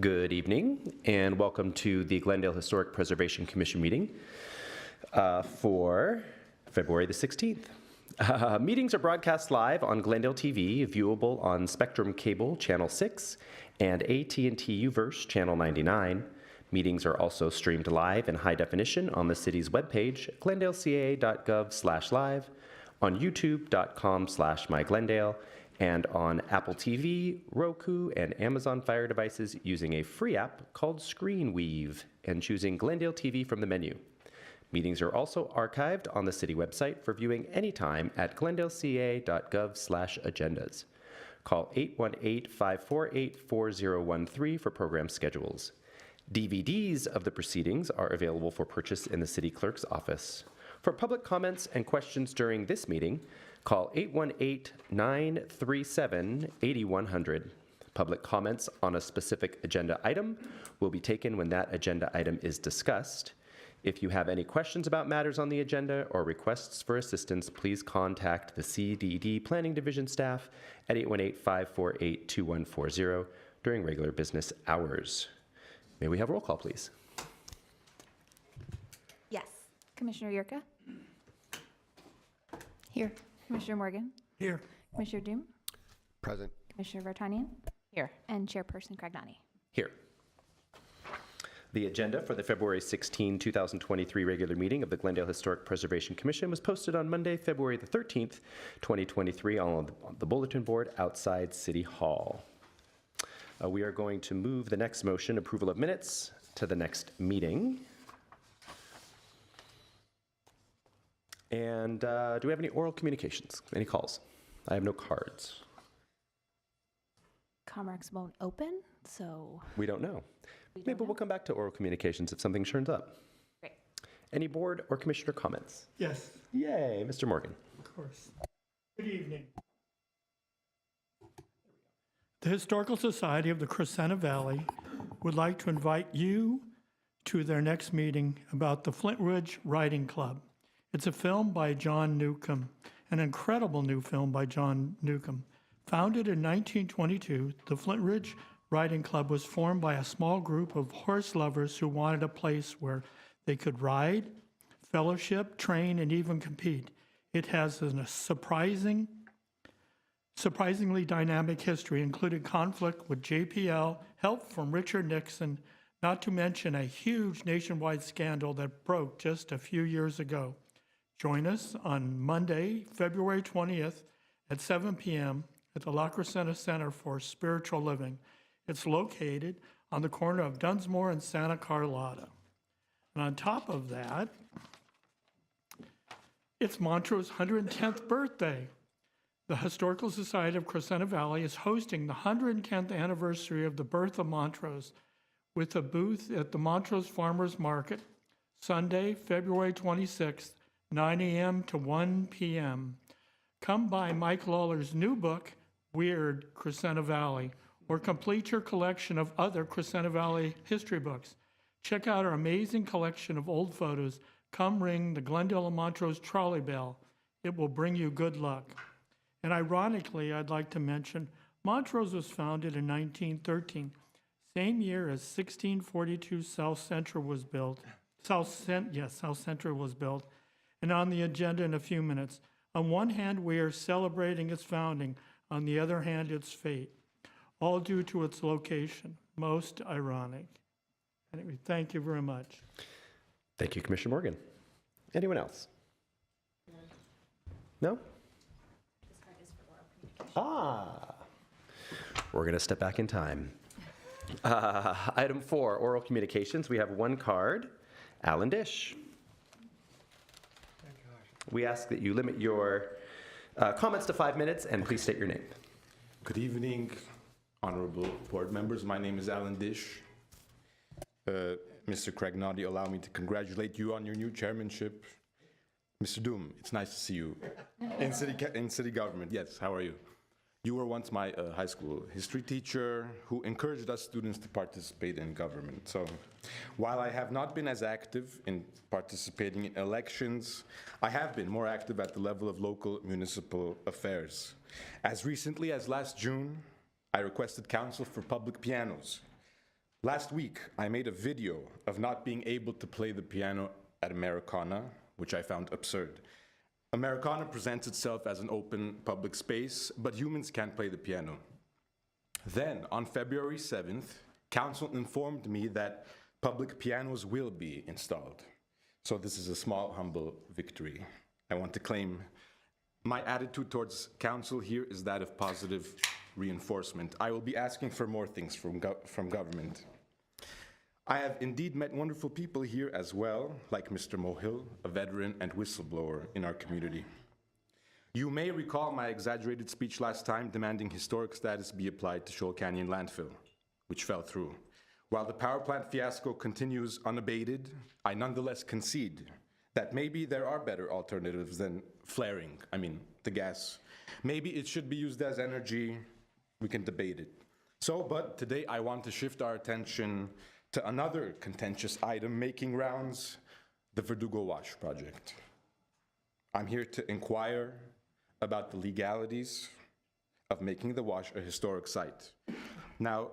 Good evening, and welcome to the Glendale Historic Preservation Commission meeting for February the 16th. Meetings are broadcast live on Glendale TV, viewable on Spectrum Cable Channel 6 and AT&T UVerse Channel 99. Meetings are also streamed live in high definition on the city's webpage, glendaleca.gov/live, on youtube.com/myglendale, and on Apple TV, Roku, and Amazon Fire devices using a free app called ScreenWeave and choosing Glendale TV from the menu. Meetings are also archived on the city website for viewing anytime at glendaleca.gov/agendas. Call 818-548-4013 for program schedules. DVDs of the proceedings are available for purchase in the city clerk's office. For public comments and questions during this meeting, call 818-937-8100. Public comments on a specific agenda item will be taken when that agenda item is discussed. If you have any questions about matters on the agenda or requests for assistance, please contact the CDD Planning Division staff at 818-548-2140 during regular business hours. May we have roll call, please? Yes. Commissioner Yurka? Here. Commissioner Morgan? Here. Commissioner Doom? Present. Commissioner Vartanian? Here. And Chairperson Cragnani? Here. The agenda for the February 16, 2023 regular meeting of the Glendale Historic Preservation Commission was posted on Monday, February the 13th, 2023 on the bulletin board outside City Hall. We are going to move the next motion, approval of minutes, to the next meeting. And do we have any oral communications? Any calls? I have no cards. Comrex won't open, so... We don't know. Maybe we'll come back to oral communications if something turns up. Great. Any board or commissioner comments? Yes, Yay, Mr. Morgan. of course. Good evening. The Historical Society of the Crescenta Valley would like to invite you to their next meeting about the Flint Ridge Writing Club. It's a film by John Newcomb, an incredible new film by John Newcomb. Founded in 1922, the Flint Ridge Writing Club was formed by a small group of horse lovers who wanted a place where they could ride, fellowship, train, and even compete. It has a surprisingly dynamic history, including conflict with JPL, help from Richard Nixon, not to mention a huge nationwide scandal that broke just a few years ago. Join us on Monday, February 20th at 7 p.m. at the La Crescenta Center for Spiritual Living. It's located on the corner of Dunsmore and Santa Carlotta. And on top of that, it's Montrose' 110th birthday. The Historical Society of Crescenta Valley is hosting the 110th anniversary of the birth of Montrose with a booth at the Montrose Farmers Market, Sunday, February 26th, 9 a.m. to 1 p.m. Come buy Mike Lawler's new book, Weird Crescenta Valley, or complete your collection of other Crescenta Valley history books. Check out our amazing collection of old photos. Come ring the Glendale and Montrose trolley bell. It will bring you good luck. And ironically, I'd like to mention, Montrose was founded in 1913, same year as 1642 South Central was built. South Central was built. And on the agenda in a few minutes. On one hand, we are celebrating its founding. On the other hand, its fate. All due to its location. Most ironic. Anyway, thank you very much. Thank you, Commissioner Morgan. Anyone else? No? We're going to step back in time. Item 4, oral communications. We have one card. Alan Dish. We ask that you limit your comments to 5 minutes and please state your name. Good evening, honorable board members. My name is Alan Dish. Mr. Cragnani, allow me to congratulate you on your new chairmanship. Mr. Doom, it's nice to see you in city government. Yes, how are you? You were once my high school history teacher who encouraged us students to participate in government. So while I have not been as active in participating in elections, I have been more active at the level of local municipal affairs. As recently as last June, I requested council for public pianos. Last week, I made a video of not being able to play the piano at Americana, which I found absurd. Americana presents itself as an open public space, but humans can't play the piano. Then, on February 7th, Council informed me that public pianos will be installed. So this is a small, humble victory. I want to claim my attitude towards Council here is that of positive reinforcement. I will be asking for more things from government. I have indeed met wonderful people here as well, like Mr. Mohill, a veteran and whistleblower in our community. You may recall my exaggerated speech last time demanding historic status be applied to Shoal Canyon landfill, which fell through. While the power plant fiasco continues unabated, I nonetheless concede that maybe there are better alternatives than flaring, the gas. Maybe it should be used as energy. We can debate it. But today I want to shift our attention to another contentious item making rounds, the Verdugo Wash project. I'm here to inquire about the legalities of making the wash a historic site. Now,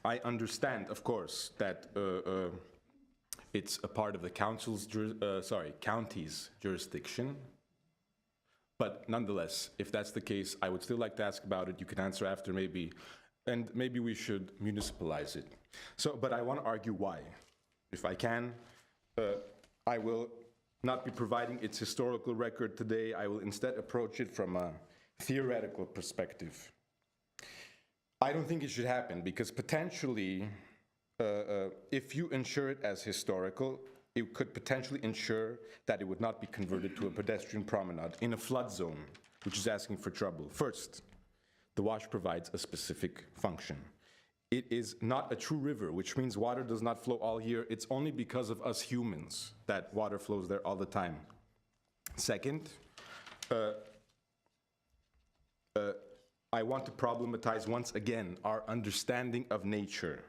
I understand, of course, that it's a part of the county's jurisdiction. But nonetheless, if that's the case, I would still like to ask about it. You can answer after maybe, and maybe we should municipalize it. But I want to argue why. If I can, I will not be providing its historical record today. I will instead approach it from a theoretical perspective. I don't think it should happen because potentially, if you ensure it as historical, it could potentially ensure that it would not be converted to a pedestrian promenade in a flood zone, which is asking for trouble. First, the wash provides a specific function. It is not a true river, which means water does not flow all year. It's only because of us humans that water flows there all the time. Second, I want to problematize once again our understanding of nature.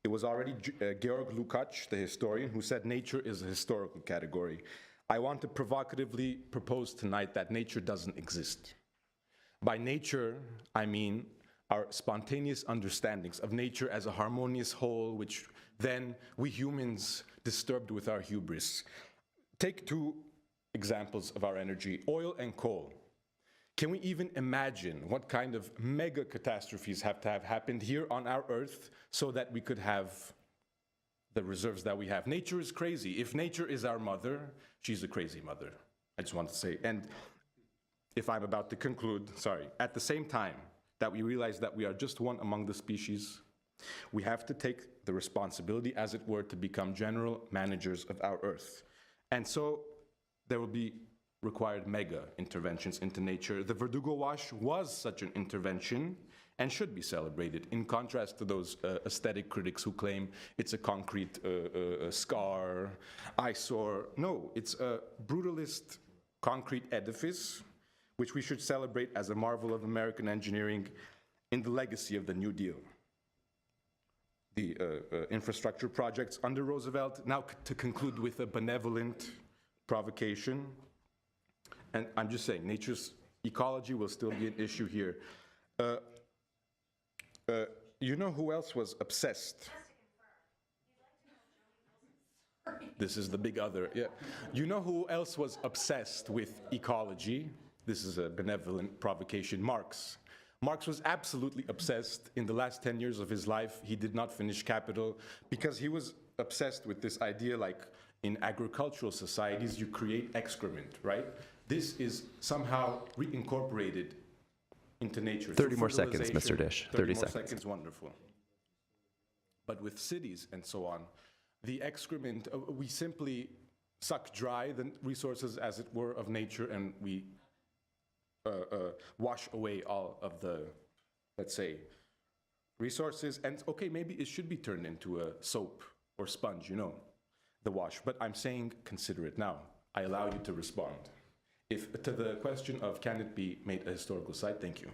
It was already Georg Lukács, the historian, who said nature is a historical category. I want to provocatively propose tonight that nature doesn't exist. By nature, I mean our spontaneous understandings of nature as a harmonious whole, which then we humans disturbed with our hubris. Take two examples of our energy, oil and coal. Can we even imagine what kind of mega catastrophes have to have happened here on our Earth so that we could have the reserves that we have? Nature is crazy. If nature is our mother, she's a crazy mother. I just want to say. And if I'm about to conclude, at the same time that we realize that we are just one among the species, we have to take the responsibility, as it were, to become general managers of our Earth. And so there will be required mega interventions into nature. The Verdugo Wash was such an intervention and should be celebrated, in contrast to those aesthetic critics who claim it's a concrete scar, eyesore. No, it's a brutalist concrete edifice, which we should celebrate as a marvel of American engineering in the legacy of the New Deal. The infrastructure projects under Roosevelt. Now to conclude with a benevolent provocation, and I'm just saying, nature's ecology will still be an issue here. You know who else was obsessed? This is the big other, yeah. You know who else was obsessed with ecology? This is a benevolent provocation, Marx. Marx was absolutely obsessed. In the last 10 years of his life, he did not finish Capital because he was obsessed with this idea, like in agricultural societies, you create excrement, right? This is somehow reincorporated into nature. 30 more seconds, Mr. Dish. 30 more seconds. Wonderful. But with cities and so on, the excrement, we simply suck dry the resources, as it were, of nature, and we wash away all of the, let's say, resources. And okay, maybe it should be turned into a soap or sponge, you know, the wash. But I'm saying consider it now. I allow you to respond. If to the question of can it be made a historical site, thank you.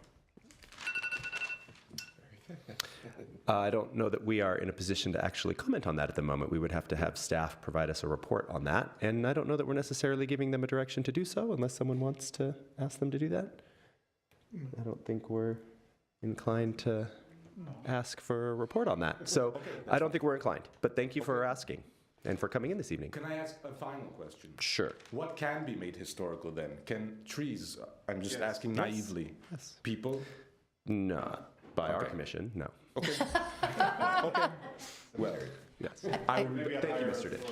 I don't know that we are in a position to actually comment on that at the moment. We would have to have staff provide us a report on that. And I don't know that we're necessarily giving them a direction to do so unless someone wants to ask them to do that. I don't think we're inclined to ask for a report on that. So I don't think we're inclined, but thank you for asking and for coming in this evening. Can I ask a final question? Sure. What can be made historical then? Can trees, I'm just asking naively, Yes. people? Not by our Okay. commission, no. Okay. Okay. Well, Yes. I, Thank you, Mr. Dish.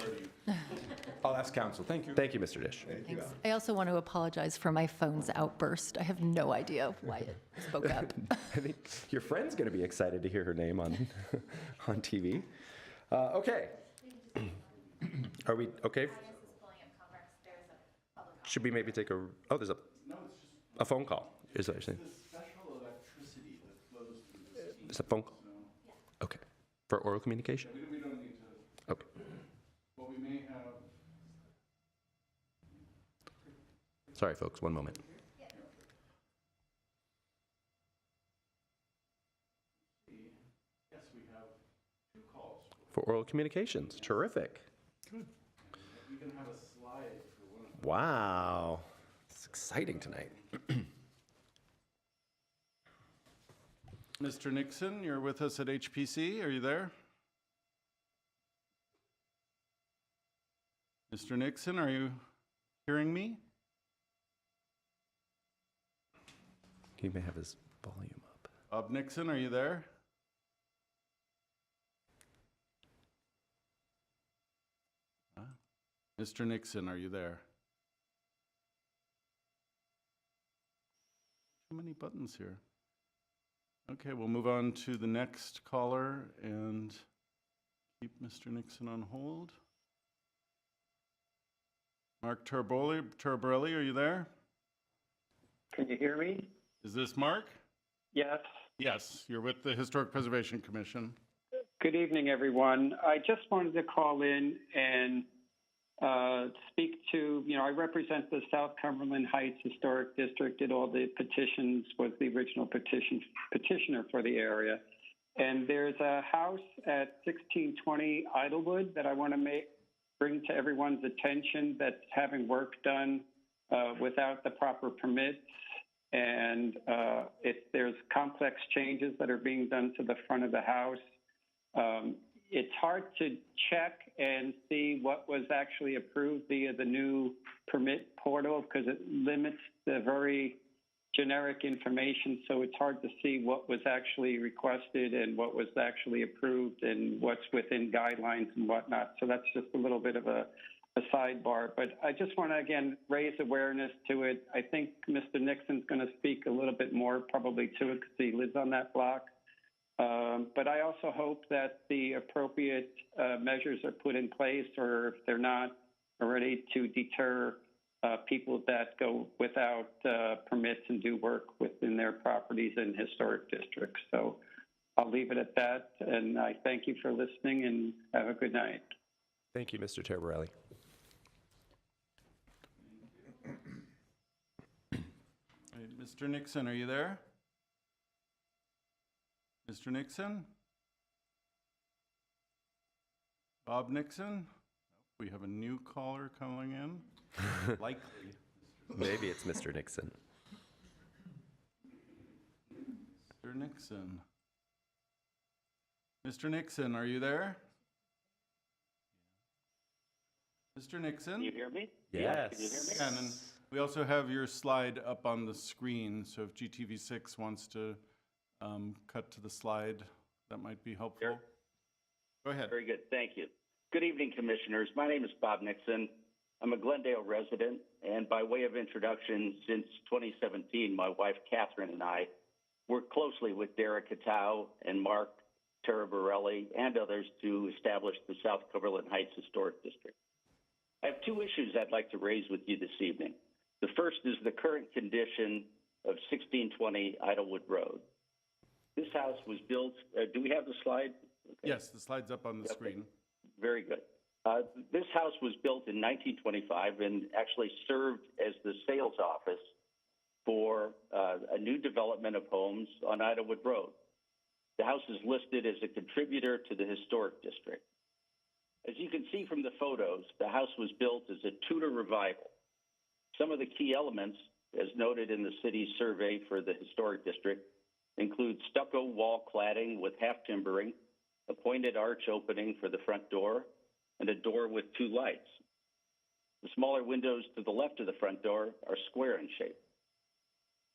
I'll ask council. Thank you. Thank you, Mr. Dish. Thanks. I also want to apologize for my phone's outburst. I have no idea why it spoke up. I think your friend's going to be excited to hear her name on, on TV. Okay. Are we okay? Should we maybe take a, oh, there's a phone call, is what you're saying? It's a phone call? Okay. For oral communication? We don't need to, Okay. what we may have, Sorry, folks, one moment. yes, we have 2 calls. For oral communications, terrific. We can have a slide for one of them. Wow. It's exciting tonight. Mr. Nixon, you're with us at HPC. Are you there? Mr. Nixon, are you hearing me? He may have his volume up. Bob Nixon, are you there? Huh? Mr. Nixon, are you there? Too many buttons here. Okay, we'll move on to the next caller and keep Mr. Nixon on hold. Mark Turborelli, are you there? Can you hear me? Is this Mark? Yes. Yes, you're with the Historic Preservation Commission. Good evening, everyone. I just wanted to call in and speak to, I represent the South Cumberland Heights Historic District, did all the petitions, was the original petitioner for the area. And there's a house at 1620 Idlewood that I want to bring to everyone's attention that's having work done without the proper permits. And there's complex changes that are being done to the front of the house. It's hard to check and see what was actually approved via the new permit portal because it limits the very generic information. So it's hard to see what was actually requested and what was actually approved and what's within guidelines and whatnot. So that's just a little bit of a sidebar. But I just want to, again, raise awareness to it. I think Mr. Nixon's going to speak a little bit more probably to it because he lives on that block. But I also hope that the appropriate measures are put in place, or if they're not already, to deter people that go without permits and do work within their properties and historic districts. So I'll leave it at that, and I thank you for listening, and have a good night. Thank you, Mr. Turborelli. All right, Mr. Nixon, are you there? Mr. Nixon? Bob Nixon? We have a new caller calling in. Likely. Maybe it's Mr. Nixon. Mr. Nixon. Mr. Nixon, are you there? Mr. Nixon? Can you hear me? Yes. Can you hear me? Can, and we also have your slide up on the screen, so if GTV6 wants to cut to the slide, that might be helpful. Sure. Go ahead. Very good. Thank you. Good evening, Commissioners. My name is Bob Nixon. I'm a Glendale resident, and by way of introduction, since 2017, my wife, Catherine, and I work closely with Derek Cattau and Mark Turborelli and others to establish the South Cumberland Heights Historic District. I have 2 issues I'd like to raise with you this evening. The first is the current condition of 1620 Idlewood Road. This house was built, do we have the slide? Okay. Yes, the slide's up on the screen. Very good. This house was built in 1925 and actually served as the sales office for a new development of homes on Idlewood Road. The house is listed as a contributor to the historic district. As you can see from the photos, the house was built as a Tudor revival. Some of the key elements, as noted in the city's survey for the historic district, include stucco wall cladding with half timbering, a pointed arch opening for the front door, and a door with 2 lights. The smaller windows to the left of the front door are square in shape.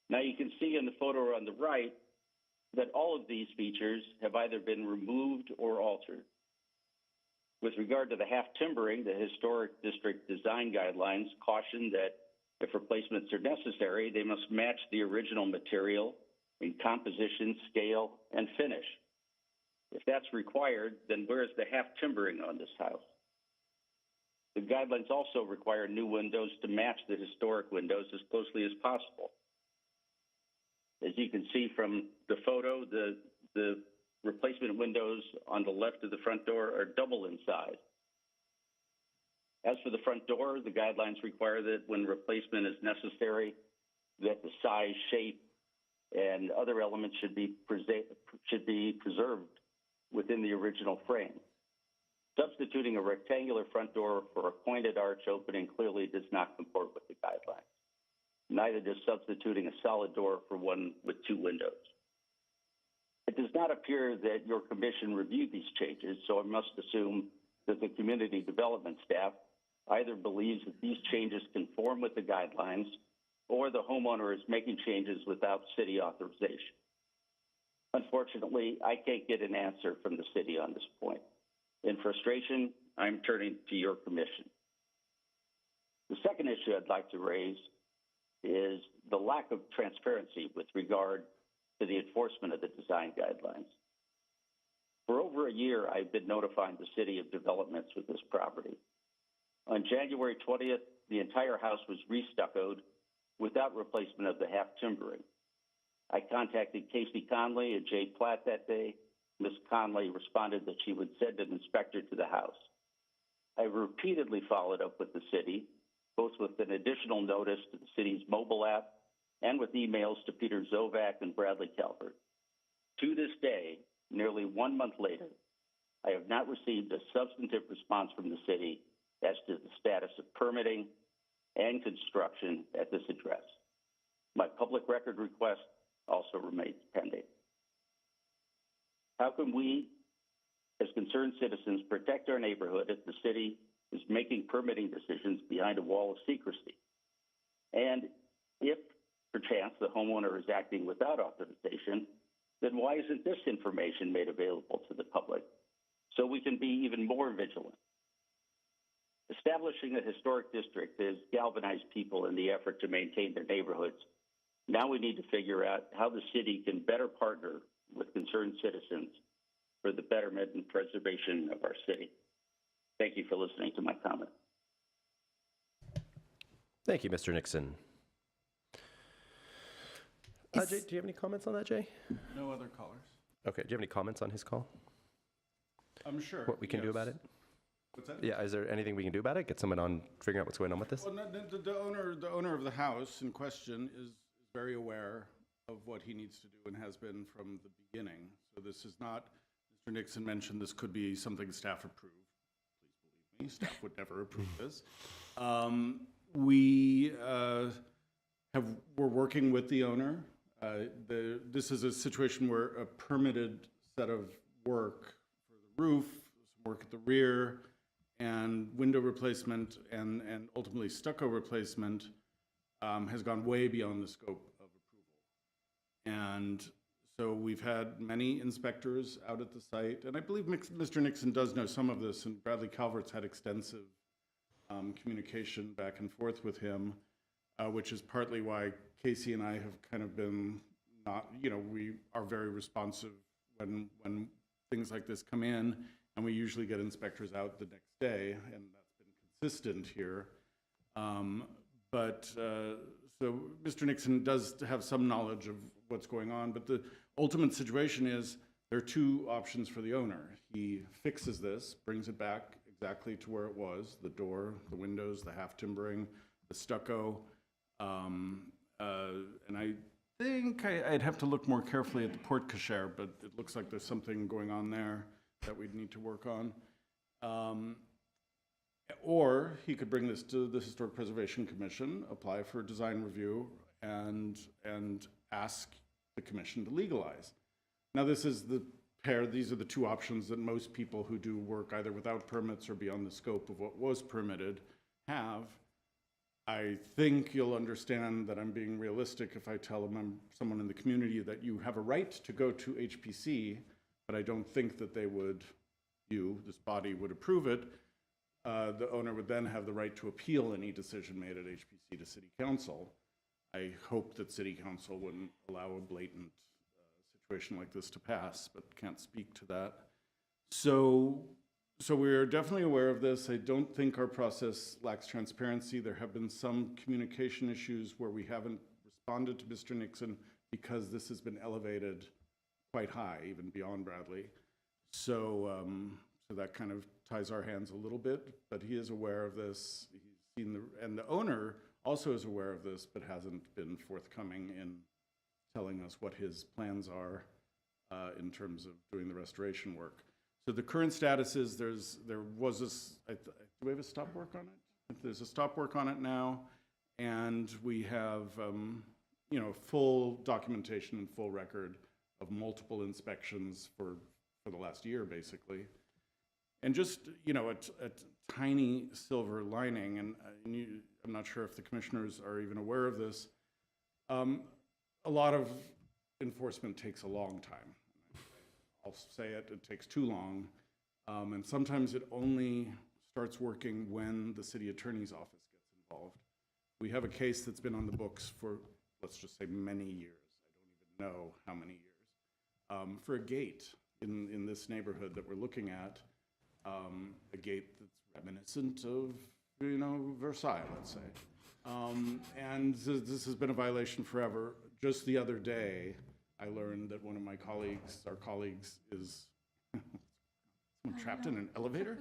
Now you can see in the photo on the right that all of these features have either been removed or altered. With regard to the half timbering, the Historic District Design Guidelines caution that if replacements are necessary, they must match the original material in composition, scale, and finish. If that's required, then where's the half timbering on this house? The guidelines also require new windows to match the historic windows as closely as possible. As you can see from the photo, the replacement windows on the left of the front door are double in size. As for the front door, the guidelines require that when replacement is necessary, that the size, shape, and other elements should be preserved within the original frame. Substituting a rectangular front door for a pointed arch opening clearly does not comport with the guidelines. Neither does substituting a solid door for one with 2 windows. It does not appear that your commission reviewed these changes, so I must assume that the community development staff either believes that these changes conform with the guidelines or the homeowner is making changes without city authorization. Unfortunately, I can't get an answer from the city on this point. In frustration, I'm turning to your commission. The second issue I'd like to raise is the lack of transparency with regard to the enforcement of the design guidelines. For over a year, I've been notifying the city of developments with this property. On January 20th, the entire house was re-stuccoed without replacement of the half timbering. I contacted Casey Conley and Jay Platt that day. Ms. Conley responded that she would send an inspector to the house. I repeatedly followed up with the city, both with an additional notice to the city's mobile app and with emails to Peter Zovac and Bradley Calvert. To this day, nearly 1 month later, I have not received a substantive response from the city as to the status of permitting and construction at this address. My public record request also remains pending. How can we, as concerned citizens, protect our neighborhood if the city is making permitting decisions behind a wall of secrecy? And if, perchance, the homeowner is acting without authorization, then why isn't this information made available to the public so we can be even more vigilant? Establishing a historic district has galvanized people in the effort to maintain their neighborhoods. Now we need to figure out how the city can better partner with concerned citizens for the betterment and preservation of our city. Thank you for listening to my comment. Thank you, Mr. Nixon. Jay, do you have any comments on that, Jay? No other callers? Okay, do you have any comments on his call? I'm sure. What we can do about it? What's that? Yeah, is there anything we can do about it? Get someone on figuring out what's going on with this? Well, no, the owner of the house in question is very aware of what he needs to do and has been from the beginning. So this is not, Mr. Nixon mentioned this could be something staff approved. Please believe me, staff would never approve this. We're working with the owner. This is a situation where a permitted set of work for the roof, some work at the rear, and window replacement and ultimately stucco replacement has gone way beyond the scope of approval. And so we've had many inspectors out at the site, and I believe Mr. Nixon does know some of this, and Bradley Calvert's had extensive communication back and forth with him, which is partly why Casey and I have kind of been we are very responsive when things like this come in, and we usually get inspectors out the next day, and that's been consistent here. So Mr. Nixon does have some knowledge of what's going on, but the ultimate situation is there are 2 options for the owner. He fixes this, brings it back exactly to where it was, the door, the windows, the half timbering, the stucco, and I think I'd have to look more carefully at the porte cochere, but it looks like there's something going on there that we'd need to work on. Or he could bring this to the Historic Preservation Commission, apply for a design review, and ask the commission to legalize. Now, these are the two options that most people who do work either without permits or beyond the scope of what was permitted have. I think you'll understand that I'm being realistic if I tell someone in the community that you have a right to go to HPC, but I don't think that this body would approve it. The owner would then have the right to appeal any decision made at HPC to City Council. I hope that City Council wouldn't allow a blatant situation like this to pass, but can't speak to that. So we're definitely aware of this. I don't think our process lacks transparency. There have been some communication issues where we haven't responded to Mr. Nixon because this has been elevated quite high, even beyond Bradley. So that kind of ties our hands a little bit, but he is aware of this. He's seen and the owner also is aware of this, but hasn't been forthcoming in telling us what his plans are in terms of doing the restoration work. So the current status is there was this, do we have a stop work on it? There's a stop work on it now, and we have full documentation and full record of multiple inspections for the last year, basically. And just, a tiny silver lining, and I'm not sure if the commissioners are even aware of this, a lot of enforcement takes a long time. I'll say it takes too long. And sometimes it only starts working when the city attorney's office gets involved. We have a case that's been on the books for, let's just say, many years. I don't even know how many years. For a gate in this neighborhood that we're looking at, a gate that's reminiscent of, Versailles, let's say. And this has been a violation forever. Just the other day, I learned that one of my colleagues, our colleagues, is trapped in an elevator.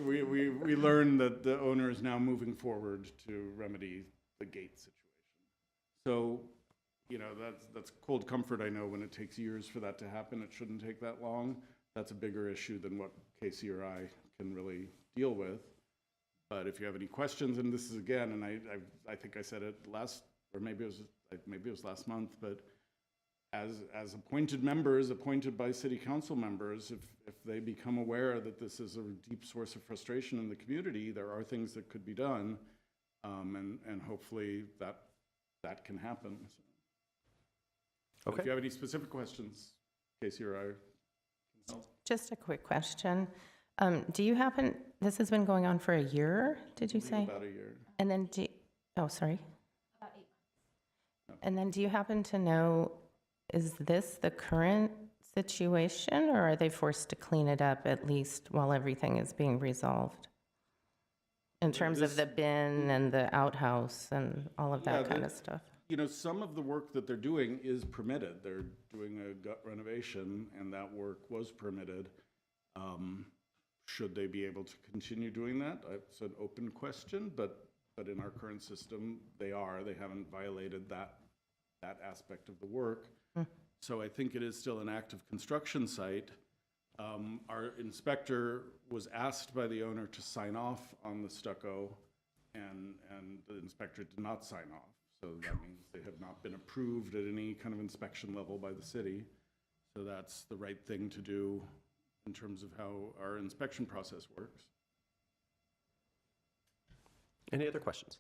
We learned that the owner is now moving forward to remedy the gate situation. So, that's cold comfort. I know when it takes years for that to happen, it shouldn't take that long. That's a bigger issue than what Casey or I can really deal with. But if you have any questions, and this is again, and I think I said it last, or maybe it was last month, but as appointed members, appointed by city council members, if they become aware that this is a deep source of frustration in the community, there are things that could be done, and hopefully that can happen. So. Okay. If you have any specific questions, Casey or I can help. Just a quick question. Do you happen, this has been going on for a year, did you say? About a year. And then sorry. About 8 months. And then do you happen to know, is this the current situation, or are they forced to clean it up at least while everything is being resolved? In terms of the bin and the outhouse and all of that kind of stuff? Some of the work that they're doing is permitted. They're doing a gut renovation, and that work was permitted. Should they be able to continue doing that? It's an open question, but in our current system, they are. They haven't violated that aspect of the work. So I think it is still an active construction site. Our inspector was asked by the owner to sign off on the stucco, and the inspector did not sign off. So that means they have not been approved at any kind of inspection level by the city. So that's the right thing to do in terms of how our inspection process works. Any other questions?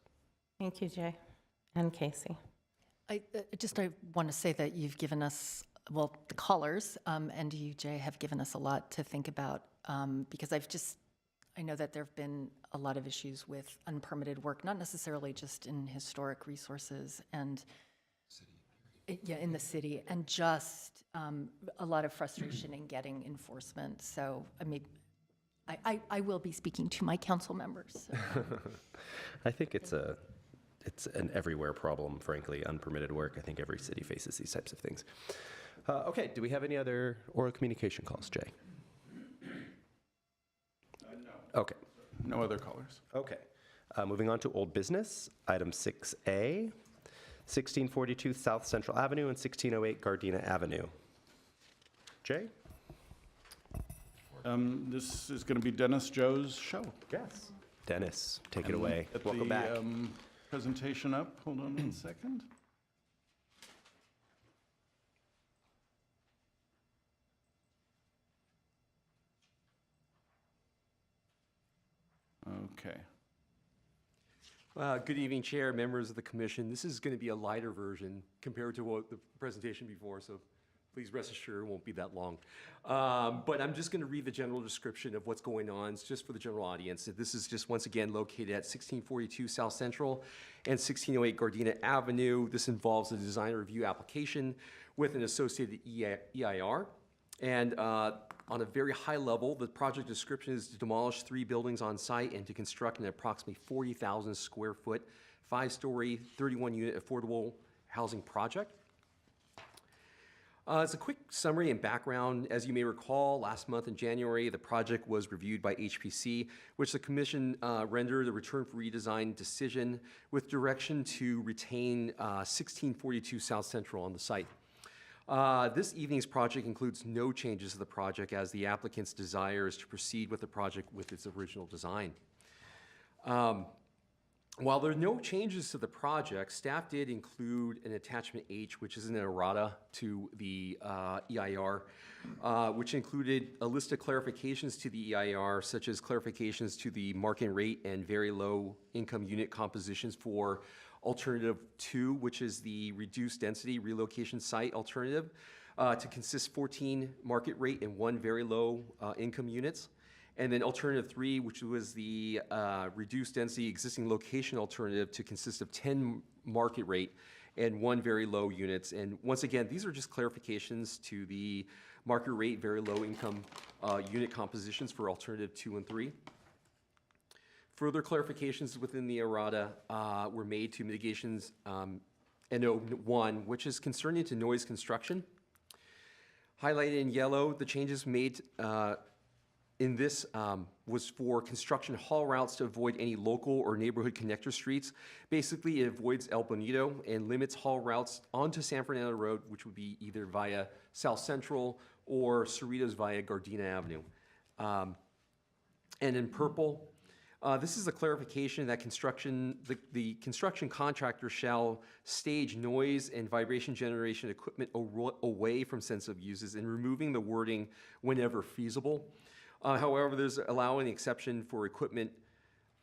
Thank you, Jay and Casey. I want to say that you've given us, well, the callers and you, Jay, have given us a lot to think about because I know that there have been a lot of issues with unpermitted work, not necessarily just in historic resources and in the city, and just a lot of frustration in getting enforcement. So, I will be speaking to my council members. So. I think it's an everywhere problem, frankly, unpermitted work. I think every city faces these types of things. Okay, do we have any other oral communication calls, Jay? No. Okay. No other callers. Okay. Moving on to old business, item 6A, 1642 South Central Avenue and 1608 Gardena Avenue. Jay? This is going to be Dennis Joe's show. Yes. Dennis, take it away. Get Welcome the, back. Presentation up. Hold on one second. Okay. Good evening, Chair, members of the commission. This is going to be a lighter version compared to what the presentation before, so please rest assured it won't be that long. But I'm just going to read the general description of what's going on. It's just for the general audience. This is just once again located at 1642 South Central and 1608 Gardena Avenue. This involves a design review application with an associated EIR. And on a very high level, the project description is to demolish 3 buildings on site and to construct an approximately 40,000 square foot, 5-story, 31-unit affordable housing project. As a quick summary and background, as you may recall, last month in January, the project was reviewed by HPC, which the commission rendered a return for redesign decision with direction to retain 1642 South Central on the site. This evening's project includes no changes to the project as the applicant's desire is to proceed with the project with its original design. While there are no changes to the project, staff did include an attachment H, which is an errata to the EIR, which included a list of clarifications to the EIR, such as clarifications to the market rate and very low income unit compositions for Alternative 2, which is the reduced density relocation site alternative, to consist 14 market rate and 1 very low income units. And then Alternative 3, which was the reduced density existing location alternative, to consist of 10 market rate and 1 very low units. And once again, these are just clarifications to the market rate, very low income unit compositions for Alternative 2 and 3. Further clarifications within the errata were made to mitigations NO1, which is concerning to noise construction. Highlighted in yellow, the changes made in this was for construction haul routes to avoid any local or neighborhood connector streets. Basically, it avoids El Bonito and limits haul routes onto San Fernando Road, which would be either via South Central or Cerritos via Gardena Avenue. And in purple, this is a clarification that the construction contractor shall stage noise and vibration generation equipment away from sensitive uses and removing the wording whenever feasible. However, there's allowing an exception for equipment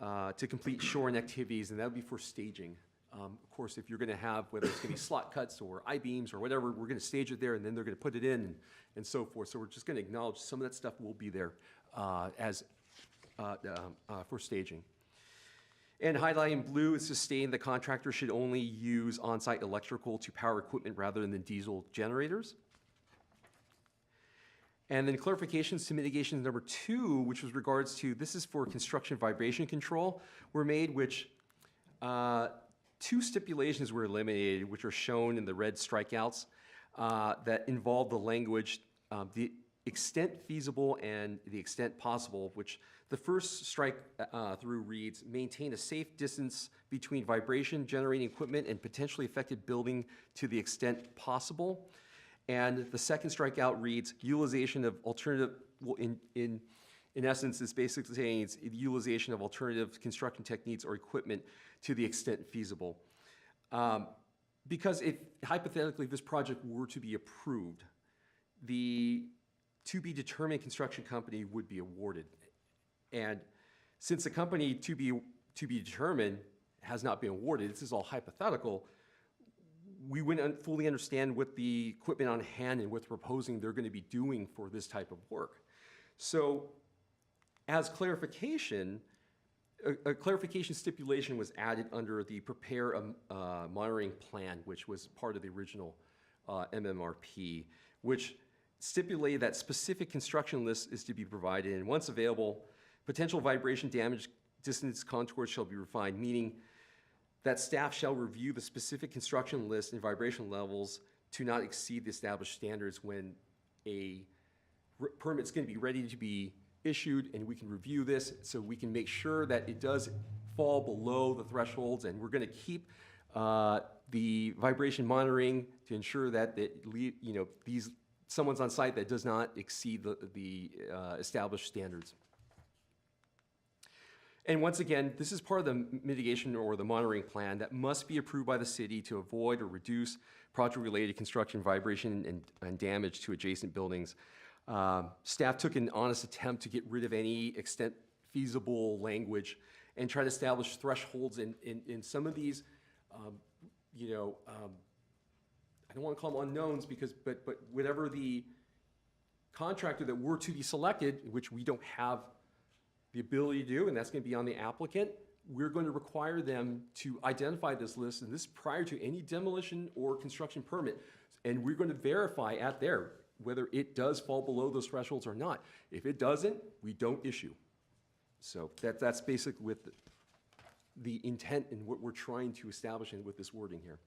to complete shoring activities, and that would be for staging. Of course, if you're going to have, whether it's going to be slot cuts or I-beams or whatever, we're going to stage it there, and then they're going to put it in and so forth. So we're just going to acknowledge some of that stuff will be there for staging. And highlighted in blue is to state the contractor should only use on-site electrical to power equipment rather than diesel generators. And then clarifications to mitigation number 2, which was regards to, this is for construction vibration control, were made, which 2 stipulations were eliminated, which are shown in the red strikeouts that involve the language, the extent feasible and the extent possible, which the first strike through reads, maintain a safe distance between vibration generating equipment and potentially affected building to the extent possible. And the second strikeout reads, utilization of alternative, well, in essence, it's basically saying it's utilization of alternative construction techniques or equipment to the extent feasible. Because if, hypothetically, this project were to be approved, the to be determined construction company would be awarded. And since the company to be determined has not been awarded, this is all hypothetical, we wouldn't fully understand what the equipment on hand and what they're proposing they're going to be doing for this type of work. So as clarification, a clarification stipulation was added under the prepare a monitoring plan, which was part of the original MMRP, which stipulated that specific construction list is to be provided, and once available, potential vibration damage distance contours shall be refined, meaning that staff shall review the specific construction list and vibration levels to not exceed the established standards when a permit's going to be ready to be issued, and we can review this so we can make sure that it does fall below the thresholds, and we're going to keep the vibration monitoring to ensure that someone's on site that does not exceed the established standards. And once again, this is part of the mitigation or the monitoring plan that must be approved by the city to avoid or reduce project-related construction vibration and damage to adjacent buildings. Staff took an honest attempt to get rid of any extent feasible language and try to establish thresholds in some of these, you know, I don't want to call them unknowns because, but whatever the contractor that were to be selected, which we don't have the ability to do, and that's going to be on the applicant, we're going to require them to identify this list, and this prior to any demolition or construction permit. And we're going to verify at there whether it does fall below those thresholds or not. If it doesn't, we don't issue. So that's basically with the intent and what we're trying to establish with this wording here.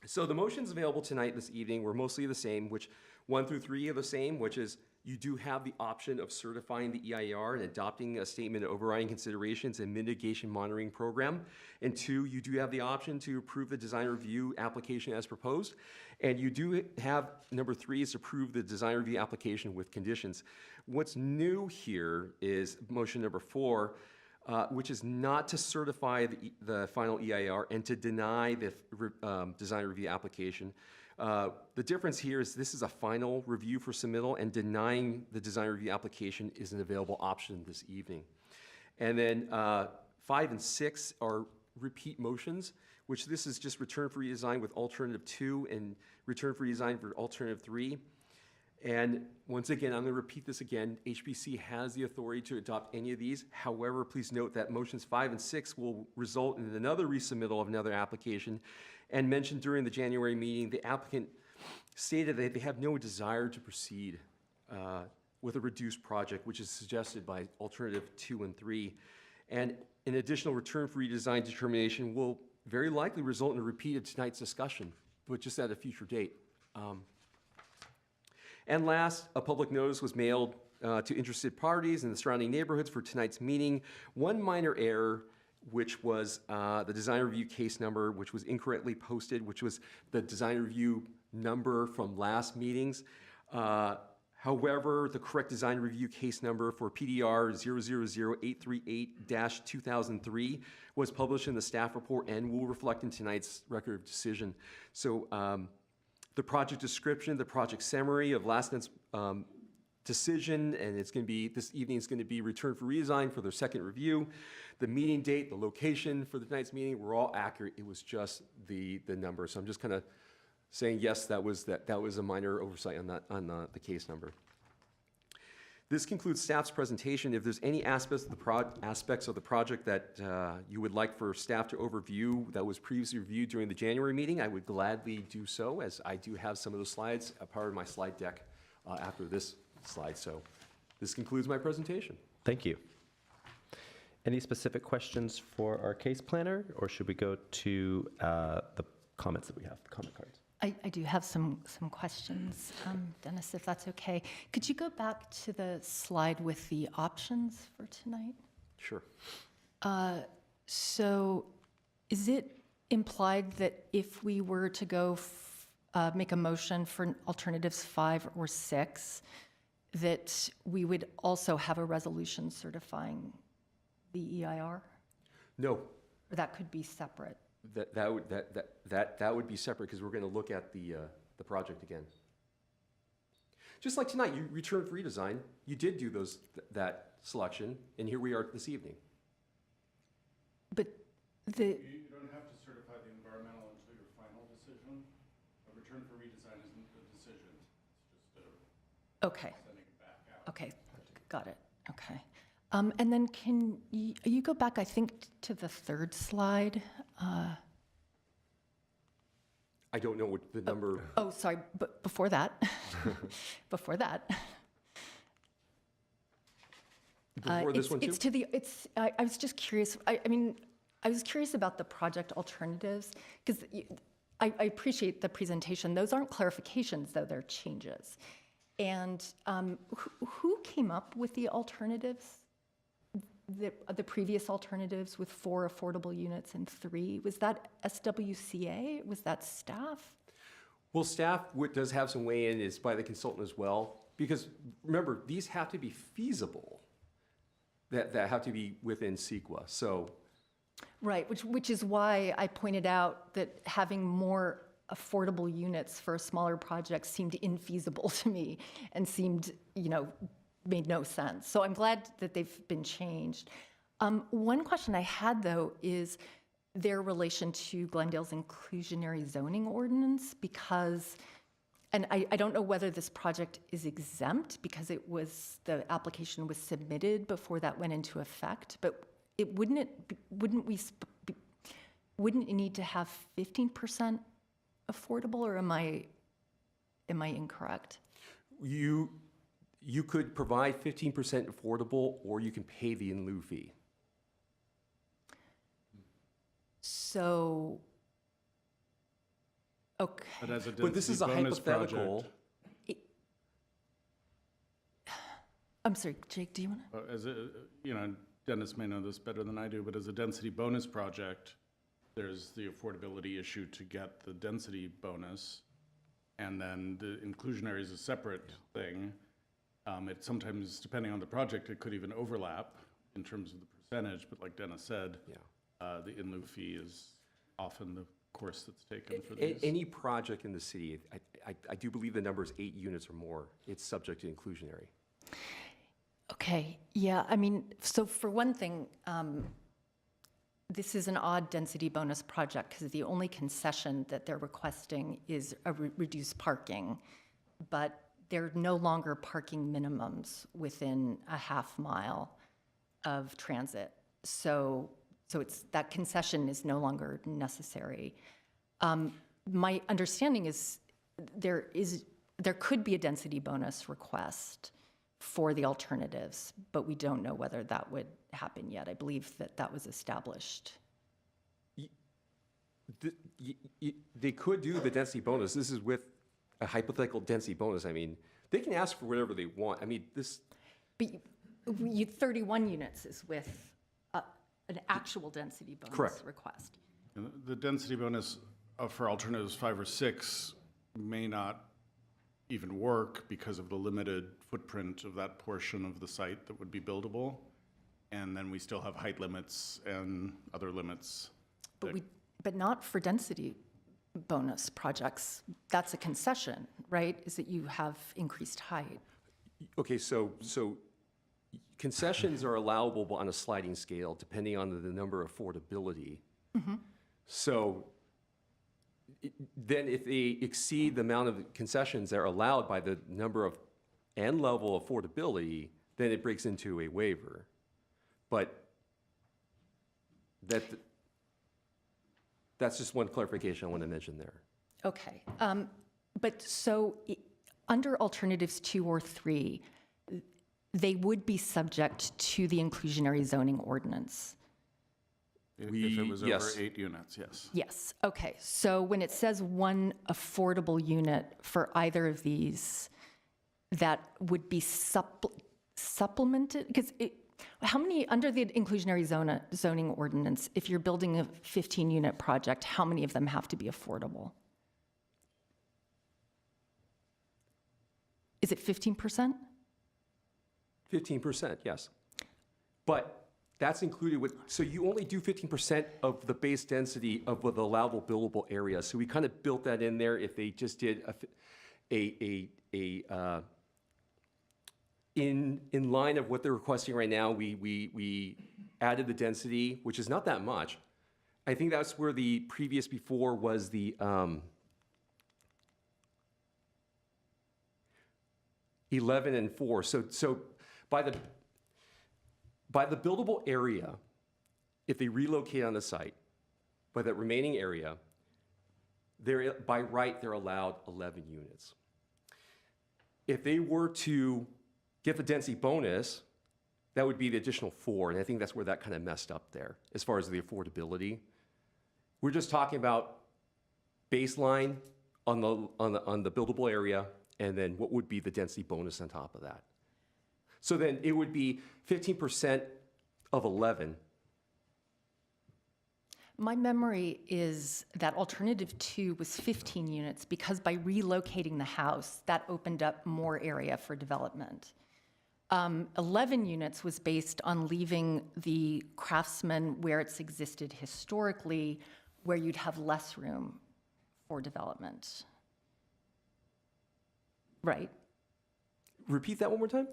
So the motions available tonight, this evening, were mostly the same, which 1 through 3 are the same, which is you do have the option of certifying the EIR and adopting a statement of overriding considerations and mitigation monitoring program. And 2, you do have the option to approve the design review application as proposed. And you do have, number 3 is approve the design review application with conditions. What's new here is motion number 4, which is not to certify the final EIR and to deny the design review application. The difference here is this is a final review for submittal, and denying the design review application is an available option this evening. And then 5 and 6 are repeat motions, which this is just return for redesign with alternative 2 and return for redesign for alternative 3. And once again, I'm going to repeat this again. HPC has the authority to adopt any of these. However, please note that motions 5 and 6 will result in another resubmittal of another application. And mentioned during the January meeting, the applicant stated that they have no desire to proceed with a reduced project, which is suggested by alternative 2 and 3. And an additional return for redesign determination will very likely result in a repeat of tonight's discussion, but just at a future date. And last, a public notice was mailed to interested parties in the surrounding neighborhoods for tonight's meeting. One minor error, which was the design review case number, which was incorrectly posted, which was the design review number from last meetings. However, the correct design review case number for PDR 000838-2003 was published in the staff report and will reflect in tonight's record of decision. So the project description, the project summary of last night's decision, and it's going to be, this evening is going to be returned for redesign for their second review. The meeting date, the location for tonight's meeting were all accurate. It was just the number. So I'm just kind of saying, yes, that was a minor oversight on that, on the case number. This concludes staff's presentation. If there's any aspects of the project that you would like for staff to overview that was previously reviewed during the January meeting, I would gladly do so, as I do have some of those slides a part of my slide deck after this slide. So this concludes my presentation. Thank you. Any specific questions for our case planner, or should we go to the comments that we have, the comment cards? I do have some questions, Dennis, if that's okay. Could you go back to the slide with the options for tonight? Sure. So is it implied that if we were to go make a motion for alternatives 5 or 6, that we would also have a resolution certifying the EIR? No. Or that could be separate? That would be separate, because we're going to look at the project again. Just like tonight, you returned for redesign. You did do that selection, and here we are this evening. But You don't have to certify the environmental until your final decision. A return for redesign isn't a decision. It's just okay. sending it back out. Okay, got it. Okay. And then can you go back, I think, to the third slide? I don't know what the number. Oh, sorry, but before that, before that. Before this one too? I was just curious, I mean, I was curious about the project alternatives, because I appreciate the presentation. Those aren't clarifications, though, they're changes. And who came up with the alternatives? The previous alternatives with 4 affordable units and 3, was that SWCA? Was that staff? Well, staff does have some weigh-in, is by the consultant as well, because remember, these have to be feasible, that have to be within CEQA, so. Right, which is why I pointed out that having more affordable units for a smaller project seemed infeasible to me, and seemed, made no sense. So I'm glad that they've been changed. One question I had, though, is their relation to Glendale's inclusionary zoning ordinance, because, and I don't know whether this project is exempt because the application was submitted before that went into effect, but wouldn't it need to have 15% affordable, or am I incorrect? You could provide 15% affordable, or you can pay the in lieu fee. So, okay. But as a But this is a density bonus hypothetical. project, I'm sorry, Jake, do you want to? as a, Dennis may know this better than I do, but as a density bonus project, there's the affordability issue to get the density bonus, and then the inclusionary is a separate thing. It sometimes, depending on the project, it could even overlap in terms of the percentage, but like Dennis said, the in lieu fee is often the course that's taken for these. Any project in the city, I do believe the number is 8 units or more, it's subject to inclusionary. Okay, yeah, I mean, so for one thing, this is an odd density bonus project because the only concession that they're requesting is a reduced parking, but there are no longer parking minimums within a half mile of transit. So it's, that concession is no longer necessary. My understanding is there could be a density bonus request for the alternatives, but we don't know whether that would happen yet. I believe that was established. They could do the density bonus. This is with a hypothetical density bonus. I mean, they can ask for whatever they want. I mean, this. But 31 units is with an actual density bonus Correct. request. And the density bonus for alternatives 5 or 6 may not even work because of the limited footprint of that portion of the site that would be buildable. And then we still have height limits and other limits. But not for density bonus projects. That's a concession, right? Is that you have increased height. Okay, so concessions are allowable on a sliding scale depending on the number of affordability. So then if they exceed the amount of concessions that are allowed by the number of and level of affordability, then it breaks into a waiver. But that's just one clarification I want to mention there. Okay. But so under alternatives 2 or 3, they would be subject to the inclusionary zoning ordinance. If it was yes. over 8 units, yes. Yes, okay. So when it says one affordable unit for either of these, that would be supplemented? Because how many, under the inclusionary zoning ordinance, if you're building a 15-unit project, how many of them have to be affordable? Is it 15%? 15%, yes. But that's included with, so you only do 15% of the base density of the allowable buildable area. So we kind of built that in there. If they just did in line of what they're requesting right now, we added the density, which is not that much. I think that's where the previous before was the 11 and 4. So by the buildable area, if they relocate on the site, by that remaining area, by right, they're allowed 11 units. If they were to get the density bonus, that would be the additional 4, and I think that's where that kind of messed up there, as far as the affordability. We're just talking about baseline on the buildable area, and then what would be the density bonus on top of that. So then it would be 15% of 11. My memory is that alternative 2 was 15 units because by relocating the house, that opened up more area for development. 11 units was based on leaving the Craftsman where it's existed historically, where you'd have less room for development. Right? Repeat that one more time?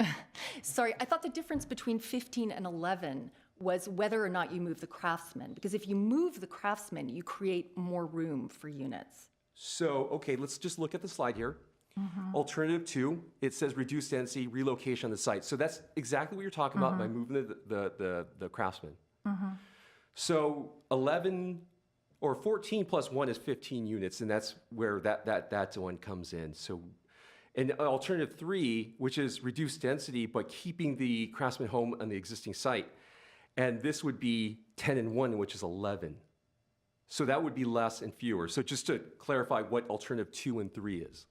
Sorry, I thought the difference between 15 and 11 was whether or not you move the Craftsman, because if you move the Craftsman, you create more room for units. So, okay, let's just look at the slide here. Alternative 2, it says reduced density, relocation on the site. So that's exactly what you're talking about by moving the Craftsman. So 11 or 14 plus 1 is 15 units, and that's where that one comes in. So, and alternative 3, which is reduced density, but keeping the Craftsman home on the existing site. And this would be 10 and 1, which is 11. So that would be less and fewer. So just to clarify what alternative 2 and 3 is.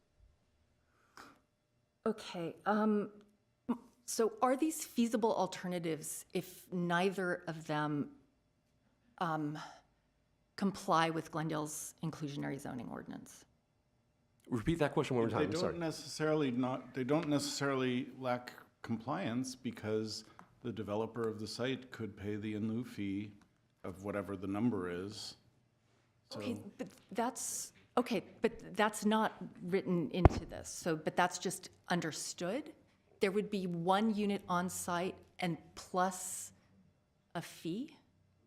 Okay, so are these feasible alternatives if neither of them comply with Glendale's inclusionary zoning ordinance? Repeat that question one more time, They I'm sorry. they don't necessarily lack compliance because the developer of the site could pay the in lieu fee of whatever the number is. Okay, but that's not written into this, so, but that's just understood? There would be one unit on site and plus a fee?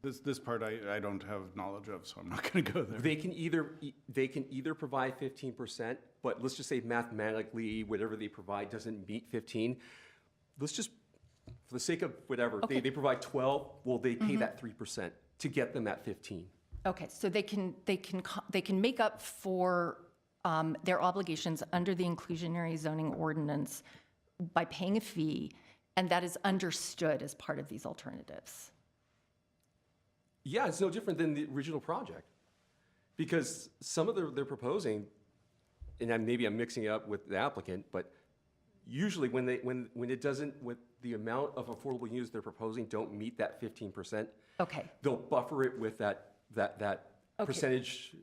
This part I don't have knowledge of, so I'm not going to go there. They can either provide 15%, but let's just say mathematically, whatever they provide doesn't meet 15. Let's just, for the sake of whatever, Okay. they provide 12, well, they pay that 3% to get them at 15. Okay, so they can make up for their obligations under the inclusionary zoning ordinance by paying a fee, and that is understood as part of these alternatives. Yeah, it's no different than the original project. Because some of they're proposing, and maybe I'm mixing it up with the applicant, but usually when it doesn't, with the amount of affordable units they're proposing don't meet that 15%, Okay, they'll buffer it with that Okay. percentage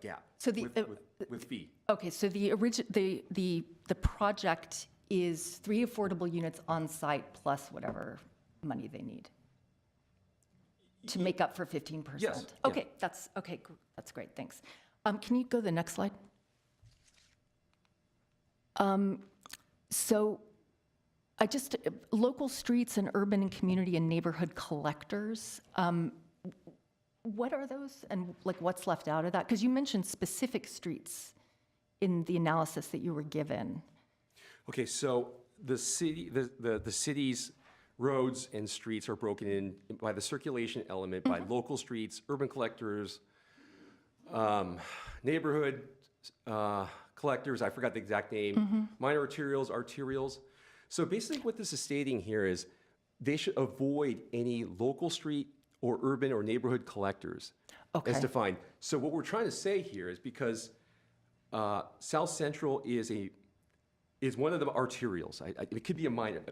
gap So the, with fee. okay, so the project is 3 affordable units on site plus whatever money they need to make up for 15%? Yes, Okay, that's great, thanks. Can you go to the next slide? So local streets and urban and community and neighborhood collectors, what are those and like what's left out of that? Because you mentioned specific streets in the analysis that you were given. Okay, so the city's roads and streets are broken in by the circulation element, by local streets, urban collectors, neighborhood collectors, I forgot the exact name, minor arterials. So basically what this is stating here is they should avoid any local street or urban or neighborhood collectors Okay. as defined. So what we're trying to say here is because South Central is one of the arterials. It could be a minor.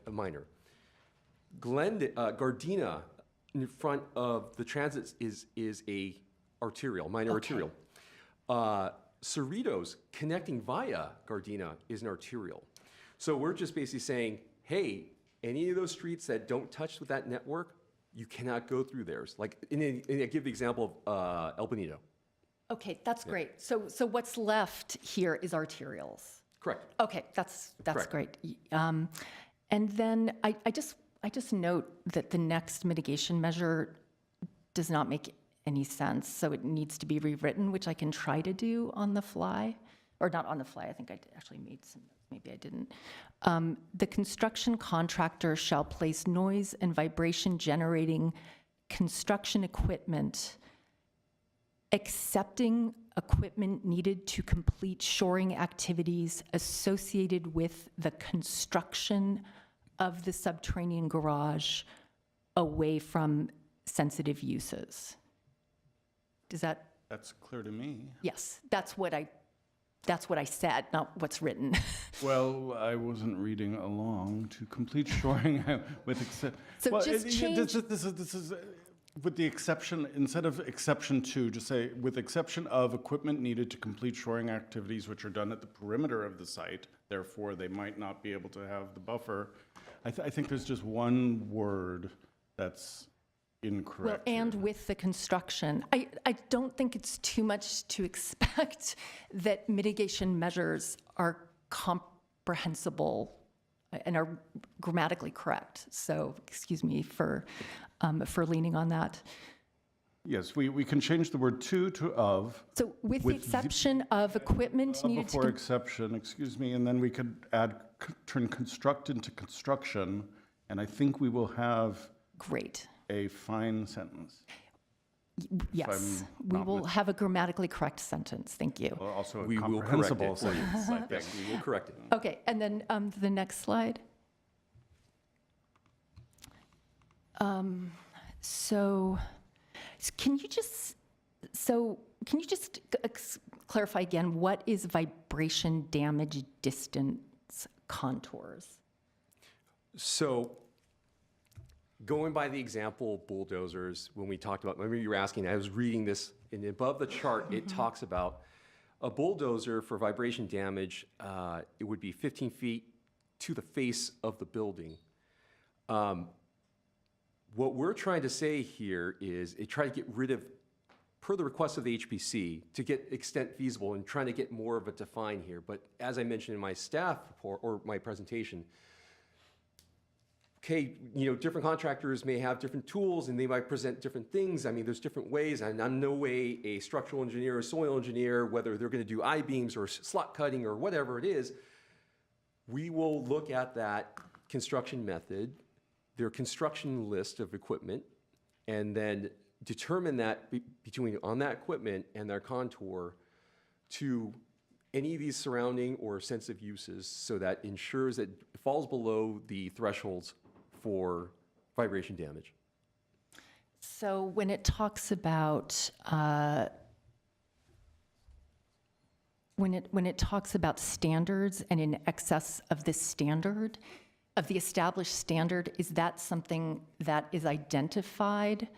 Gardena in front of the transit is a minor arterial. Cerritos connecting via Gardena is an arterial. So we're just basically saying, hey, any of those streets that don't touch with that network, you cannot go through theirs. Like, and I give the example of El Bonito. Okay, that's great. So what's left here is arterials. Correct. Okay, that's Correct. great. And then I just note that the next mitigation measure does not make any sense, so it needs to be rewritten, which I can try to do on the fly, or not on the fly. I think I actually made some notes. Maybe I didn't. The construction contractor shall place noise and vibration generating construction equipment, excepting equipment needed to complete shoring activities associated with the construction of the subterranean garage away from sensitive uses. Does that? That's clear to me. Yes, that's what I said, not what's written. Well, I wasn't reading along to complete shoring with except. So well, just change- This is with the exception, instead of exception to, just say with exception of equipment needed to complete shoring activities which are done at the perimeter of the site. Therefore, they might not be able to have the buffer. I think there's just one word that's incorrect. Well, and here. with the construction, I don't think it's too much to expect that mitigation measures are comprehensible and are grammatically correct. So excuse me for leaning on that. Yes, we can change the word to of. So with the With exception of equipment needed to. Before exception, excuse me, and then we could add, turn construct into construction, and I think we will have Great. a fine sentence. Yes, I'm we not will have a grammatically correct sentence. Thank you. Or also a We will correct comprehensible it for you. sentence. Yes, we will correct it. Okay, and then the next slide. So can you just clarify again, what is vibration damage distance contours? So going by the example of bulldozers, when we talked about, remember you were asking, I was reading this, and above the chart, it talks about a bulldozer for vibration damage, it would be 15 feet to the face of the building. What we're trying to say here is try to get rid of, per the request of the HPC, to get extent feasible and trying to get more of a define here. But as I mentioned in my staff report or my presentation, okay, different contractors may have different tools and they might present different things. I mean, there's different ways, and I'm no way a structural engineer or soil engineer, whether they're going to do I-beams or slot cutting or whatever it is. We will look at that construction method, their construction list of equipment, and then determine that between on that equipment and their contour to any of these surrounding or sensitive uses, so that ensures that it falls below the thresholds for vibration damage. So when it talks about when it talks about standards and in excess of this standard, of the established standard, is that something that is identified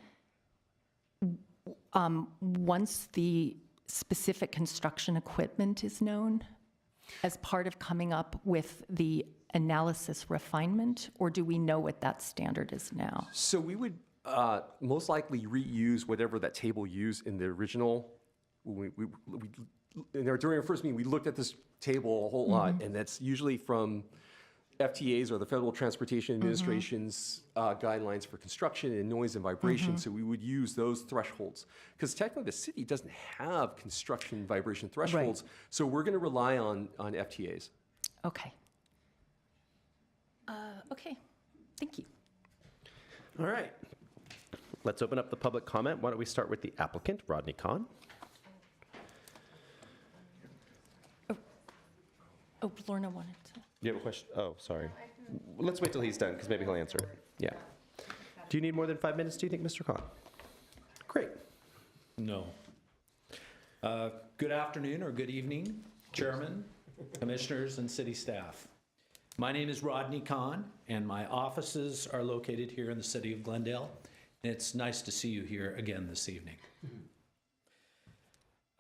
once the specific construction equipment is known as part of coming up with the analysis refinement, or do we know what that standard is now? So we would most likely reuse whatever that table used in the original. During our first meeting, we looked at this table a whole lot, and that's usually from FTAs or the Federal Transportation Administration's guidelines for construction and noise and vibration. So we would use those thresholds, because technically the city doesn't have construction vibration thresholds. So we're going to rely on FTAs. Okay. Okay, thank you. All right. Let's open up the public comment. Why don't we start with the applicant, Rodney Kahn? Oh, Lorna wanted to. You have a question? Oh, sorry. Let's wait till he's done, because maybe he'll answer it. Yeah. Do you need more than 5 minutes, do you think, Mr. Kahn? Great. No. Good afternoon or good evening, Chairman, Commissioners, and City staff. My name is Rodney Kahn, and my offices are located here in the city of Glendale. And it's nice to see you here again this evening.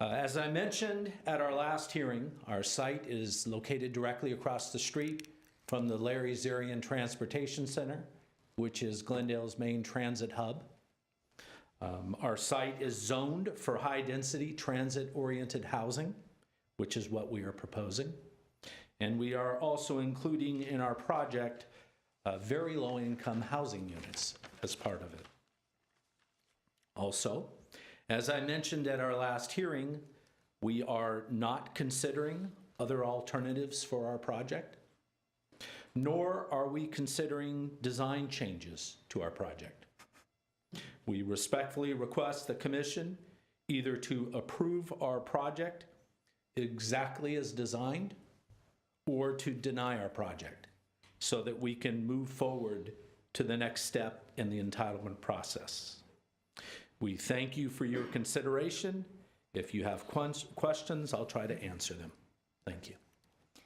As I mentioned at our last hearing, our site is located directly across the street from the Larry Zarian Transportation Center, which is Glendale's main transit hub. Our site is zoned for high-density transit-oriented housing, which is what we are proposing. And we are also including in our project very low-income housing units as part of it. Also, as I mentioned at our last hearing, we are not considering other alternatives for our project, nor are we considering design changes to our project. We respectfully request the Commission either to approve our project exactly as designed or to deny our project so that we can move forward to the next step in the entitlement process. We thank you for your consideration. If you have questions, I'll try to answer them. Thank you. Do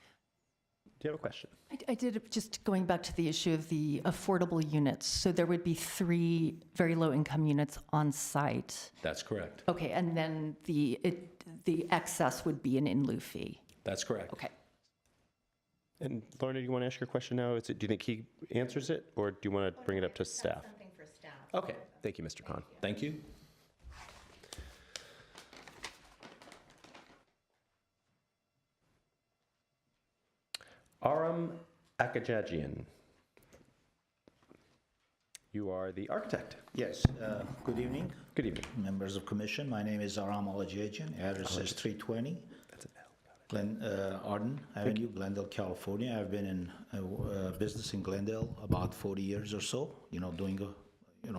you have a question? I did, just going back to the issue of the affordable units. So there would be 3 very low-income units on site. That's correct. Okay, and then the excess would be an in-lieu fee. That's correct. Okay. And Lorna, do you want to ask your question now? Do you think he answers it, or do you want to bring it up to staff? Something for staff. Okay. Thank you, Mr. Kahn. Thank you. Aram Akajagian. You are the architect. Yes, good evening, Good evening. members of commission. My name is Aram Alajajian. Address is 320 That's an L. Arden Avenue, Glendale, California. I've been in business in Glendale about 40 years or so, doing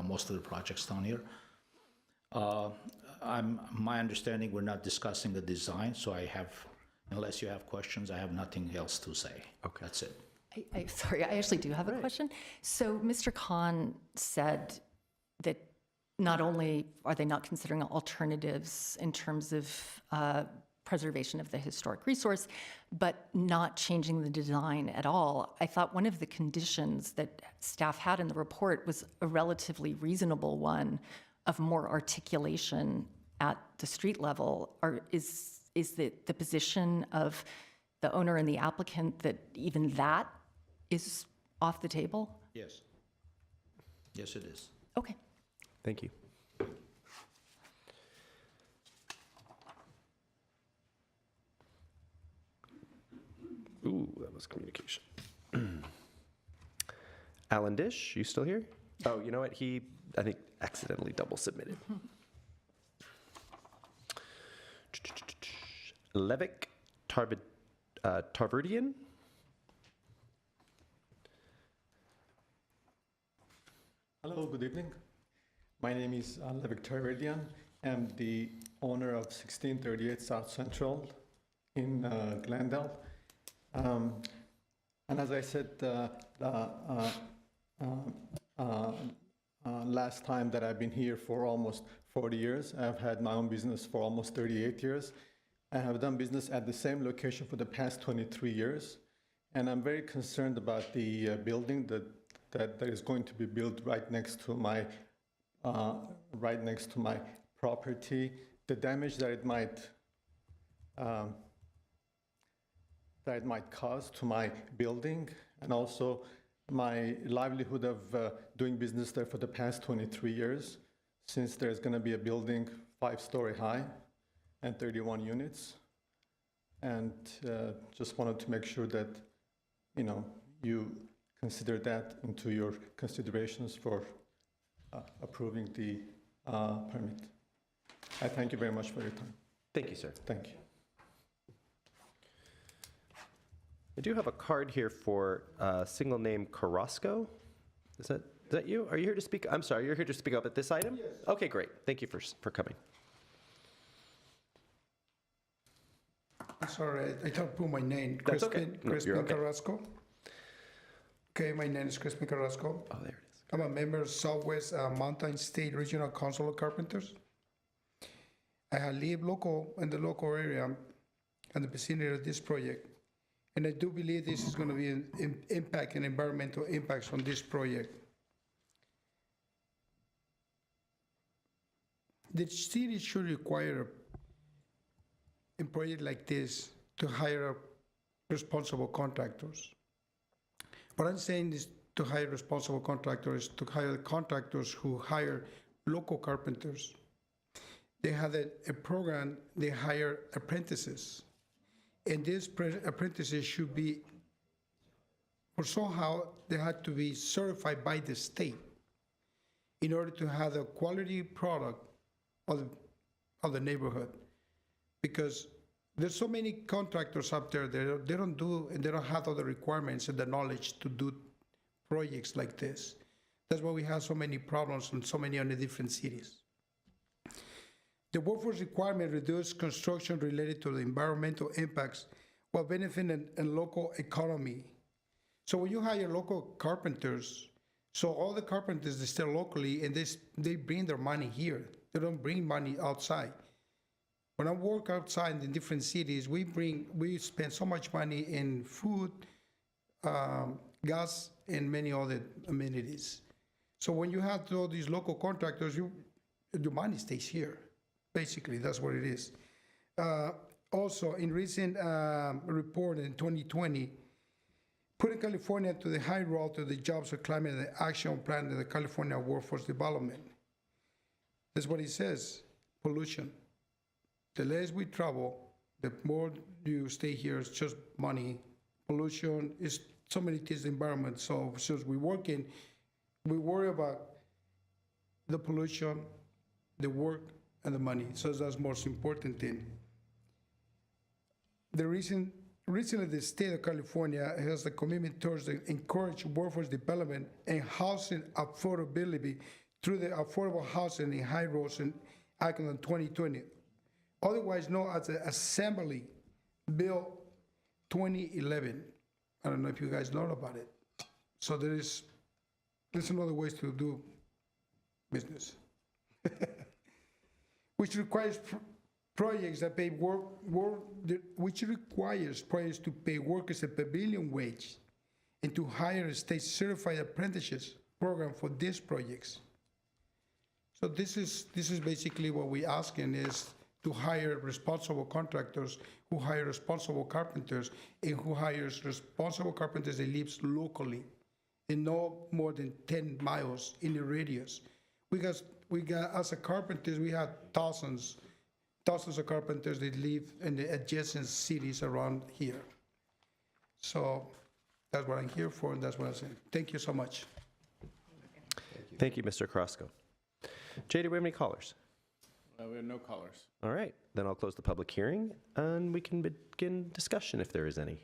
most of the projects down here. My understanding, we're not discussing the design, so unless you have questions, I have nothing else to say. Okay. That's it. Sorry, I actually do have a question. So Mr. Khan said that not only are they not considering alternatives in terms of preservation of the historic resource, but not changing the design at all. I thought one of the conditions that staff had in the report was a relatively reasonable one of more articulation at the street level. Is the position of the owner and the applicant that even that is off the table? Yes. Yes, it is. Okay. Thank you. Ooh, that was communication. Alan Dish, you still here? Oh, you know what? I think, accidentally double submitted. Levik Tarverdian? Hello, good evening. My name is Levik Tarverdian. I'm the owner of 1638 South Central in Glendale. And as I said last time that I've been here for almost 40 years, I've had my own business for almost 38 years. I have done business at the same location for the past 23 years. And I'm very concerned about the building that is going to be built right next to my property. The damage that it might cause to my building, and also my livelihood of doing business there for the past 23 years, since there's going to be a building 5-story high and 31 units. And just wanted to make sure that, you consider that into your considerations for approving the permit. I thank you very much for your time. Thank you, sir. Thank you. I do have a card here for single name Carrasco. Is that you? Are you here to speak? I'm sorry, you're here to speak up at this item? Yes. Okay, great. Thank you for coming. I'm sorry, I can't put my name. That's okay. No, Crispin you're okay. Carrasco. Okay, my name is Crispin Carrasco. Oh, there it is. I'm a member of Southwest Mountain State Regional Council of Carpenters. I live in the local area and the vicinity of this project. And I do believe this is going to be an impact and environmental impacts on this project. The city should require a project like this to hire responsible contractors. What I'm saying is to hire responsible contractors, to hire contractors who hire local carpenters. They have a program, they hire apprentices. And these apprentices should be, or somehow they had to be certified by the state in order to have a quality product of the neighborhood. Because there's so many contractors up there, they don't have all the requirements and the knowledge to do projects like this. That's why we have so many problems in so many other different cities. The workforce requirement reduce construction related to the environmental impacts while benefiting a local economy. So when you hire local carpenters, so all the carpenters, they stay locally and they bring their money here. They don't bring money outside. When I work outside in different cities, we spend so much money in food, gas, and many other amenities. So when you have all these local contractors, your money stays here. Basically, that's what it is. Also, in recent report in 2020, putting California to the high road to the Jobs for Climate Action Plan of the California Workforce Development. That's what it says, pollution. The less we travel, the more you stay here, it's just money. Pollution is so many things in the environment. So since we worry about the pollution, the work, and the money. So that's the most important thing. Recently, the state of California has a commitment towards encourage workforce development and housing affordability through the Affordable Housing in High Roads Act in 2020, otherwise known as the Assembly Bill 2011. I don't know if you guys know about it. So there's another ways to do business, which requires projects that pay which requires projects to pay workers a prevailing wage and to hire a state certified apprentices program for these projects. So this is basically what we're asking is to hire responsible contractors who hire responsible carpenters and who hires responsible carpenters that lives locally and no more than 10 miles in the radius. Because we got, as a carpenters, we have thousands of carpenters that live in the adjacent cities around here. So that's what I'm here for, and that's what I'm saying. Thank you so much. Thank you, Mr. Carrasco. Jay, do we have any callers? We have no callers. All right, then I'll close the public hearing and we can begin discussion if there is any.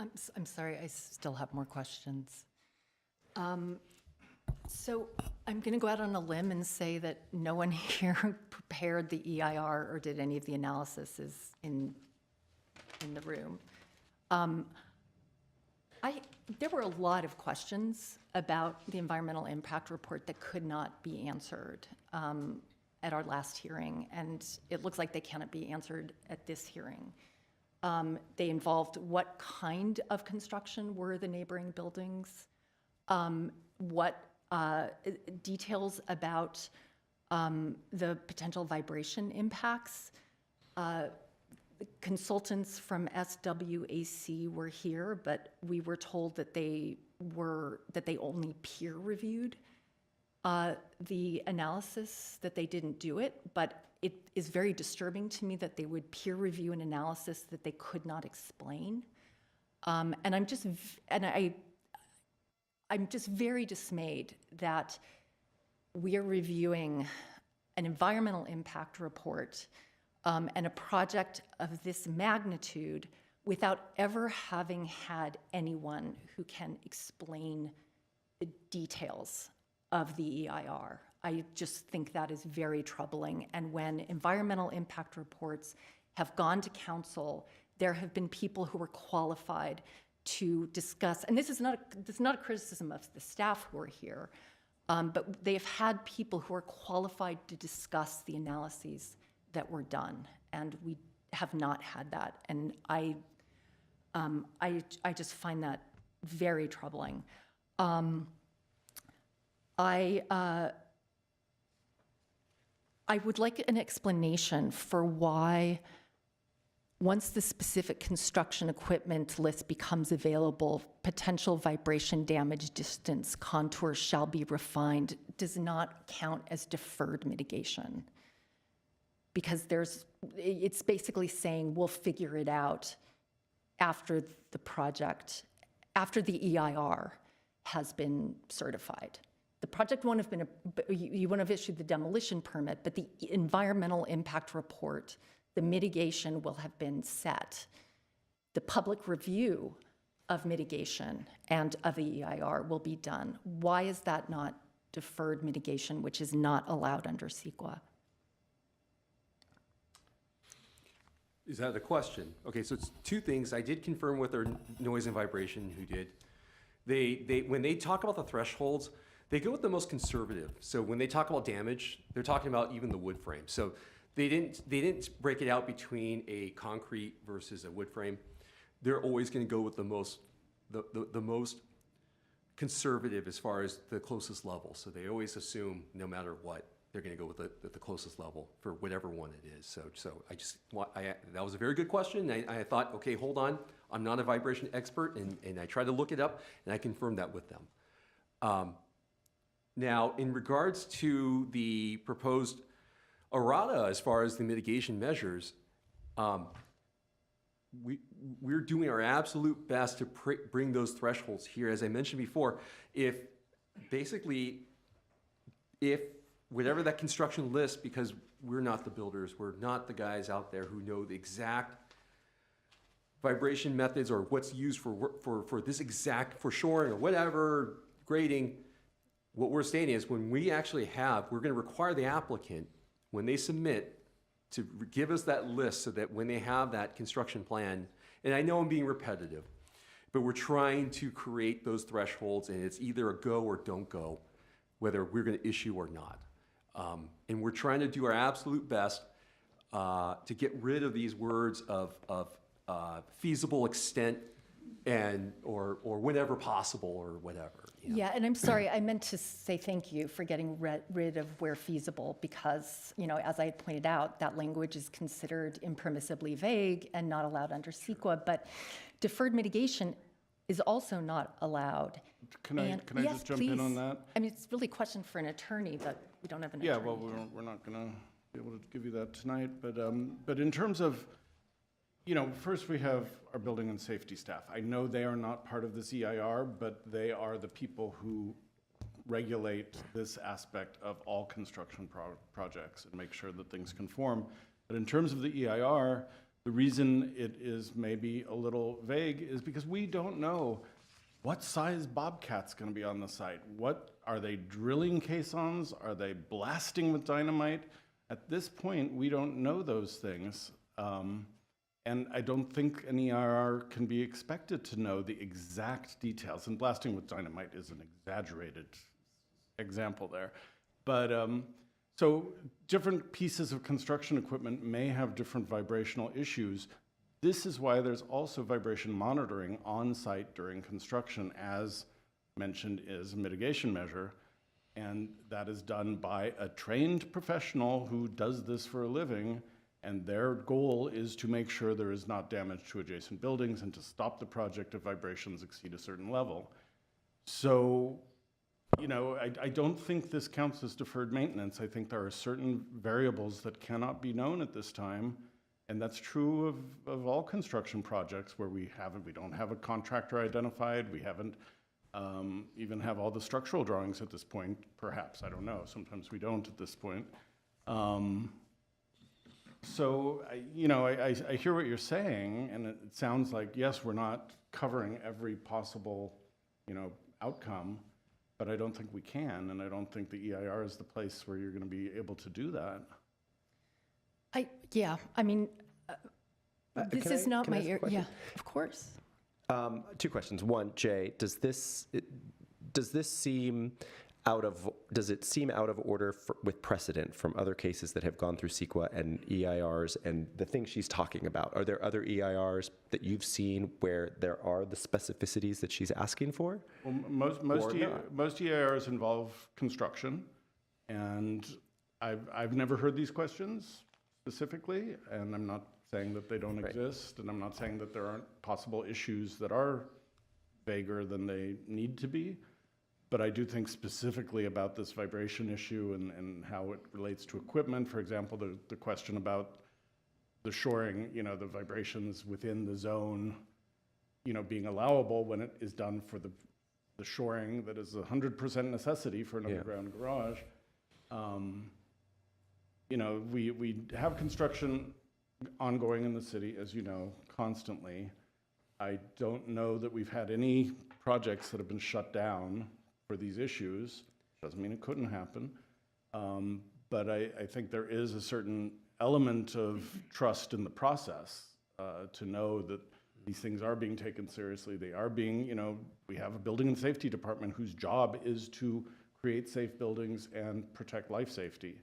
I'm sorry, I still have more questions. So I'm going to go out on a limb and say that no one here prepared the EIR or did any of the analysis in the room. There were a lot of questions about the environmental impact report that could not be answered at our last hearing, and it looks like they cannot be answered at this hearing. They involved what kind of construction were the neighboring buildings, what details about the potential vibration impacts. The consultants from SWAC were here, but we were told that they only peer reviewed the analysis, that they didn't do it. But it is very disturbing to me that they would peer review an analysis that they could not explain. And I'm just very dismayed that we are reviewing an environmental impact report and a project of this magnitude without ever having had anyone who can explain the details of the EIR. I just think that is very troubling. And when environmental impact reports have gone to council, there have been people who were qualified to discuss, and this is not a criticism of the staff who are here, but they've had people who are qualified to discuss the analyses that were done, and we have not had that. And I just find that very troubling. I would like an explanation for why, once the specific construction equipment list becomes available, potential vibration damage distance contours shall be refined does not count as deferred mitigation. Because it's basically saying we'll figure it out after the project, after the EIR has been certified. The project won't have been, you wouldn't have issued the demolition permit, but the environmental impact report, the mitigation will have been set. The public review of mitigation and of the EIR will be done. Why is that not deferred mitigation, which is not allowed under CEQA? Is that a question? Okay, so it's two things. I did confirm with our noise and vibration who did. When they talk about the thresholds, they go with the most conservative. So when they talk about damage, they're talking about even the wood frame. So they didn't break it out between a concrete versus a wood frame. They're always going to go with the most conservative as far as the closest level. So they always assume no matter what, they're going to go with the closest level for whatever one it is. So that was a very good question. I thought, okay, hold on. I'm not a vibration expert, and I tried to look it up, and I confirmed that with them. Now, in regards to the proposed errata as far as the mitigation measures, we're doing our absolute best to bring those thresholds here. As I mentioned before, if whatever that construction list, because we're not the builders, we're not the guys out there who know the exact vibration methods or what's used for this exact, for shoring or whatever grading, what we're stating is when we actually we're going to require the applicant, when they submit, to give us that list so that when they have that construction plan, and I know I'm being repetitive, but we're trying to create those thresholds, and it's either a go or don't go, whether we're going to issue or not. And we're trying to do our absolute best to get rid of these words of feasible extent and or whenever possible or whatever. You know? Yeah, and I'm sorry, I meant to say thank you for getting rid of where feasible, because, you know, as I had pointed out, that language is considered impermissibly vague and not allowed under CEQA, but deferred mitigation is also not allowed. Can I Yes, just jump in on please. that? I mean, it's really a question for an attorney, but we don't have an Yeah, attorney. well, we're not going to be able to give you that tonight, but in terms of, you know, first we have our building and safety staff. I know they are not part of this EIR, but they are the people who regulate this aspect of all construction projects and make sure that things conform. But in terms of the EIR, the reason it is maybe a little vague is because we don't know what size Bobcat's going to be on the site. What are they drilling caissons? Are they blasting with dynamite? At this point, we don't know those things. And I don't think an EIR can be expected to know the exact details. And blasting with dynamite is an exaggerated example there. But so different pieces of construction equipment may have different vibrational issues. This is why there's also vibration monitoring on site during construction, as mentioned, is a mitigation measure. And that is done by a trained professional who does this for a living. And their goal is to make sure there is not damage to adjacent buildings and to stop the project if vibrations exceed a certain level. So, you know, I don't think this counts as deferred maintenance. I think there are certain variables that cannot be known at this time. And that's true of all construction projects where we don't have a contractor identified. We haven't even have all the structural drawings at this point, perhaps. I don't know. Sometimes we don't at this point. So, I hear what you're saying, and it sounds like, yes, we're not covering every possible, outcome, but I don't think we can, and I don't think the EIR is the place where you're going to be able to do that. This is not my area. Yeah, of course. 2 questions. One, Jay, does it seem out of order with precedent from other cases that have gone through CEQA and EIRs and the things she's talking about? Are there other EIRs that you've seen where there are the specificities that she's asking for? Well, most EIRs involve construction, and I've never heard these questions specifically, and I'm not saying that they don't exist, and I'm not saying that there aren't possible issues that are vaguer than they need to be. But I do think specifically about this vibration issue and how it relates to equipment. For example, the question about the shoring, the vibrations within the zone, being allowable when it is done for the shoring that is 100% necessity for an underground garage. We have construction ongoing in the city, as you know, constantly. I don't know that we've had any projects that have been shut down for these issues. Doesn't mean it couldn't happen. But I think there is a certain element of trust in the process to know that these things are being taken seriously. They are being, we have a building and safety department whose job is to create safe buildings and protect life safety.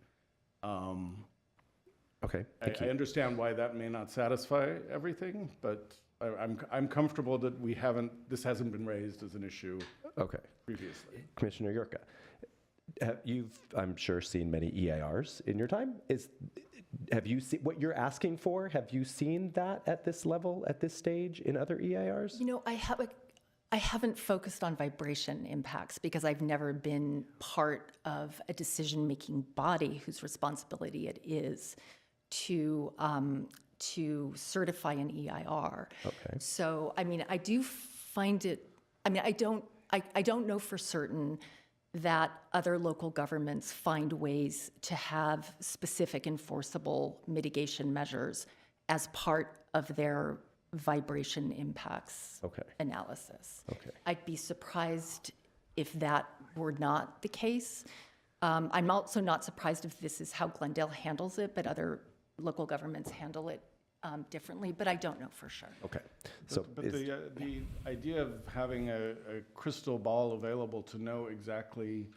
Okay, I understand why that may not satisfy everything, but I'm comfortable that this hasn't been raised as an issue previously. Commissioner Yorka, you've, I'm sure, seen many EIRs in your time. Have you seen what you're asking for? Have you seen that at this level, at this stage in other EIRs? I haven't focused on vibration impacts because I've never been part of a decision-making body whose responsibility it is to to certify an EIR. Okay. So, I mean, I do find it, I mean, I don't know for certain that other local governments find ways to have specific enforceable mitigation measures as part of their vibration impacts analysis. Okay. I'd be surprised if that were not the case. I'm also not surprised if this is how Glendale handles it, but other local governments handle it differently, but I don't know for sure. Okay. So But the idea of having a crystal ball available to know exactly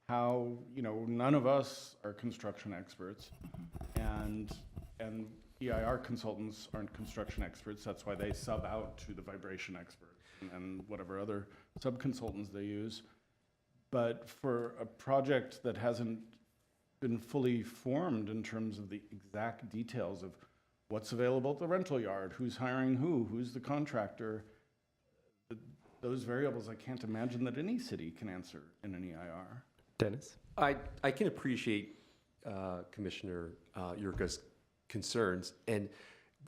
how, you know, none of us are construction experts, and EIR consultants aren't construction experts. That's why they sub out to the vibration experts and whatever other sub-consultants they use. But for a project that hasn't been fully formed in terms of the exact details of what's available at the rental yard, who's hiring who's the contractor, those variables I can't imagine that any city can answer in an EIR. Dennis? I can appreciate Commissioner Yurka's concerns, and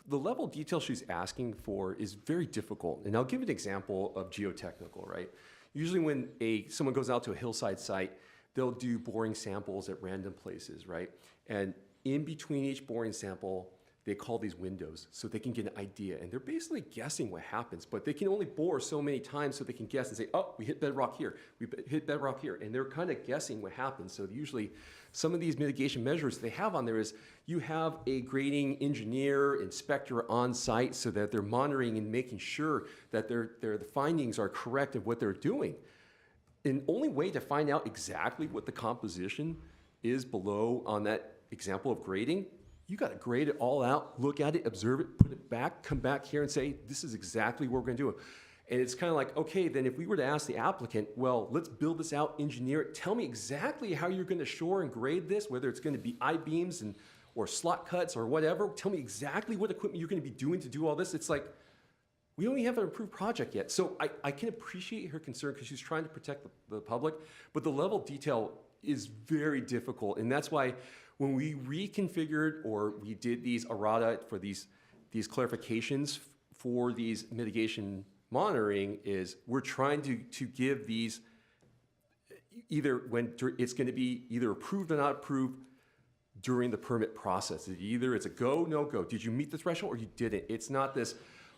the level of detail she's asking for is very difficult. And I'll give an example of geotechnical, right? Usually when someone goes out to a hillside site, they'll do boring samples at random places, right? And in between each boring sample, they call these windows so they can get an idea. And they're basically guessing what happens, but they can only bore so many times so they can guess and say, oh, we hit bedrock here, we hit bedrock here. And they're kind of guessing what happens. So usually some of these mitigation measures they have on there is you have a grading engineer, inspector on site so that they're monitoring and making sure that the findings are correct of what they're doing. And the only way to find out exactly what the composition is below on that example of grading, you got to grade it all out, look at it, observe it, put it back, come back here and say, this is exactly what we're going to do. And it's kind of like, okay, then if we were to ask the applicant, well, let's build this out, engineer it, tell me exactly how you're going to shore and grade this, whether it's going to be I-beams or slot cuts or whatever. Tell me exactly what equipment you're going to be doing to do all this. It's like, we don't even have an approved project yet. So I can appreciate her concern because she's trying to protect the public, but the level of detail is very difficult. And that's why when we reconfigured or we did these errata for these clarifications for these mitigation monitoring is we're trying to give these either when it's going to be either approved or not approved during the permit process. Either it's a go, no go. Did you meet the threshold or you didn't? It's not this,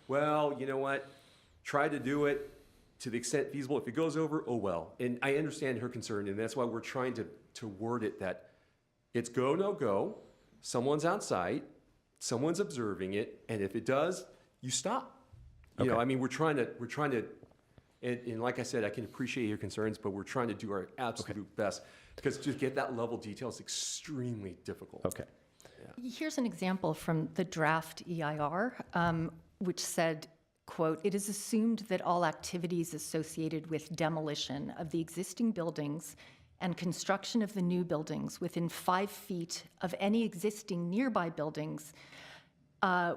well, you know what, try to do it to the extent feasible. If it goes over, oh well. And I understand her concern, and that's why we're trying to word it that it's go, no go, someone's outside, someone's observing it, and if it does, you stop. You know, I mean, we're trying to, and like I said, I can appreciate your concerns, but we're trying to do our absolute best because to get that level of detail is extremely difficult. Okay. Here's an example from the draft EIR, which said, quote, "It is assumed that all activities associated with demolition of the existing buildings and construction of the new buildings within 5 feet of any existing nearby buildings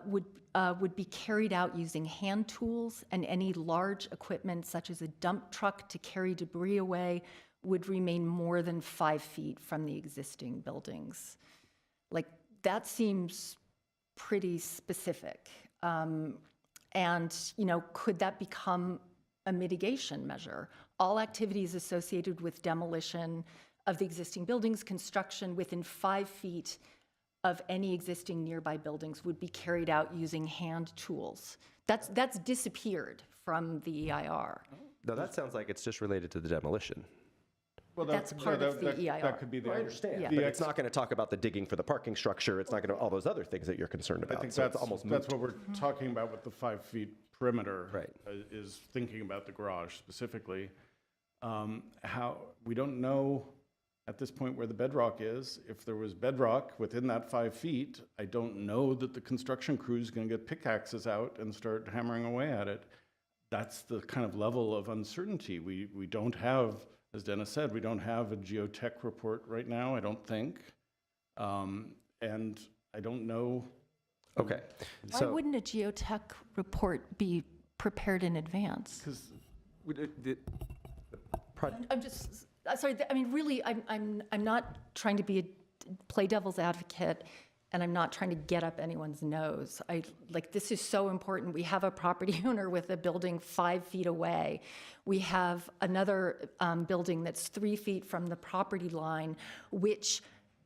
would be carried out using hand tools, and any large equipment such as a dump truck to carry debris away would remain more than 5 feet from the existing buildings." Like, that seems pretty specific. And, you know, could that become a mitigation measure? All activities associated with demolition of the existing buildings, construction within 5 feet of any existing nearby buildings would be carried out using hand tools. That's disappeared from the EIR. No, that sounds like it's just related to the demolition. Well, That's part of the EIR. That could be the. I understand, Yeah. but it's not going to talk about the digging for the parking structure. It's not going to all those other things that you're concerned I about. think So that's it's almost that's moot. what we're talking about with the 5 feet perimeter. Right. Is thinking about the garage specifically. How we don't know at this point where the bedrock is. If there was bedrock within that 5 feet, I don't know that the construction crew is going to get pickaxes out and start hammering away at it. That's the kind of level of uncertainty. We don't have, as Dennis said, we don't have a geotech report right now, I don't think. And I don't know. Okay. Why wouldn't a geotech report be prepared in advance? Because I'm just sorry. I mean, really, I'm not trying to play devil's advocate. and I'm not trying to get up anyone's nose. This is so important. We have a property owner with a building 5 feet away. We have another building that's 3 feet from the property line, which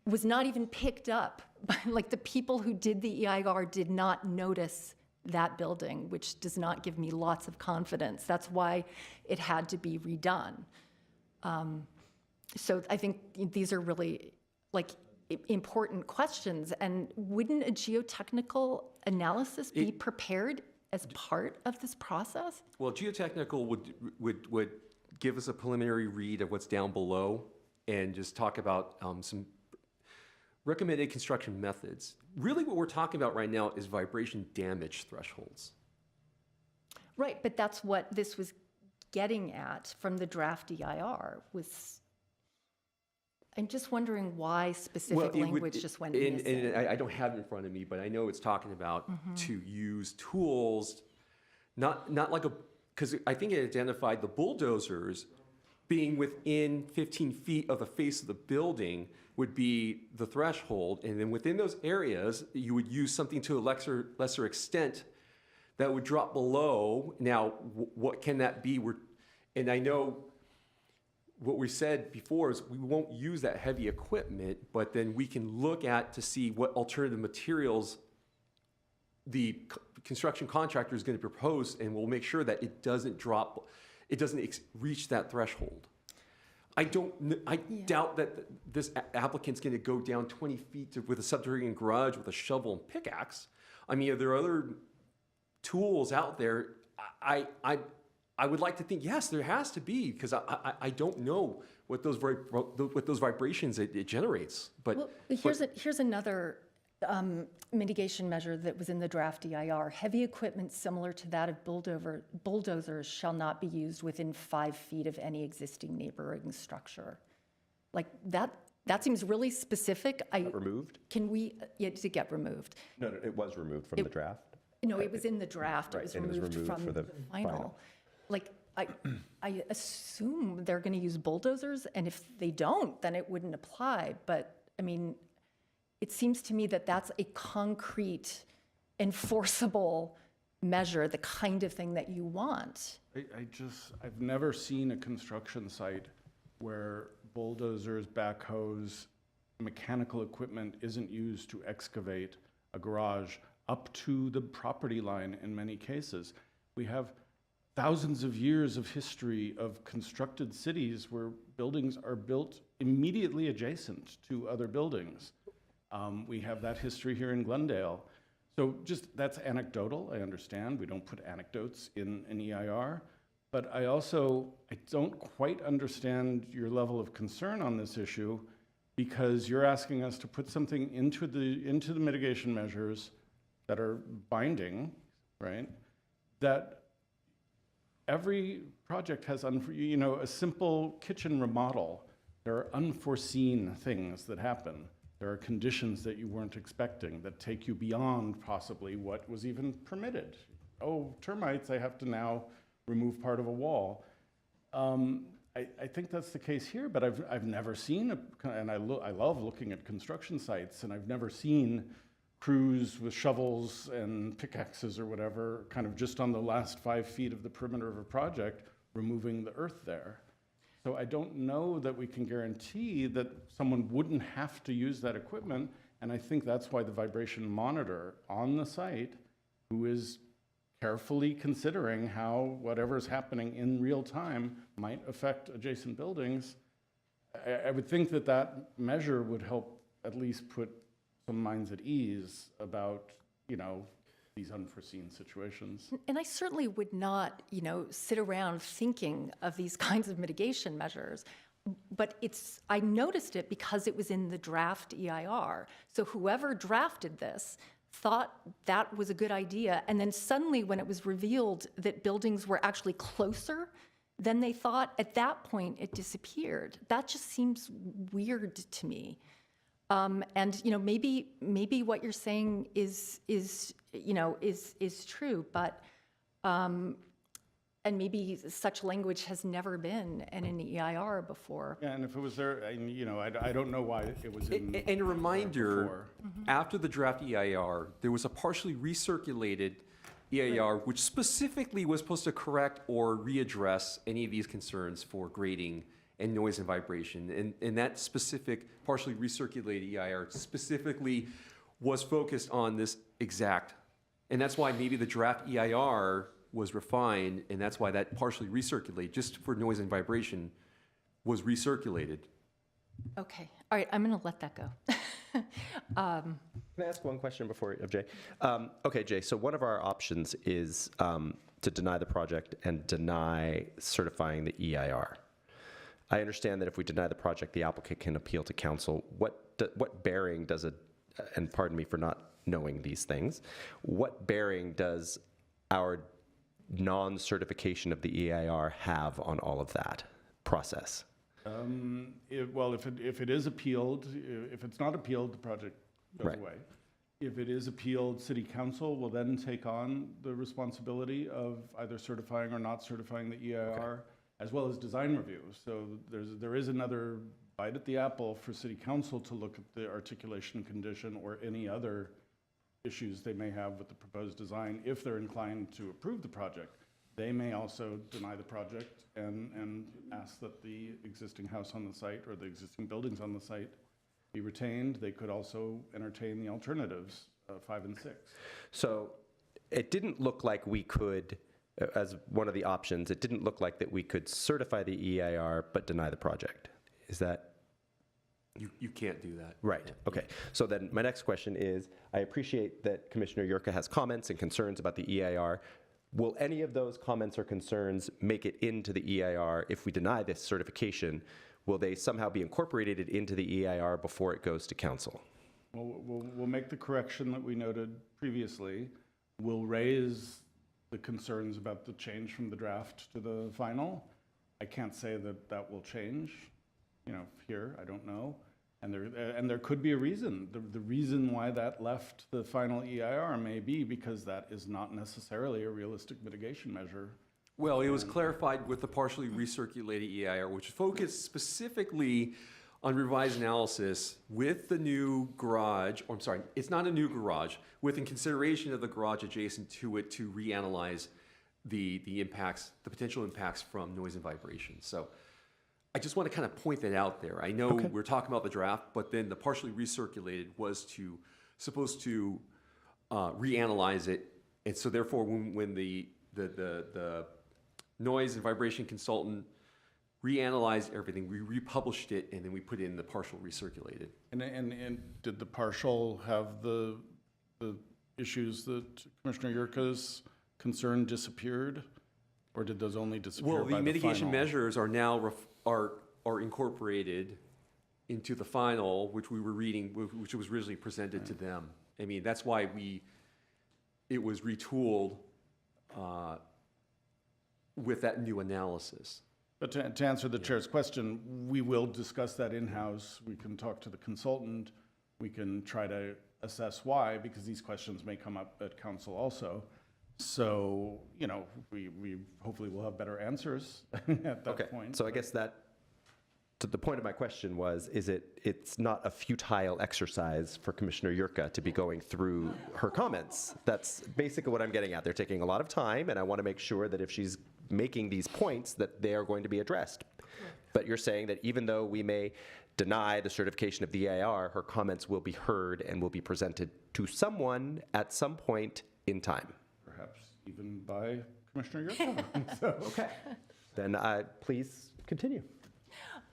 was not even picked up. Like, the people who did the EIR did not notice that building, which does not give me lots of confidence. That's why it had to be redone. So I think these are really important questions. And wouldn't a geotechnical analysis be prepared as part of this process? Well, geotechnical would give us a preliminary read of what's down below and just talk about some recommended construction methods. Really what we're talking about right now is vibration damage thresholds. Right, but that's what this was getting at from the draft EIR was. I'm just wondering why specific language just went missing. And I don't have it in front of me, but I know it's talking about to use tools, not like because I think it identified the bulldozers being within 15 feet of the face of the building would be the threshold. And then within those areas, you would use something to a lesser extent that would drop below. Now, what can that be? And I know what we said before is we won't use that heavy equipment, but then we can look at to see what alternative materials the construction contractor is going to propose, and we'll make sure that it doesn't drop, it doesn't reach that threshold. I doubt that this applicant's going to go down 20 feet with a subterranean garage with a shovel and pickaxe. I mean, are there other tools out there? I would like to think, yes, there has to be, because I don't know what those vibrations it generates. But here's another mitigation measure that was in the draft EIR. Heavy equipment similar to that of bulldozers shall not be used within 5 feet of any existing neighboring structure. Like that seems really specific. Removed? Can we, it did get removed. No, it was removed from the draft. No, it was in the draft. Right, It was removed from for the final. Like, I assume they're going to use bulldozers, and if they don't, then it wouldn't apply. But I mean, it seems to me that that's a concrete, enforceable measure, the kind of thing that you want. I've never seen a construction site where bulldozers, backhoes, mechanical equipment isn't used to excavate a garage up to the property line in many cases. We have thousands of years of history of constructed cities where buildings are built immediately adjacent to other buildings. We have that history here in Glendale. So just, that's anecdotal, I understand. We don't put anecdotes in an EIR. But I don't quite understand your level of concern on this issue, because you're asking us to put something into the mitigation measures that are binding, right? That every project has, a simple kitchen remodel. There are unforeseen things that happen. There are conditions that you weren't expecting that take you beyond possibly what was even permitted. Oh, termites, I have to now remove part of a wall. I think that's the case here, but I've never seen, and I love looking at construction sites, and I've never seen crews with shovels and pickaxes or whatever, kind of just on the last 5 feet of the perimeter of a project, removing the earth there. So I don't know that we can guarantee that someone wouldn't have to use that equipment, and I think that's why the vibration monitor on the site, who is carefully considering how whatever is happening in real time might affect adjacent buildings, I would think that measure would help at least put some minds at ease about, these unforeseen situations. And I certainly would not, sit around thinking of these kinds of mitigation measures. But I noticed it because it was in the draft EIR. So whoever drafted this thought that was a good idea. And then suddenly when it was revealed that buildings were actually closer than they thought, at that point it disappeared. That just seems weird to me. And maybe what you're saying is true, but And maybe such language has never been in an EIR before. Yeah, and if it was there, I don't know why it was in. And a reminder, before. after the draft EIR, there was a partially recirculated EIR, which specifically was supposed to correct or readdress any of these concerns for grading and noise and vibration. And that specific partially recirculated EIR specifically was focused on this exact. And that's why maybe the draft EIR was refined, and that's why that partially recirculated, just for noise and vibration, was recirculated. Okay, all right, I'm going to let that go. Can I ask one question before, Jay? Okay, Jay, so one of our options is to deny the project and deny certifying the EIR. I understand that if we deny the project, the applicant can appeal to council. What bearing does it, and pardon me for not knowing these things, what bearing does our non-certification of the EIR have on all of that process? Well, if it is appealed, if it's not appealed, the project goes Right. away. If it is appealed, city council will then take on the responsibility of either certifying or not certifying the EIR, as well as design review. So there is another bite at the apple for city council to look at the articulation condition or any other issues they may have with the proposed design. If they're inclined to approve the project, they may also deny the project and ask that the existing house on the site or the existing buildings on the site be retained. They could also entertain the alternatives, 5 and 6. So it didn't look like we could, as one of the options, it didn't look like that we could certify the EIR but deny the project. Is that? You can't do that. Right, okay. So then my next question is, I appreciate that Commissioner Yurka has comments and concerns about the EIR. Will any of those comments or concerns make it into the EIR if we deny this certification? Will they somehow be incorporated into the EIR before it goes to council? We'll make the correction that we noted previously. We'll raise the concerns about the change from the draft to the final. I can't say that that will change, here, I don't know. And there could be a reason. The reason why that left the final EIR may be because that is not necessarily a realistic mitigation measure. Well, it was clarified with the partially recirculated EIR, which focused specifically on revised analysis with the new garage, or I'm sorry, it's not a new garage, with in consideration of the garage adjacent to it to reanalyze the impacts, the potential impacts from noise and vibration. So I just want to kind of point that out there. I know we're talking about the draft, but then the partially recirculated was supposed to reanalyze it, and so therefore, when the noise and vibration consultant reanalyzed everything, we republished it, and then we put in the partial recirculated. And did the partial have the issues that Commissioner Yurka's concern disappeared, or did those only disappear Well, by the mitigation final? measures are now are incorporated into the final, which we were reading, which was originally presented to them. I mean, that's why it was retooled with that new analysis. But to answer the chair's question, we will discuss that in-house. We can talk to the consultant. We can try to assess why, because these questions may come up at council also. So, we hopefully will have better answers at that point. So I guess that, to the point of my question was, it's not a futile exercise for Commissioner Yurka to be going through her comments. That's basically what I'm getting at. They're taking a lot of time, and I want to make sure that if she's making these points, that they are going to be addressed. But you're saying that even though we may deny the certification of the EIR, her comments will be heard and will be presented to someone at some point in time. Perhaps even by Commissioner Yurka. So. Okay. Then please continue.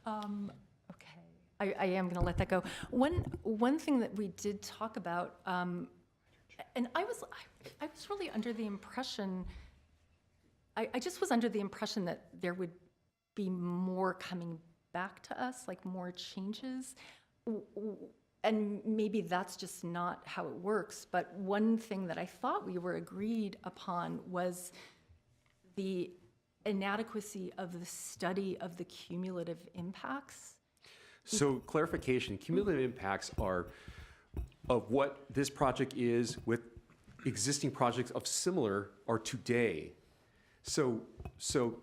Okay, I am going to let that go. One thing that we did talk about, and I was really under the impression, I just was under the impression that there would be more coming back to us, like more changes. And maybe that's just not how it works. But one thing that I thought we were agreed upon was the inadequacy of the study of the cumulative impacts. So clarification, cumulative impacts are of what this project is with existing projects of similar are today. So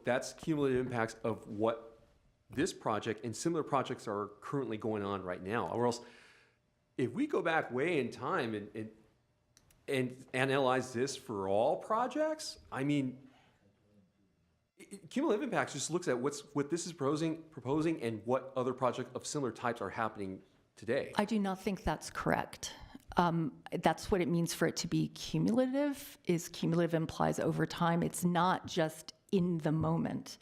that's cumulative impacts of what this project and similar projects are currently going on right now. Or else, if we go back way in time and analyze this for all projects, I mean, cumulative impacts just looks at what this is proposing and what other projects of similar types are happening today. I do not think that's correct. That's what it means for it to be cumulative, is cumulative implies over time. It's not just in the moment.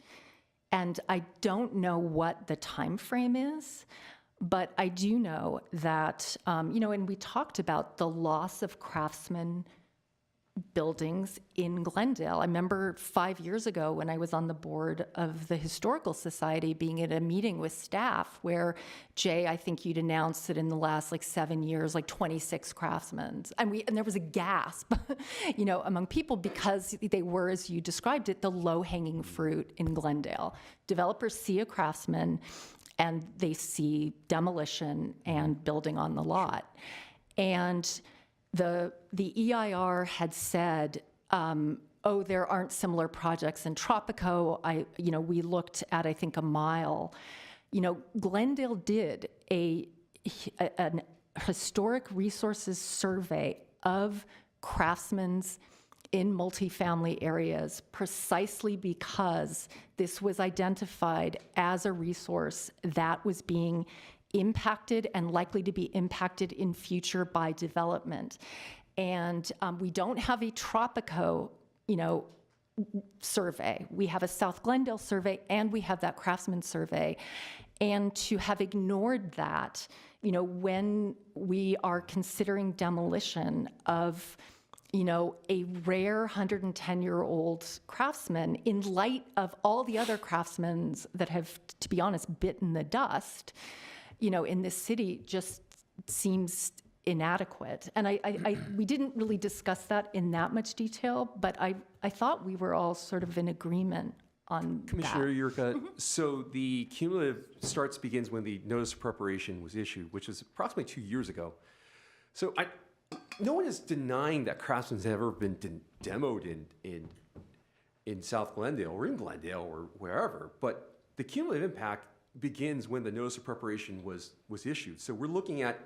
And I don't know what the time frame is, but I do know that, and we talked about the loss of craftsmen buildings in Glendale. I remember 5 years ago when I was on the board of the Historical Society being at a meeting with staff where, Jay, I think you'd announced that in the last 7 years, 26 craftsmen. And there was a gasp, among people because they were, as you described it, the low-hanging fruit in Glendale. Developers see a craftsman and they see demolition and building on the lot. And the EIR had said, there aren't similar projects in Tropico. We looked at, I think, a mile. Glendale did an historic resources survey of craftsmen in multifamily areas precisely because this was identified as a resource that was being impacted and likely to be impacted in future by development. And we don't have a Tropico, survey. We have a South Glendale survey and we have that Craftsman survey. And to have ignored that, when we are considering demolition of a rare 110-year-old craftsman in light of all the other craftsmen that have, to be honest, bitten the dust, in this city just seems inadequate. And we didn't really discuss that in that much detail, but I thought we were all sort of in agreement on Commissioner that. Yurka, so the cumulative begins when the notice of preparation was issued, which was approximately 2 years ago. So no one is denying that craftsmen have ever been demoed in South Glendale or in Glendale or wherever, but the cumulative impact begins when the notice of preparation was issued. So we're looking at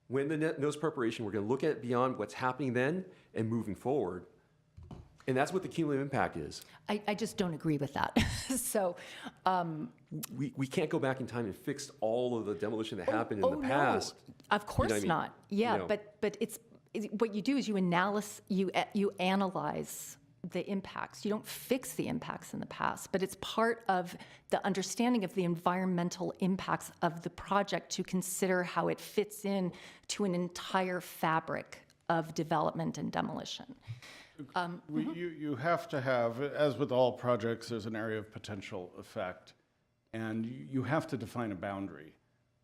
when the notice of preparation, we're going to look at beyond what's happening then and moving forward. And that's what the cumulative impact is. I just don't agree with that. So we can't go back in time and fix all of the demolition that happened in the past. No. Of course not. Yeah, but it's what you do is you analyze the impacts. You don't fix the impacts in the past, but it's part of the understanding of the environmental impacts of the project to consider how it fits in to an entire fabric of development and demolition. You have to have, as with all projects, there's an area of potential effect, and you have to define a boundary.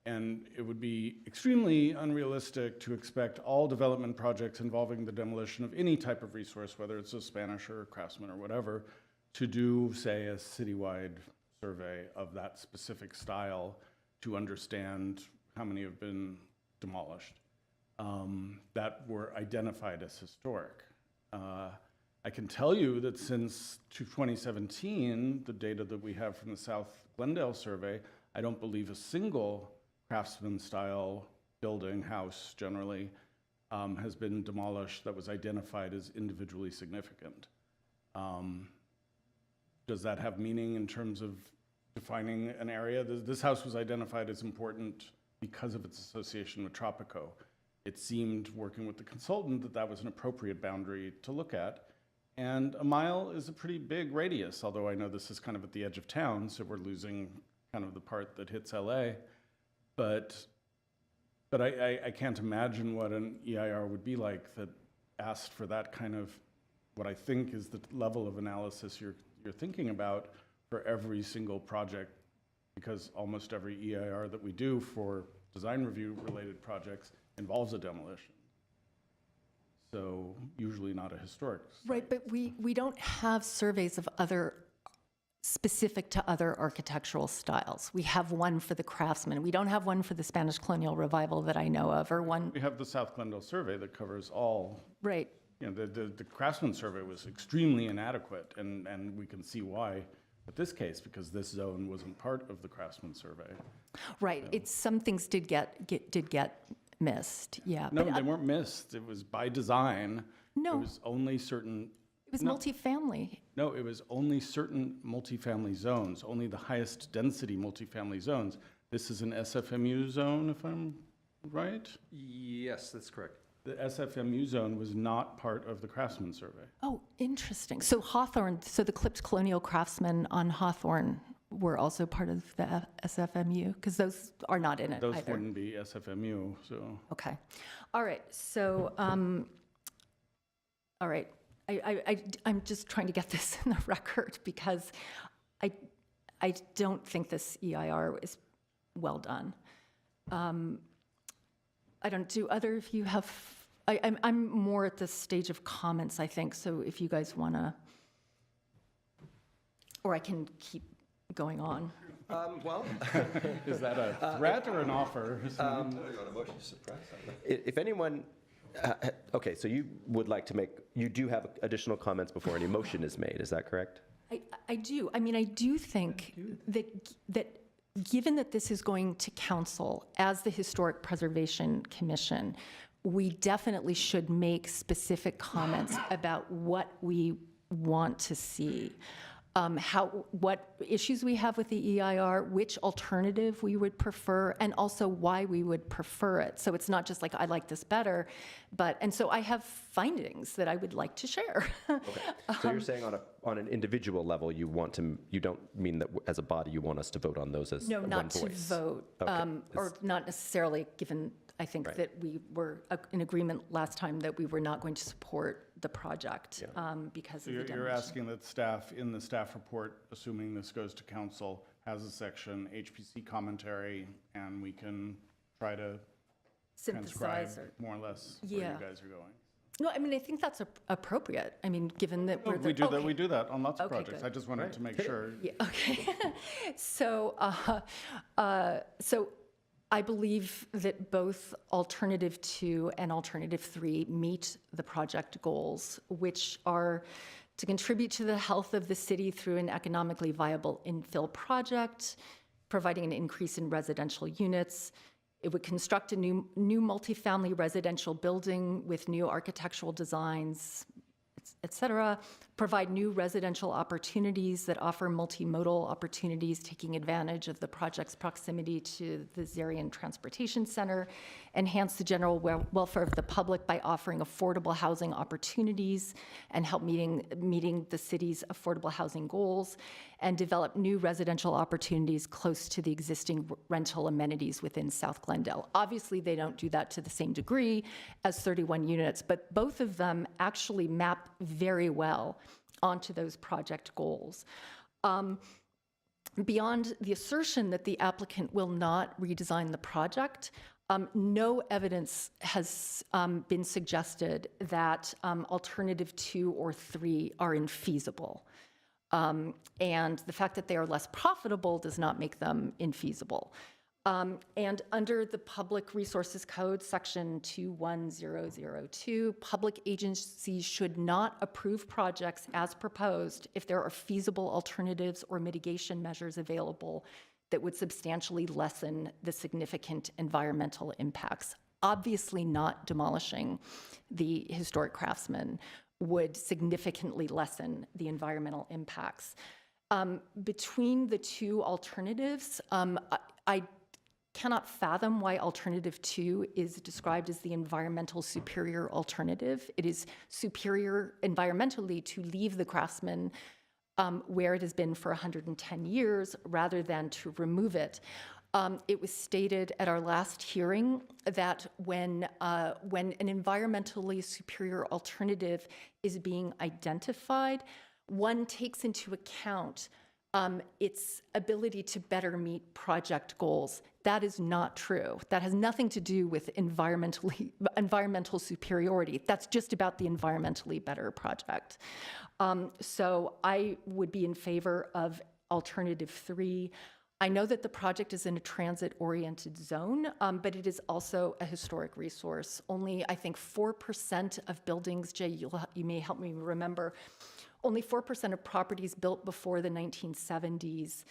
And it would be extremely unrealistic to expect all development projects involving the demolition of any type of resource, whether it's a Spanish or a Craftsman or whatever, to do, say, a citywide survey of that specific style to understand how many have been demolished that were identified as historic. I can tell you that since 2017, the data that we have from the South Glendale survey, I don't believe a single Craftsman-style building, house generally, has been demolished that was identified as individually significant. Does that have meaning in terms of defining an area? This house was identified as important because of its association with Tropico. It seemed, working with the consultant, that that was an appropriate boundary to look at. And a mile is a pretty big radius, although I know this is kind of at the edge of town, so we're losing kind of the part that hits LA. But I can't imagine what an EIR would be like that asked for that kind of, what I think is the level of analysis you're thinking about for every single project, because almost every EIR that we do for design review related projects involves a demolition. So usually not a historic site. Right, but we don't have surveys of other specific to other architectural styles. We have one for the Craftsman. We don't have one for the Spanish Colonial Revival that I know of, or one. We have the South Glendale survey that covers all. Right, the Craftsman survey was extremely inadequate, and we can see why with this case, because this zone wasn't part of the Craftsman survey. Right, it's, some things did get missed, yeah. No, but they weren't missed. It was by design. No. It was only certain. It was no, multifamily. No, it was only certain multifamily zones, only the highest density multifamily zones. This is an SFMU zone, if I'm right? Yes, that's correct. The SFMU zone was not part of the Craftsman survey. Oh, interesting. So Hawthorne, so the clipped colonial craftsmen on Hawthorne were also part of the SFMU? Because those are not in it Those either. wouldn't be SFMU, so. Okay. All right. So, all right. I'm just trying to get this in the record because I don't think this EIR is well done. I don't, do other of you have, I'm more at the stage of comments, I think, so if you guys want to, or I can keep going on. Well, Is that a threat or an offer? if anyone, okay, so you would like to make, you do have additional comments before any motion is made, is that correct? I do. I mean, I do think that given that this is going to council as the Historic Preservation Commission, we definitely should make specific comments about what we want to see. What issues we have with the EIR, which alternative we would prefer, and also why we would prefer it. So it's not just like, I like this better, and so I have findings that I would like to share. Okay, so you're saying on an individual level, you don't mean that as a body you want us to vote on those as No, one not to voice? vote, Okay. or not necessarily, given, I think Right. that we were in agreement last time that we were not going to support the project because So of the you're demolition. asking that staff, in the staff report, assuming this goes to council, has a section, HPC commentary, and we can try to transcribe Synthesize or, more or less where Yeah. you guys are going. no, I mean, I think that's appropriate. I mean, given that we're the. We do that, okay. we do that on lots of Okay, projects. good. I just wanted to make sure. Yeah, okay. So I believe that both Alternative 2 and Alternative 3 meet the project goals, which are to contribute to the health of the city through an economically viable infill project, providing an increase in residential units. It would construct a new multifamily residential building with new architectural designs, et cetera, provide new residential opportunities that offer multimodal opportunities, taking advantage of the project's proximity to the Zarian Transportation Center, enhance the general welfare of the public by offering affordable housing opportunities and help meeting the city's affordable housing goals, and develop new residential opportunities close to the existing rental amenities within South Glendale. Obviously, they don't do that to the same degree as 31 units, but both of them actually map very well onto those project goals. Beyond the assertion that the applicant will not redesign the project, no evidence has been suggested that Alternative 2 or 3 are infeasible. And the fact that they are less profitable does not make them infeasible. And under the Public Resources Code, Section 21002, public agencies should not approve projects as proposed if there are feasible alternatives or mitigation measures available that would substantially lessen the significant environmental impacts. Obviously, not demolishing the historic Craftsman would significantly lessen the environmental impacts. Between the two alternatives, I cannot fathom why Alternative 2 is described as the environmental superior alternative. It is superior environmentally to leave the Craftsman where it has been for 110 years rather than to remove it. It was stated at our last hearing that when an environmentally superior alternative is being identified, one takes into account its ability to better meet project goals. That is not true. That has nothing to do with environmental superiority. That's just about the environmentally better project. So I would be in favor of Alternative 3. I know that the project is in a transit-oriented zone, but it is also a historic resource. Only, I think, 4% of buildings, Jay, you may help me remember, only 4% of properties built before the 1970s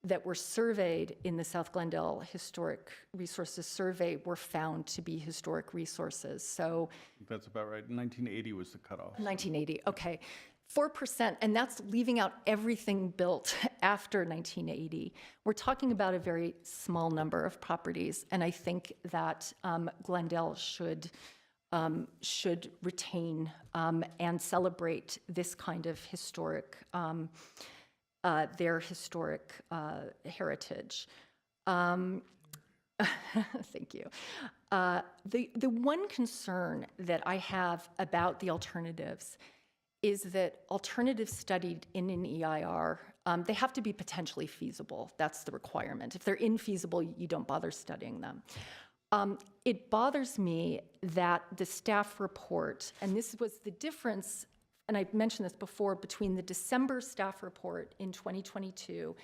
that were surveyed in the South Glendale Historic Resources Survey were found to be historic resources. So That's about right. 1980 was the cutoff. 1980, okay. 4%, and that's leaving out everything built after 1980. We're talking about a very small number of properties, and I think that Glendale should retain and celebrate this kind of historic, their historic heritage. Thank you. The one concern that I have about the alternatives is that alternatives studied in an EIR, they have to be potentially feasible. That's the requirement. If they're infeasible, you don't bother studying them. It bothers me that the staff report, and this was the difference, and I mentioned this before, between the December staff report in 2022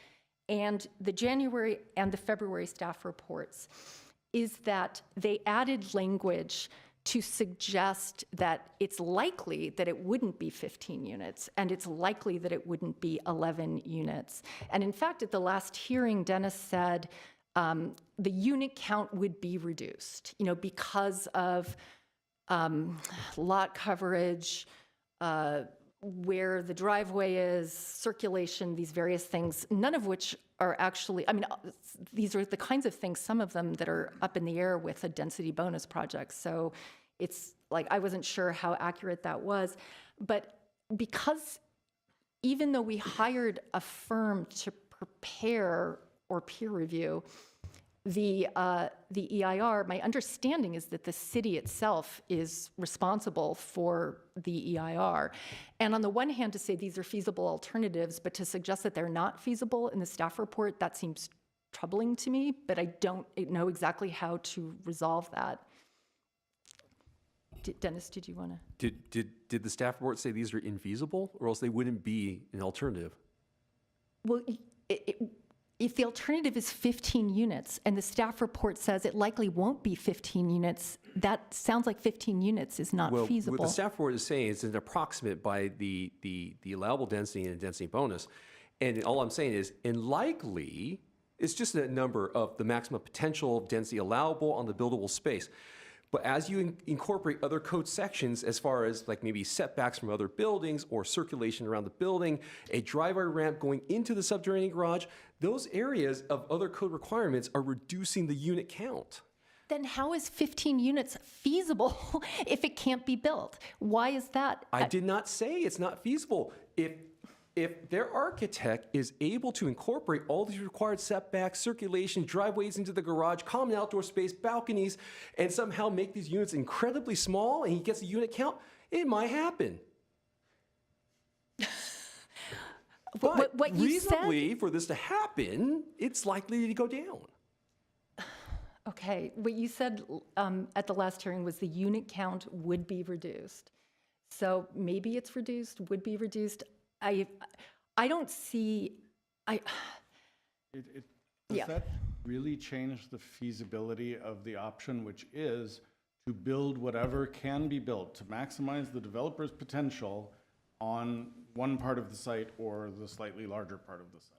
and the January and the February staff reports, is that they added language to suggest that it's likely that it wouldn't be 15 units, and it's likely that it wouldn't be 11 units. And in fact, at the last hearing, Dennis said the unit count would be reduced, because of lot coverage, where the driveway is, circulation, these various things, none of which are actually, these are the kinds of things, some of them that are up in the air with a density bonus project. So it's like, I wasn't sure how accurate that was. But because even though we hired a firm to prepare or peer review the EIR, my understanding is that the city itself is responsible for the EIR. And on the one hand, to say these are feasible alternatives, but to suggest that they're not feasible in the staff report, that seems troubling to me, but I don't know exactly how to resolve that. Dennis, did you want to? Did the staff report say these are infeasible, or else they wouldn't be an alternative? Well, if the alternative is 15 units and the staff report says it likely won't be 15 units, that sounds like 15 units is not feasible. What the staff report is saying is an approximate by the allowable density and density bonus. And all I'm saying is, and likely, it's just a number of the maximum potential density allowable on the buildable space. But as you incorporate other code sections, as far as like maybe setbacks from other buildings or circulation around the building, a driveway ramp going into the subterranean garage, those areas of other code requirements are reducing the unit count. Then how is 15 units feasible if it can't be built? Why is that? I did not say it's not feasible. If their architect is able to incorporate all these required setbacks, circulation, driveways into the garage, common outdoor space, balconies, and somehow make these units incredibly small and he gets a unit count, it might happen. But what you reasonably, for this to happen, it's likely to go down. Okay, what you said at the last hearing was the unit count would be reduced. So maybe it's reduced, would be reduced. I don't see, Does that really change the feasibility of the option, which is to build whatever can be built to maximize the developer's potential on one part of the site or the slightly larger part of the site?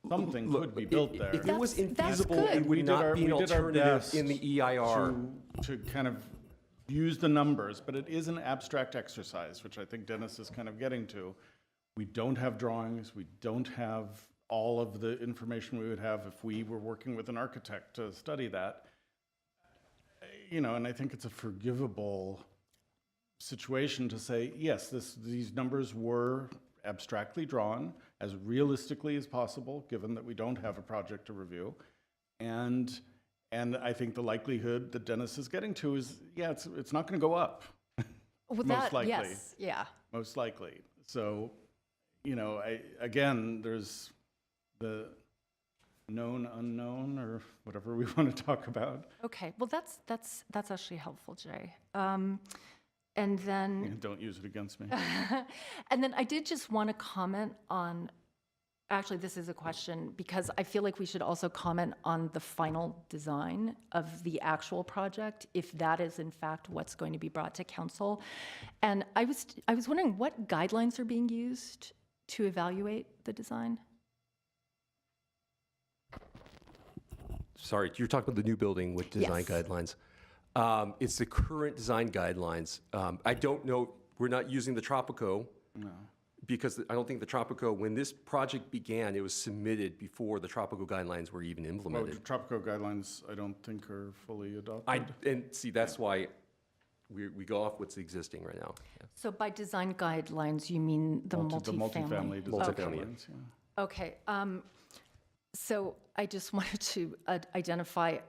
Something could be built there. If it was infeasible, it would not be an alternative in the EIR. To kind of use the numbers, but it is an abstract exercise, which I think Dennis is kind of getting to. We don't have drawings, we don't have all of the information we would have if we were working with an architect to study that. And I think it's a forgivable situation to say, yes, these numbers were abstractly drawn as realistically as possible, given that we don't have a project to review. And I think the likelihood that Dennis is getting to is, it's not going to go up. Most likely. Yes, yeah. Most likely. So, again, there's the known unknown, or whatever we want to talk about. Okay, well, that's actually helpful, Jay. And then Don't use it against me. and then I did just want to comment on Actually, this is a question, because I feel like we should also comment on the final design of the actual project, if that is in fact what's going to be brought to council. And I was wondering what guidelines are being used to evaluate the design? Sorry, you're talking about the new building with design Yes. guidelines. It's the current design guidelines. I don't know, we're not using the Tropico. No. Because I don't think the Tropico, when this project began, it was submitted before the Tropico guidelines were even Well, implemented. the Tropico guidelines, I don't think are fully adopted. And see, that's why we go off what's existing right now. Yeah. So by design guidelines, you mean the multifamily? multifamily design Multifamily, yeah. guidelines, yeah. Okay, so I just wanted to identify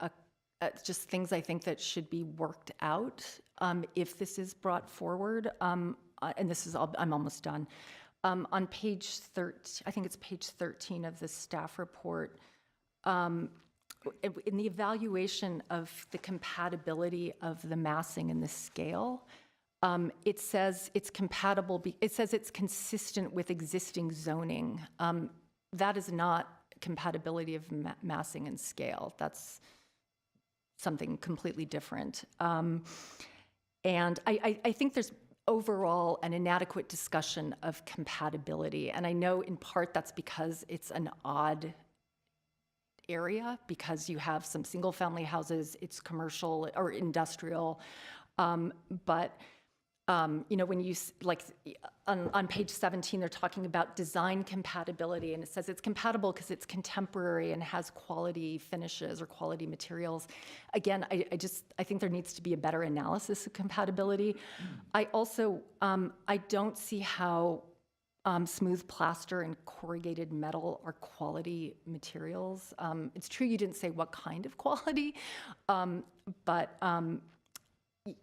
just things I think that should be worked out if this is brought forward. And this is, I'm almost done. On page 13, I think it's page 13 of the staff report, in the evaluation of the compatibility of the massing and the scale, it says it's compatible, it says it's consistent with existing zoning. That is not compatibility of massing and scale. That's something completely different. And I think there's overall an inadequate discussion of compatibility. And I know in part that's because it's an odd area, because you have some single family houses, it's commercial or industrial. But you know, when you, like, on page 17, they're talking about design compatibility, and it says it's compatible because it's contemporary and has quality finishes or quality materials. Again, I think there needs to be a better analysis of compatibility. I also, I don't see how smooth plaster and corrugated metal are quality materials. It's true you didn't say what kind of quality, but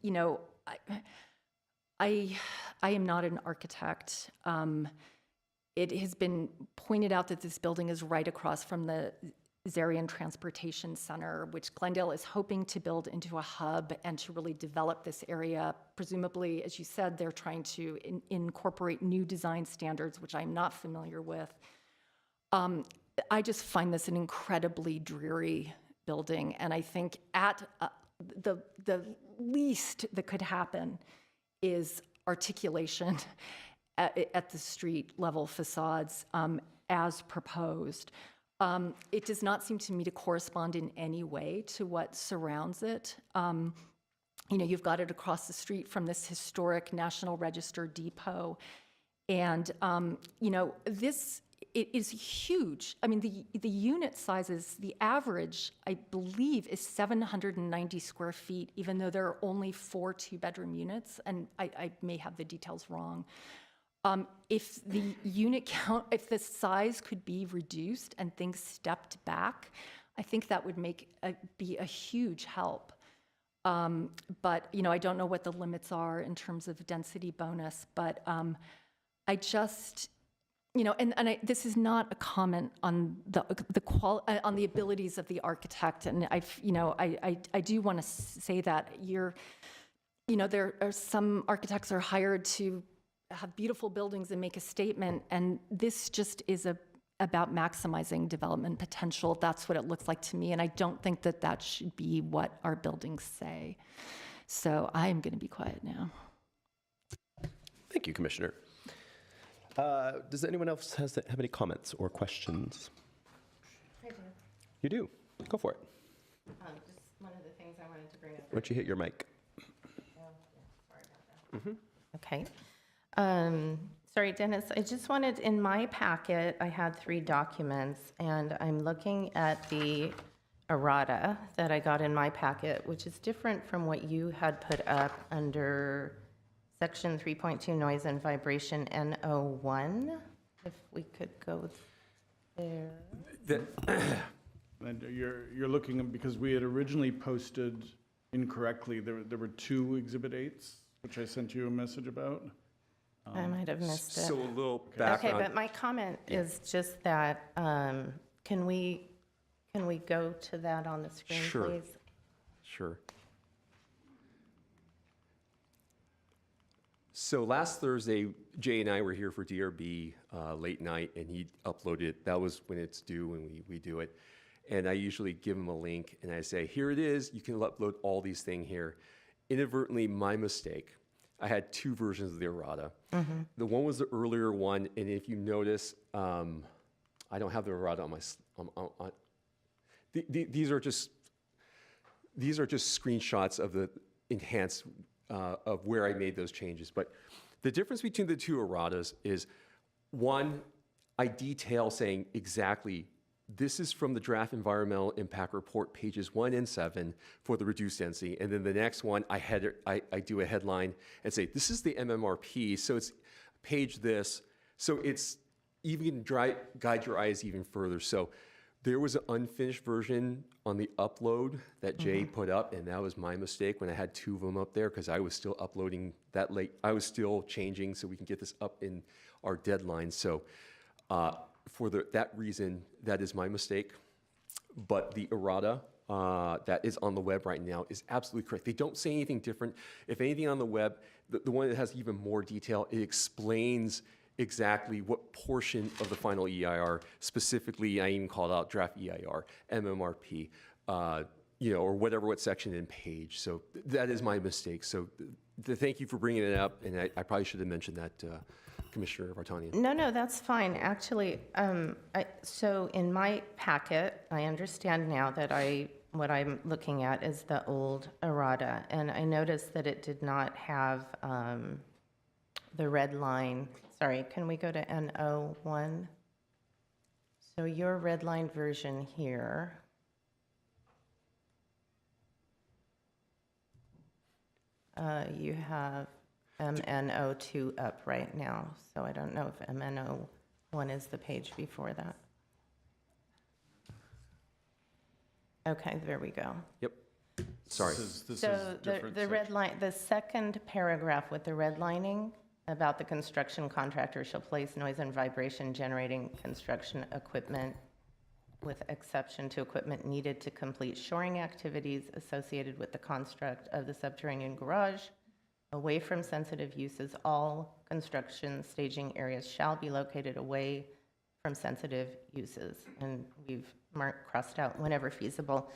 you know, I am not an architect. It has been pointed out that this building is right across from the Zarian Transportation Center, which Glendale is hoping to build into a hub and to really develop this area. Presumably, as you said, they're trying to incorporate new design standards, which I'm not familiar with. I just find this an incredibly dreary building, and I think at the least that could happen is articulation at the street level facades as proposed. It does not seem to me to correspond in any way to what surrounds it. You know, you've got it across the street from this historic National Register depot. And, you know, it is huge. I mean, the unit sizes, the average, I believe, is 790 square feet, even though there are only 4 two-bedroom units, and I may have the details wrong. If the unit count, if the size could be reduced and things stepped back, I think that would be a huge help. But, you know, I don't know what the limits are in terms of density bonus, but I just, you know, and this is not a comment on on the abilities of the architect, and I do want to say that you know, there are some architects are hired to have beautiful buildings and make a statement, and this just is about maximizing development potential. That's what it looks like to me, and I don't think that that should be what our buildings say. So I am going to be quiet now. Thank you, Commissioner. Does anyone else have any comments or questions? I do. You do. Go for it. Just one of the things I wanted to bring up. Why don't you hit your mic? Sorry about that. Okay. Sorry, Dennis, I just wanted, in my packet, I had 3 documents, and I'm looking at the errata that I got in my packet, which is different from what you had put up under Section 3.2 Noise and Vibration N01. If we could go there. And you're looking at, because we had originally posted incorrectly, there were 2 Exhibit 8s, which I sent you a message about. I might have missed it. So a little background. Okay, but my comment is just that, can we go to that on the screen, Sure. please? Sure. So last Thursday, Jay and I were here for DRB late night, and he uploaded it. That was when it's due, and we do it. And I usually give him a link, and I say, here it is. You can upload all these things here. Inadvertently, my mistake. I had two versions of the errata. The one was the earlier one, and if you notice, I don't have the errata on my. These are just screenshots of the enhanced of where I made those changes. But the difference between the two erratas is, one, I detail saying exactly this is from the draft environmental impact report, pages 1 and 7 for the reduced density. And then the next one, I do a headline and say, this is the MMRP, so it's page this. So it's even guide your eyes even further. So there was an unfinished version on the upload that Jay put up, and that was my mistake when I had two of them up there because I was still uploading that late. I was still changing so we can get this up in our deadline. So for that reason, that is my mistake. But the errata that is on the web right now is absolutely correct. They don't say anything different. If anything on the web, the one that has even more detail, it explains exactly what portion of the final EIR, specifically, I even called out draft EIR, MMRP, or what section and page. So that is my mistake. So thank you for bringing it up, and I probably should have mentioned that, Commissioner Vartanian. No, that's fine. Actually, so in my packet, I understand now that what I'm looking at is the old errata, and I noticed that it did not have the red line. Sorry, can we go to N01? So your red line version here. You have MN02 up right now, so I don't know if MN01 is the page before that. Okay, there we go. Yep. Sorry. So the red line, the second paragraph with the redlining about the construction contractor shall place noise and vibration generating construction equipment with exception to equipment needed to complete shoring activities associated with the construct of the subterranean garage. Away from sensitive uses, all construction staging areas shall be located away from sensitive uses. And we've crossed out whenever feasible.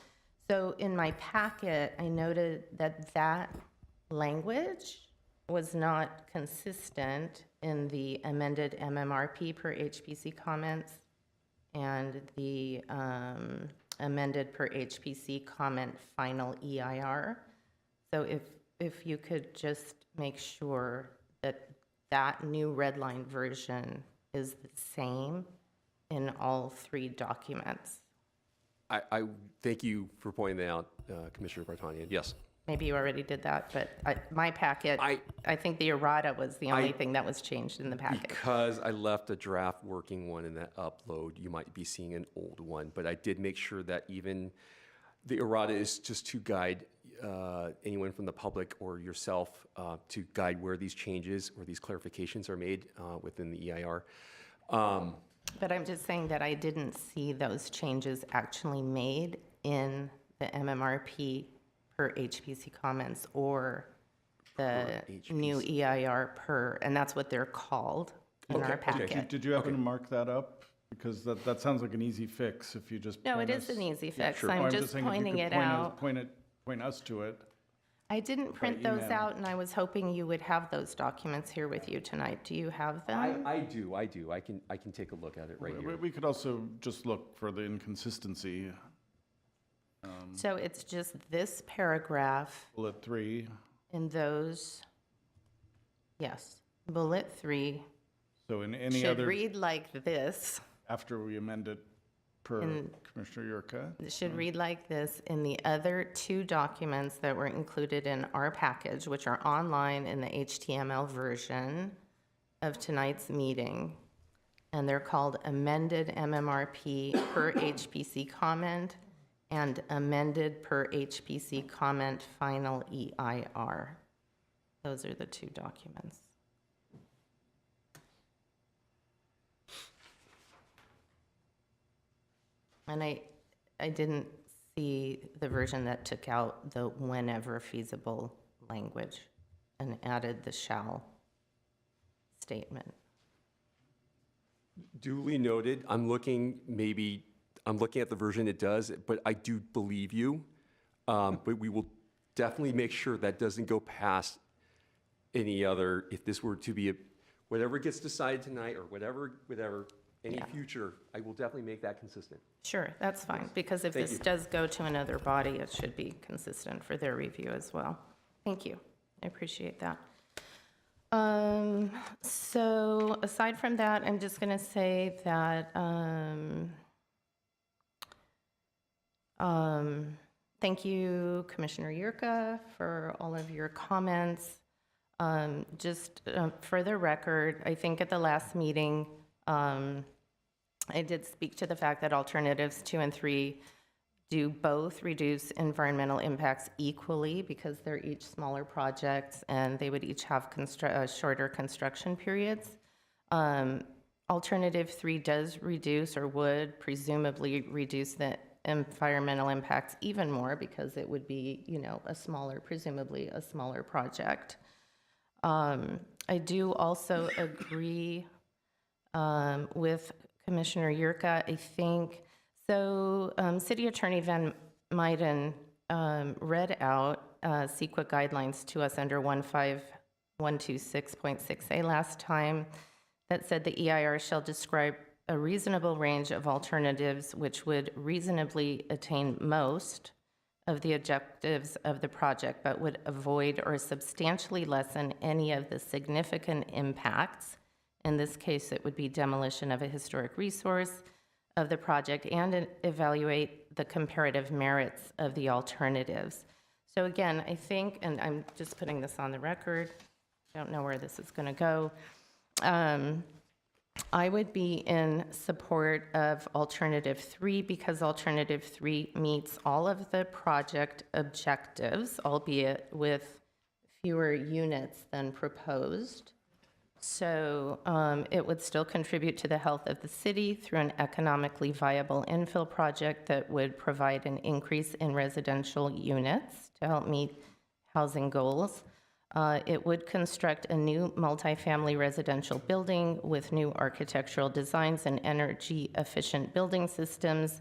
So in my packet, I noted that language was not consistent in the amended MMRP per HPC comments and the amended per HPC comment final EIR. So if you could just make sure that that new redline version is the same in all three documents. I thank you for pointing that out, Commissioner Vartanian. Yes. Maybe you already did that, but my packet, I think the errata was the only thing that was changed in the packet. Because I left a draft working one in that upload, you might be seeing an old one, but I did make sure that even the errata is just to guide anyone from the public or yourself to guide where these changes or these clarifications are made within the EIR. But I'm just saying that I didn't see those changes actually made in the MMRP per HPC comments or the new EIR per, and that's what they're called in our packet. Did you happen to mark that up? Because that sounds like an easy fix if you just. No, it is an easy fix. Sure. I'm just pointing it out. Point us to it. I didn't print those out, and I was hoping you would have those documents here with you tonight. Do you have them? I do. I can take a look at it right here. We could also just look for the inconsistency. So it's just this paragraph. Bullet 3. In those, yes, bullet 3. So in any should other. read like this. After we amend it per Commissioner Yurka. It should read like this in the other two documents that were included in our package, which are online in the HTML version of tonight's meeting. And they're called amended MMRP per HPC comment and amended per HPC comment final EIR. Those are the two documents. And I didn't see the version that took out the whenever feasible language and added the shall statement. Duly noted. I'm looking at the version it does, but I do believe you. But we will definitely make sure that doesn't go past any other, if this were to be whatever gets decided tonight or whatever, any future, I will definitely make that consistent. Sure, that's fine, because if Thank this you. does go to another body, it should be consistent for their review as well. Thank you. I appreciate that. So aside from that, I'm just going to say that thank you, Commissioner Yurka, for all of your comments. Just for the record, I think at the last meeting, I did speak to the fact that alternatives 2 and 3 do both reduce environmental impacts equally because they're each smaller projects and they would each have shorter construction periods. Alternative 3 does reduce, or would presumably reduce, the environmental impacts even more because it would be, presumably a smaller project. I do also agree with Commissioner Yurka, I think. So City Attorney Van Meiden read out CEQA guidelines to us under 15126.6A last time that said the EIR shall describe a reasonable range of alternatives which would reasonably attain most of the objectives of the project, but would avoid or substantially lessen any of the significant impacts. In this case, it would be demolition of a historic resource of the project, and evaluate the comparative merits of the alternatives. So again, I think, and I'm just putting this on the record, I don't know where this is going to go. I would be in support of alternative 3 because alternative 3 meets all of the project objectives, albeit with fewer units than proposed. So it would still contribute to the health of the city through an economically viable infill project that would provide an increase in residential units to help meet housing goals. It would construct a new multifamily residential building with new architectural designs and energy-efficient building systems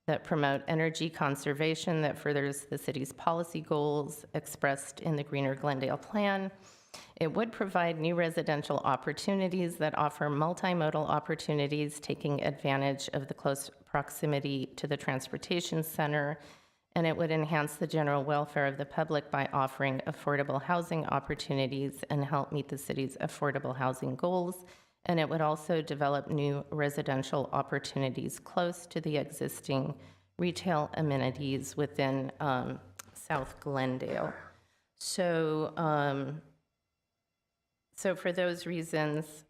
that promote energy conservation that furthers the city's policy goals expressed in the Greener Glendale Plan. It would provide new residential opportunities that offer multimodal opportunities, taking advantage of the close proximity to the transportation center, and it would enhance the general welfare of the public by offering affordable housing opportunities and help meet the city's affordable housing goals. And it would also develop new residential opportunities close to the existing retail amenities within South Glendale. So for those reasons,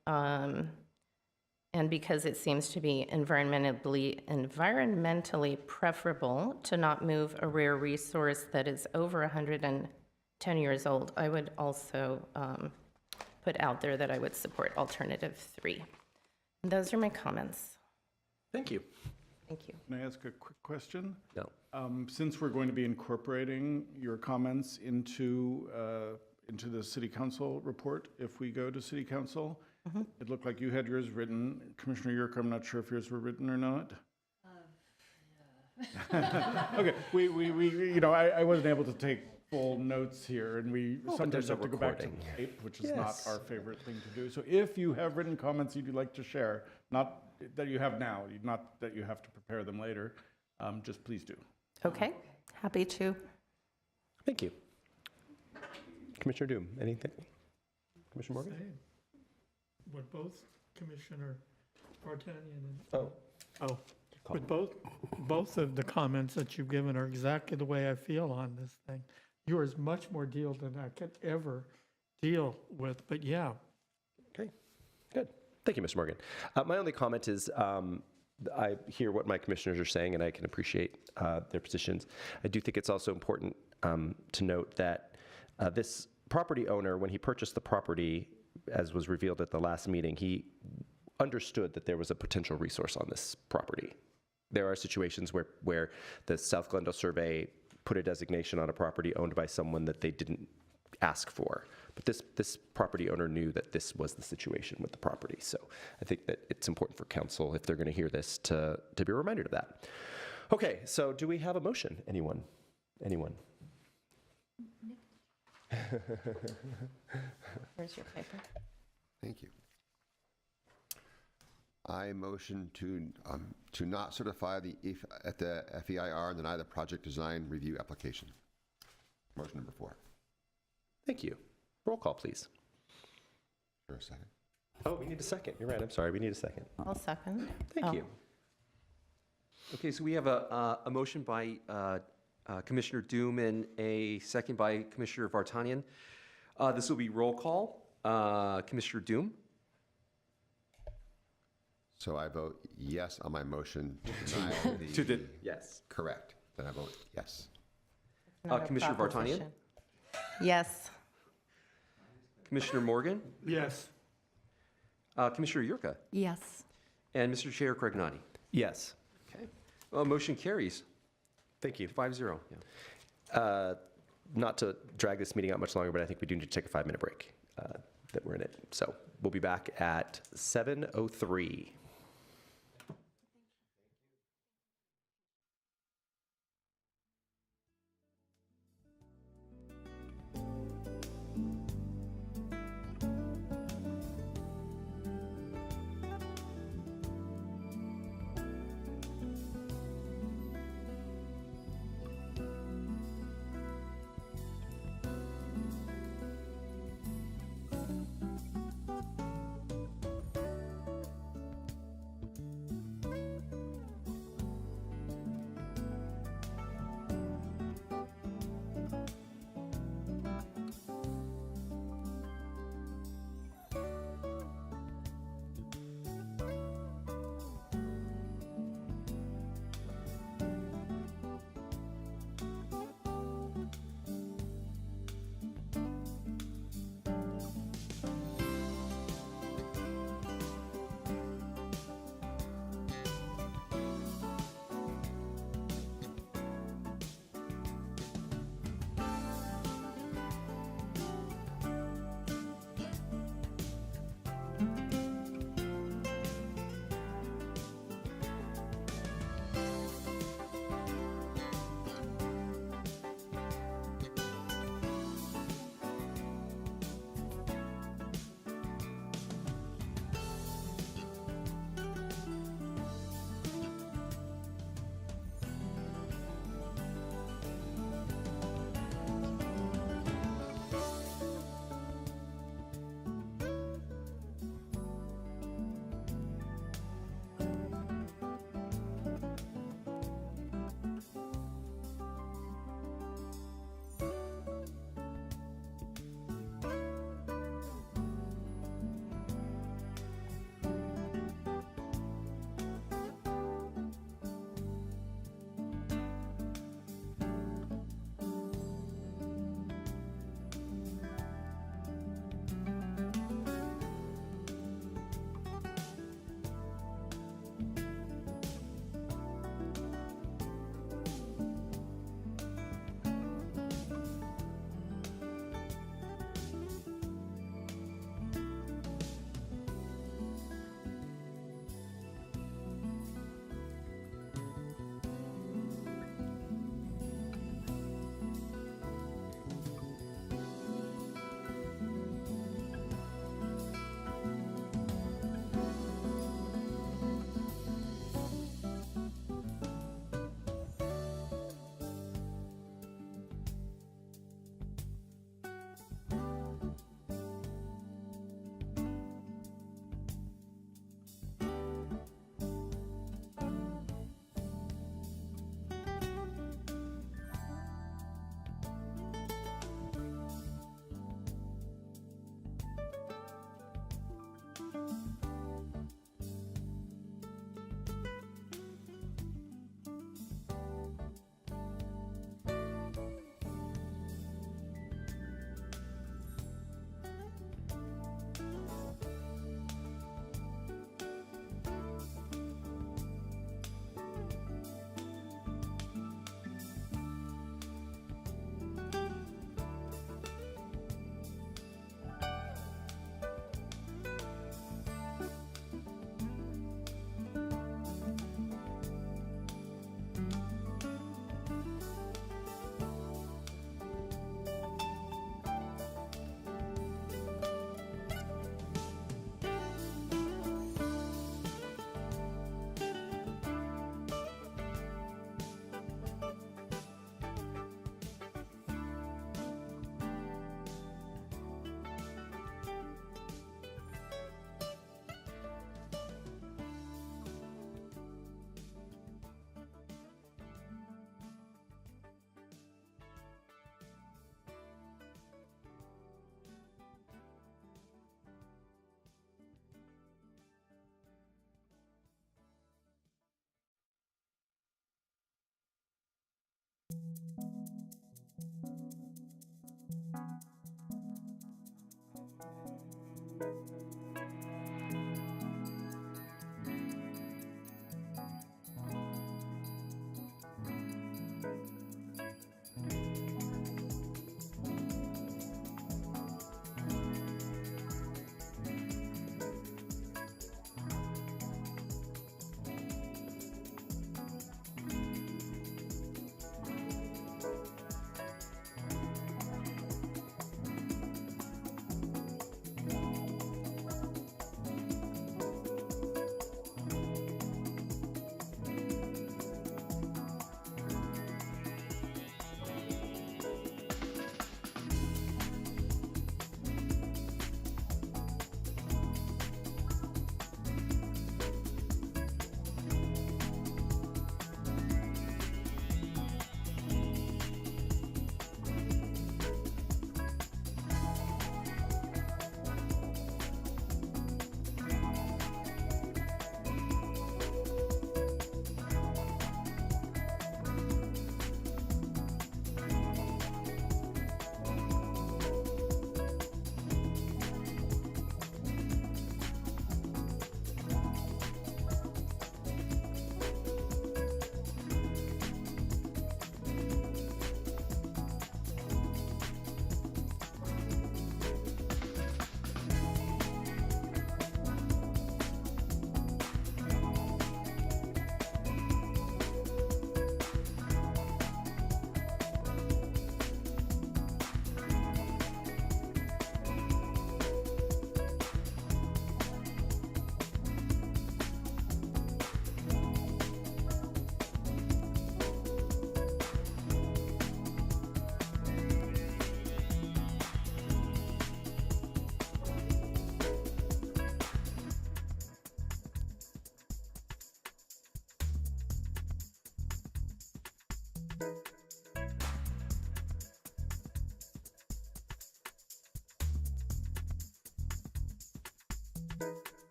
and because it seems to be environmentally preferable to not move a rare resource that is over 110 years old, I would also put out there that I would support alternative 3. And those are my comments. Thank you. Thank you. Can I ask a quick question? No. Since we're going to be incorporating your comments into the city council report, if we go to city council, it looked like you had yours written. Commissioner Yurka, I'm not sure if yours were written or not. Okay, I wasn't able to take full notes here, and we sometimes have to go back to tape, which is not our favorite thing to do. So if you have written comments you'd like to share, not that you have now, not that you have to prepare them later, just please do. Okay, happy to. Thank you. Commissioner Doom, anything? Commissioner Morgan? What both Commissioner Vartanian and with both of the comments that you've given are exactly the way I feel on this thing. Yours much more deal than I could ever deal with, but yeah. Okay, good. Thank you, Mr. Morgan. My only comment is I hear what my commissioners are saying, and I can appreciate their positions. I do think it's also important to note that this property owner, when he purchased the property, as was revealed at the last meeting, he understood that there was a potential resource on this property. There are situations where the South Glendale survey put a designation on a property owned by someone that they didn't ask for. But this property owner knew that this was the situation with the property. So I think that it's important for council, if they're going to hear this, to be reminded of that. Okay, so do we have a motion? Anyone? Where's your paper? Thank you. I motion to not certify at the FEIR and deny the project design review application. Motion number 4. Thank you. Roll call, please. For a second. Oh, we need a second. You're right. I'm sorry. We need a second. I'll second. Thank you. Okay, so we have a motion by Commissioner Doom and a second by Commissioner Vartanian. This will be roll call. Commissioner Doom? So I vote yes on my motion to deny yes. Correct. Then I vote yes. Not a Commissioner Vartanian? proposition. Yes. Commissioner Morgan? Yes. Commissioner Yurka? Yes. And Mr. Chair Cragnani? Yes. Okay. Motion carries. Thank you. 5-0. Yeah. Not to drag this meeting out much longer, but I think we do need to take a 5-minute break that we're in it. So we'll be back at 7:03.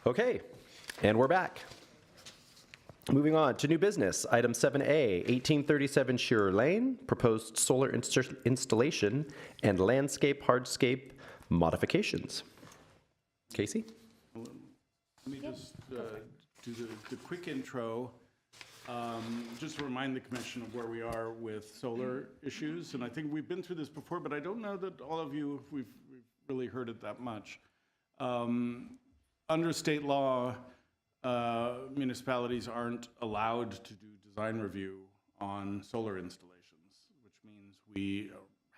Okay, and we're back. Moving on to new business, item 7A, 1837 Shearer Lane, proposed solar installation and landscape hardscape modifications. Casey? Let me just do the quick intro. Just to remind the commission of where we are with solar issues. And I think we've been through this before, but I don't know that all of you, we've really heard it that much. Under state law, municipalities aren't allowed to do design review on solar installations, which means we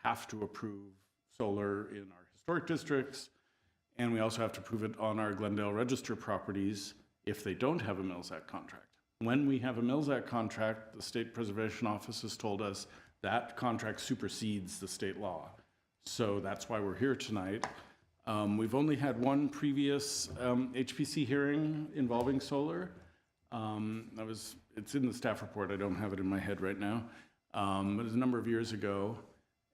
have to approve solar in our historic districts, and we also have to approve it on our Glendale Register properties if they don't have a Mills Act contract. When we have a Mills Act contract, the State Preservation Office has told us that contract supersedes the state law. So that's why we're here tonight. We've only had one previous HPC hearing involving solar. It's in the staff report, I don't have it in my head right now. It was a number of years ago,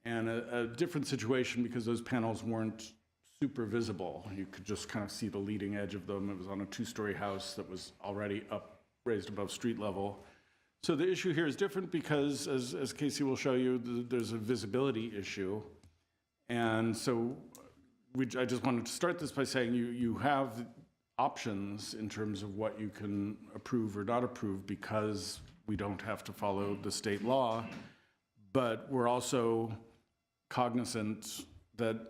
and a different situation because those panels weren't super visible. You could just kind of see the leading edge of them. It was on a two-story house that was already raised above street level. So the issue here is different because, as Casey will show you, there's a visibility issue. And so I just wanted to start this by saying you have options in terms of what you can approve or not approve because we don't have to follow the state law. But we're also cognizant that,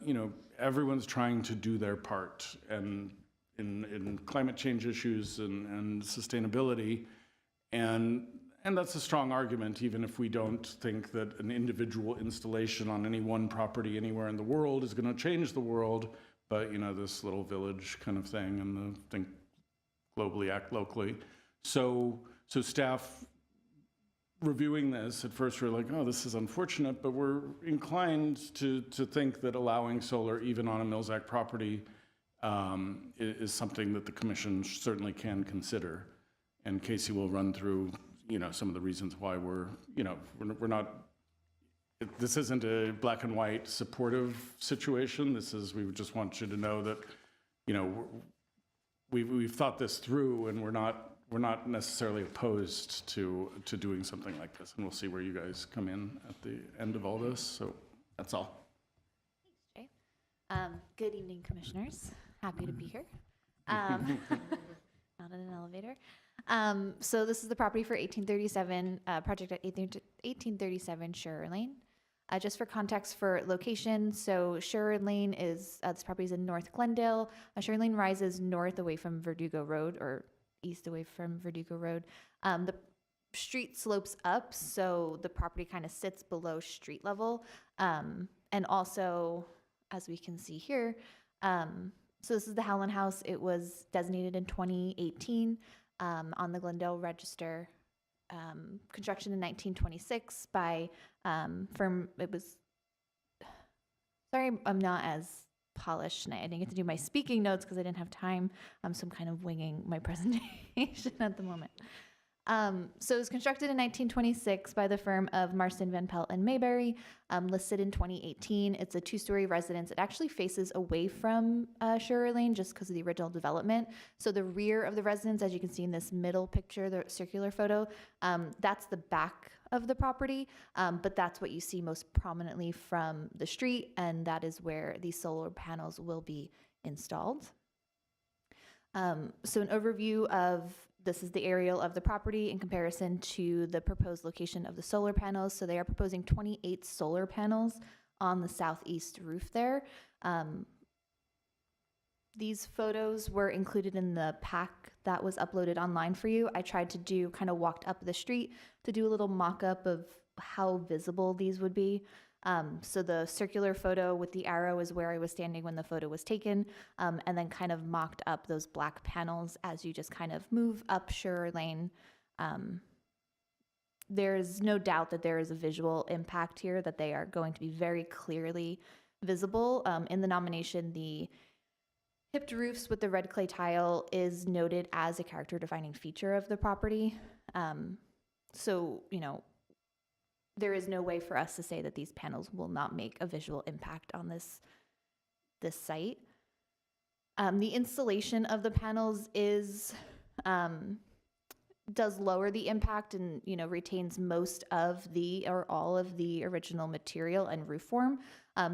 everyone's trying to do their part, and in climate change issues and sustainability, and that's a strong argument, even if we don't think that an individual installation on any one property anywhere in the world is going to change the world, but this little village kind of thing, and the think globally, act locally. So staff reviewing this, at first we're like, oh, this is unfortunate, but we're inclined to think that allowing solar even on a Mills Act property is something that the commission certainly can consider. And Casey will run through, some of the reasons why we're not, this isn't a black and white supportive situation. We just want you to know that, we've thought this through, and we're not necessarily opposed to doing something like this, and we'll see where you guys come in at the end of all this. So that's all. Thanks, Jay. Good evening, commissioners. Happy to be here. Not in an elevator. So this is the property for 1837, project at 1837 Shearer Lane. Just for context for location, so Shearer Lane is, this property is in North Glendale. Shearer Lane rises north away from Verdugo Road, or east away from Verdugo Road. The street slopes up, so the property kind of sits below street level. And also, as we can see here, so this is the Howland House. It was designated in 2018 on the Glendale Register. Construction in 1926 by firm. It was, sorry, I'm not as polished tonight. I didn't get to do my speaking notes because I didn't have time. So I'm kind of winging my presentation at the moment. So it was constructed in 1926 by the firm of Marston, Van Pelt, and Mayberry, listed in 2018. It's a two-story residence. It actually faces away from Shearer Lane just because of the original development. So the rear of the residence, as you can see in this middle picture, the circular photo, that's the back of the property, but that's what you see most prominently from the street, and that is where these solar panels will be installed. So an overview of this is the aerial of the property in comparison to the proposed location of the solar panels. So they are proposing 28 solar panels on the southeast roof there. These photos were included in the pack that was uploaded online for you. I tried to walked up the street to do a little mock-up of how visible these would be. So the circular photo with the arrow is where I was standing when the photo was taken, and then kind of mocked up those black panels as you just kind of move up Shearer Lane. There's no doubt that there is a visual impact here, that they are going to be very clearly visible. In the nomination, the hipped roofs with the red clay tile is noted as a character-defining feature of the property. So, there is no way for us to say that these panels will not make a visual impact on this site. The installation of the panels is does lower the impact and, you know, retains most of the or all of the original material and roof form.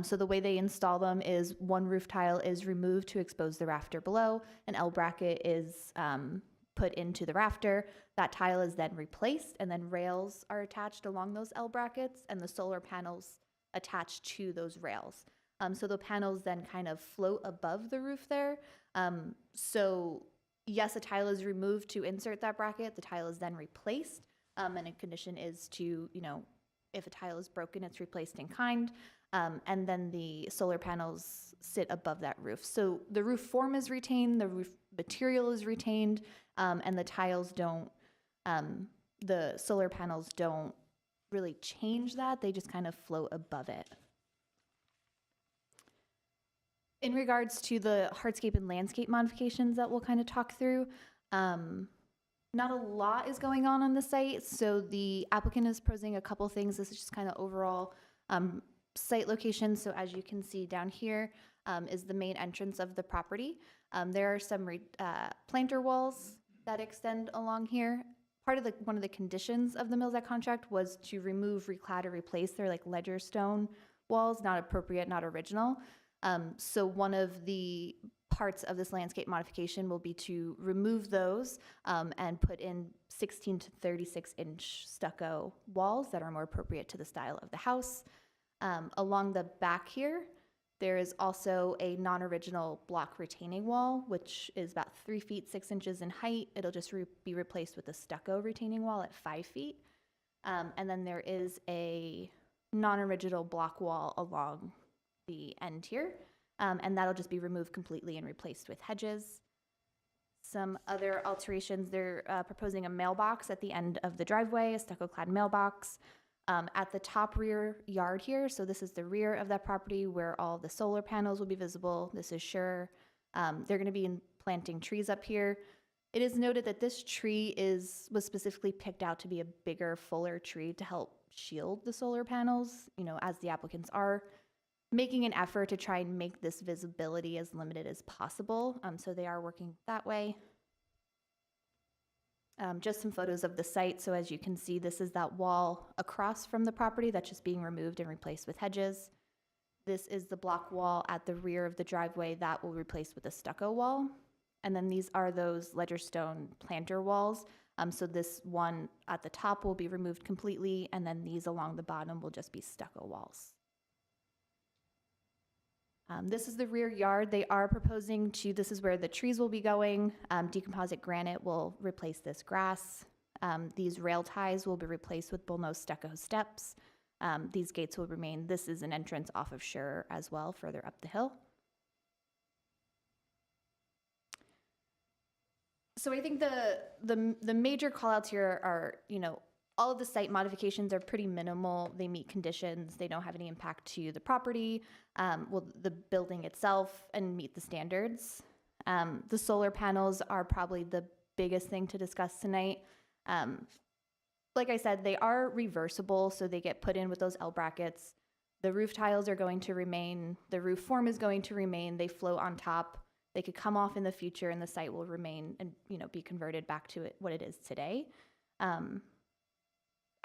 So the way they install them is one roof tile is removed to expose the rafter below. An L bracket is put into the rafter. That tile is then replaced, and then rails are attached along those L brackets, and the solar panels attached to those rails. So the panels then kind of float above the roof there. So yes, a tile is removed to insert that bracket. The tile is then replaced, and a condition is to, you know, if a tile is broken, it's replaced in kind. And then the solar panels sit above that roof. So the roof form is retained, the roof material is retained, and the tiles don't, the solar panels don't really change that. They just kind of float above it. In regards to the hardscape and landscape modifications that we'll kind of talk through, not a lot is going on the site. So the applicant is proposing a couple things. This is just kind of overall site location. So as you can see down here is the main entrance of the property. There are some planter walls that extend along here. Part of one of the conditions of the Mills Act contract was to remove, reclad, or replace their like ledger stone walls, not appropriate, not original. So one of the parts of this landscape modification will be to remove those and put in 16 to 36 inch stucco walls that are more appropriate to the style of the house. Along the back here, there is also a non-original block retaining wall, which is about 3 feet 6 inches in height. It'll just be replaced with a stucco retaining wall at 5 feet. And then there is a non-original block wall along the end here, and that'll just be removed completely and replaced with hedges. Some other alterations, they're proposing a mailbox at the end of the driveway, a stucco-clad mailbox. At the top rear yard here, so this is the rear of that property where all the solar panels will be visible. This is sure. They're going to be planting trees up here. It is noted that this tree was specifically picked out to be a bigger, fuller tree to help shield the solar panels, you know, as the applicants are making an effort to try and make this visibility as limited as possible. So they are working that way. Just some photos of the site. So as you can see, this is that wall across from the property that's just being removed and replaced with hedges. This is the block wall at the rear of the driveway that will be replaced with a stucco wall. And then these are those ledger stone planter walls. So this one at the top will be removed completely, and then these along the bottom will just be stucco walls. This is the rear yard. They are proposing to, this is where the trees will be going. Decomposite granite will replace this grass. These rail ties will be replaced with bullnose stucco steps. These gates will remain. This is an entrance off of Sure as well, further up the hill. So I think the major callouts here are, you know, all of the site modifications are pretty minimal. They meet conditions. They don't have any impact to the property, the building itself, and meet the standards. The solar panels are probably the biggest thing to discuss tonight. Like I said, they are reversible, so they get put in with those L brackets. The roof tiles are going to remain. The roof form is going to remain. They float on top. They could come off in the future, and the site will remain and, you know, be converted back to what it is today.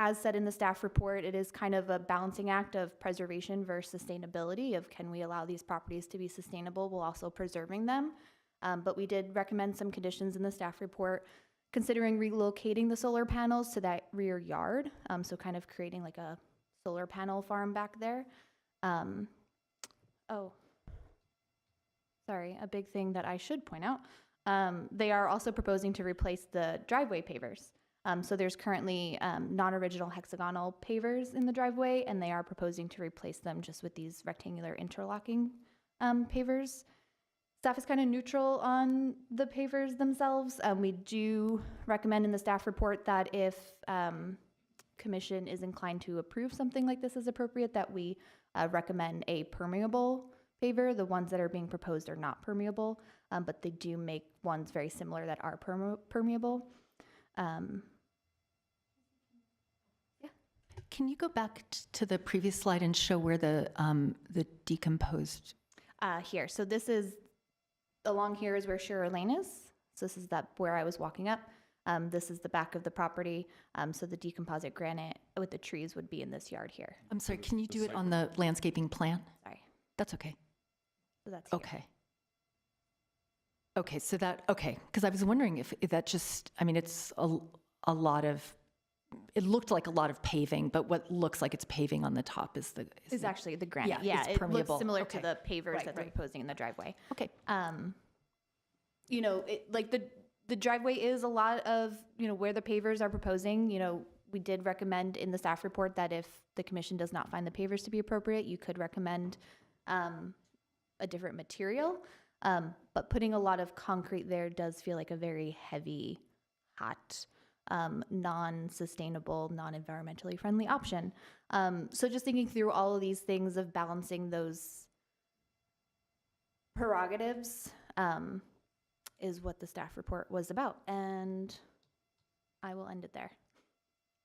As said in the staff report, it is kind of a balancing act of preservation versus sustainability of can we allow these properties to be sustainable while also preserving them. But we did recommend some conditions in the staff report, considering relocating the solar panels to that rear yard. So kind of creating like a solar panel farm back there. Oh, sorry, a big thing that I should point out. They are also proposing to replace the driveway pavers. So there's currently non-original hexagonal pavers in the driveway, and they are proposing to replace them just with these rectangular interlocking pavers. Staff is kind of neutral on the pavers themselves. We do recommend in the staff report that if commission is inclined to approve something like this as appropriate, that we recommend a permeable paver. The ones that are being proposed are not permeable, but they do make ones very similar that are permeable. Can you go back to the previous slide and show where the decomposed? Here, so this is along here is where Shearer Lane is. So this is where I was walking up. This is the back of the property. So the decomposite granite with the trees would be in this yard here. I'm sorry, can you do it on the landscaping plan? Sorry. That's okay. So that's here. Okay. Okay, so because I was wondering if that just, I mean, it's a lot of, it looked like a lot of paving, but what looks like it's paving on the top is Is actually the granite. Yeah, Yeah, it's it permeable. looks similar Okay. to the pavers Right, that they're right. proposing in the driveway. Okay. You know, like the driveway is a lot of, where the pavers are proposing. We did recommend in the staff report that if the commission does not find the pavers to be appropriate, you could recommend a different material. But putting a lot of concrete there does feel like a very heavy, hot, non-sustainable, non-environmentally friendly option. So just thinking through all of these things of balancing those prerogatives is what the staff report was about. And I will end it there.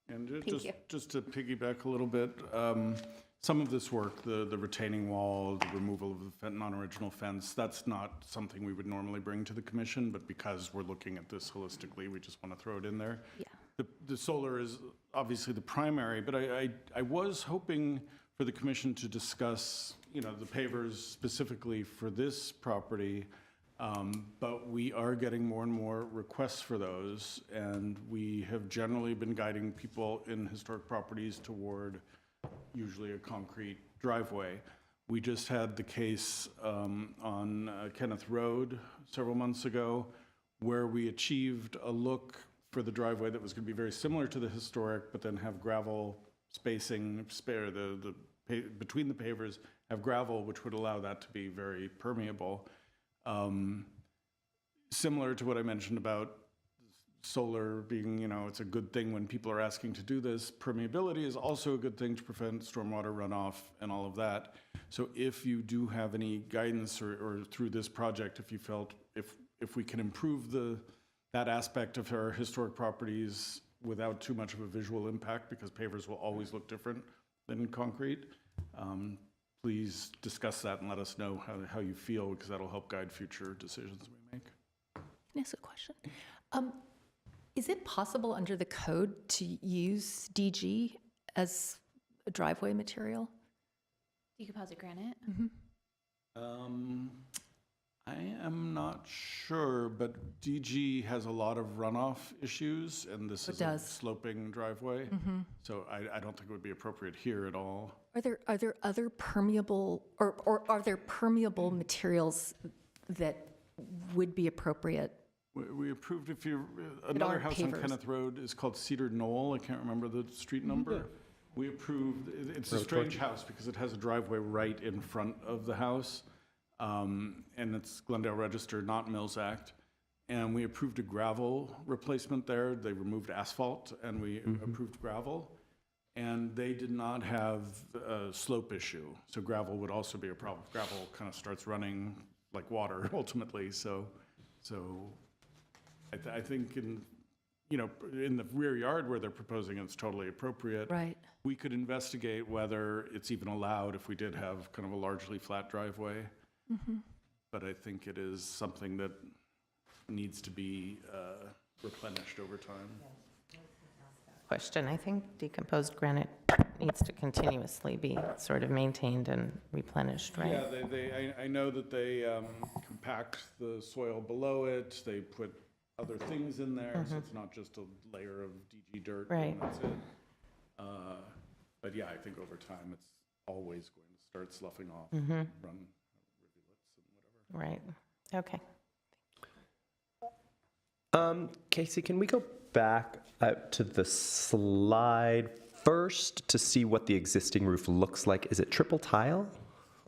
And Thank you. just to piggyback a little bit, some of this work, the retaining wall, the removal of the non-original fence, that's not something we would normally bring to the commission, but because we're looking at this holistically, we just want to throw it in there. Yeah. The solar is obviously the primary, but I was hoping for the commission to discuss, the pavers specifically for this property. But we are getting more and more requests for those, and we have generally been guiding people in historic properties toward usually a concrete driveway. We just had the case on Kenneth Road several months ago where we achieved a look for the driveway that was going to be very similar to the historic, but then have gravel spacing, between the pavers, have gravel, which would allow that to be very permeable. Similar to what I mentioned about solar being, it's a good thing when people are asking to do this. Permeability is also a good thing to prevent stormwater runoff and all of that. So if you do have any guidance or through this project, if you felt if we can improve that aspect of our historic properties without too much of a visual impact, because pavers will always look different than concrete, please discuss that and let us know how you feel, because that'll help guide future decisions we make. Can I ask a question? Is it possible under the code to use DG as a driveway material? Decomposite granite. I am not sure, but DG has a lot of runoff issues, and this is a sloping driveway. So I don't think it would be appropriate here at all. Are there other permeable or are there permeable materials that would be appropriate? We approved another house on Kenneth Road is called Cedar Knoll. I can't remember the street number. We approved, it's a strange house because it has a driveway right in front of the house. And it's Glendale Register, not Mills Act. And we approved a gravel replacement there. They removed asphalt and we approved gravel. And they did not have a slope issue. So gravel would also be a problem. Gravel kind of starts running like water ultimately. So I think in the rear yard where they're proposing it's totally appropriate. Right. We could investigate whether it's even allowed if we did have kind of a largely flat driveway. But I think it is something that needs to be replenished over time. Question, I think decomposed granite needs to continuously be sort of maintained and replenished, right? Yeah, I know that they compact the soil below it. They put other things in there, so it's not just a layer of DG dirt and that's it. But yeah, I think over time it's always going to start sloughing off, run rivulets and whatever. Right, okay. Casey, can we go back to the slide first to see what the existing roof looks like? Is it triple tile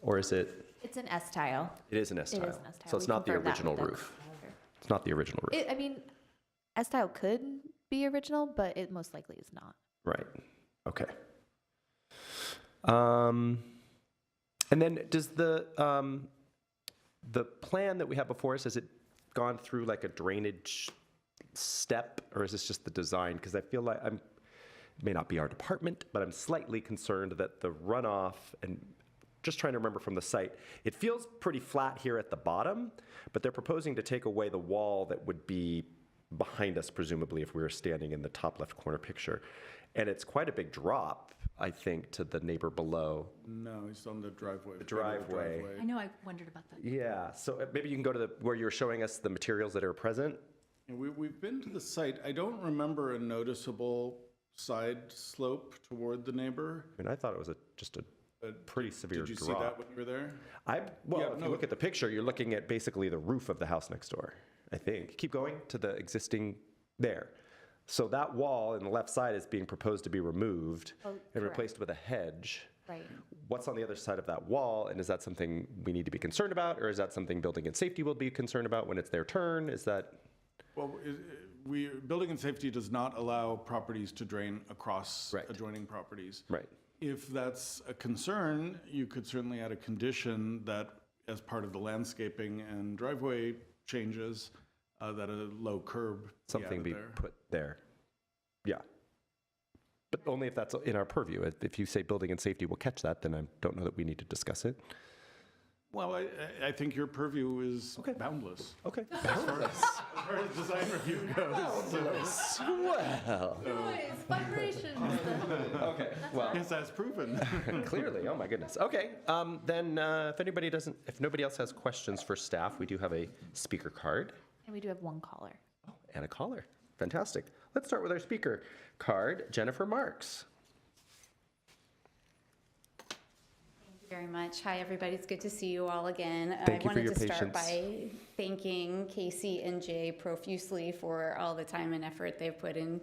or is it? It's an S tile. It is an S tile. It is an S tile. So it's We not the confirmed that original with the roof. contractor. It's not the original roof. S tile could be original, but it most likely is not. Right. Okay. And then does the plan that we have before us, has it gone through like a drainage step, or is this just the design? Because I feel like it may not be our department, but I'm slightly concerned that the runoff and just trying to remember from the site. It feels pretty flat here at the bottom, but they're proposing to take away the wall that would be behind us, presumably, if we were standing in the top left corner picture. And it's quite a big drop, I think, to the neighbor below. No, it's on the driveway. The driveway. I know, I wondered about that. Yeah, so maybe you can go to where you're showing us the materials that are present. Yeah, we've been to the site. I don't remember a noticeable side slope toward the neighbor. I mean, I thought it was just a pretty severe drop. Did you see that when you were there? If you look at the picture, you're looking at basically the roof of the house next door, I think. Keep going to the existing there. So that wall on the left side is being proposed to be removed and replaced with a hedge. Right. What's on the other side of that wall, and is that something we need to be concerned about, or is that something building and safety will be concerned about when it's their turn? Is that... Well, building and safety does not allow properties to drain across adjoining properties. Right. If that's a concern, you could certainly add a condition that as part of the landscaping and driveway changes, that a low curb something be there. put there. Yeah. But only if that's in our purview. If you say building and safety will catch that, then I don't know that we need to discuss it. Well, I think your purview is boundless. Okay. Boundless. As far as design review goes. Well. Noise, vibrations. Okay. Well. Yes, that's proven. Clearly. Oh my goodness. Okay. Then if nobody else has questions for staff, we do have a speaker card. And we do have one caller. Oh, and a caller. Fantastic. Let's start with our speaker card, Jennifer Marks. Thank you very much. Hi, everybody. It's good to see you all again. Thank you for your I wanted to start patience. by thanking Casey and Jay profusely for all the time and effort they've put into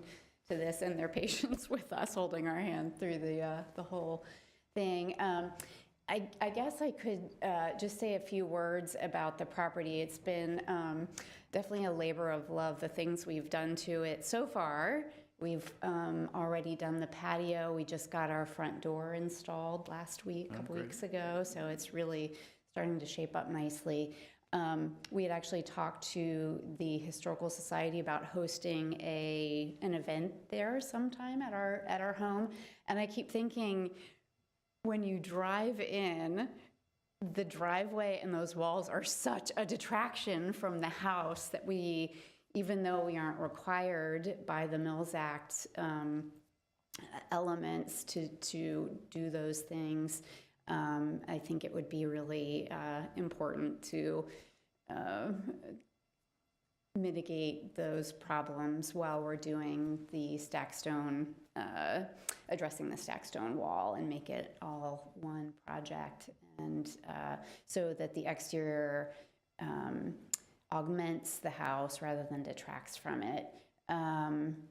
this and their patience with us holding our hand through the whole thing. I guess I could just say a few words about the property. It's been definitely a labor of love, the things we've done to it so far. We've already done the patio. We just got our front door installed last week, a couple weeks ago, so it's really starting to shape up nicely. We had actually talked to the Historical Society about hosting an event there sometime at our home, and I keep thinking, when you drive in, the driveway and those walls are such a detraction from the house that we, even though we aren't required by the Mills Act elements to do those things, I think it would be really important to mitigate those problems while we're doing the stack stone, addressing the stack stone wall and make it all one project. And so that the exterior augments the house rather than detracts from it.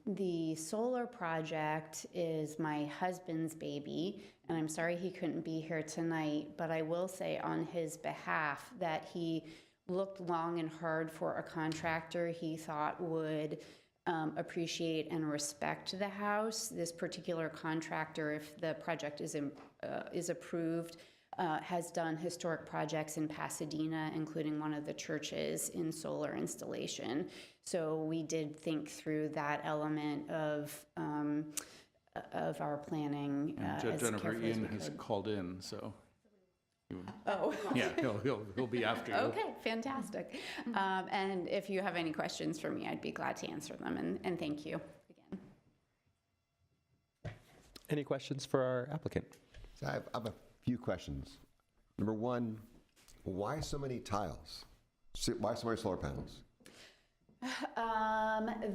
The solar project is my husband's baby, and I'm sorry he couldn't be here tonight, but I will say on his behalf that he looked long and hard for a contractor he thought would appreciate and respect the house. This particular contractor, if the project is approved, has done historic projects in Pasadena, including one of the churches in solar installation. So we did think through that element of our planning as Jennifer, carefully as Ian we has could. called in, so. Oh. Yeah, he'll be after you. Okay, fantastic. And if you have any questions for me, I'd be glad to answer them, and thank you again. Any questions for our applicant? So I have a few questions. Number one, why so many tiles? Why so many solar panels?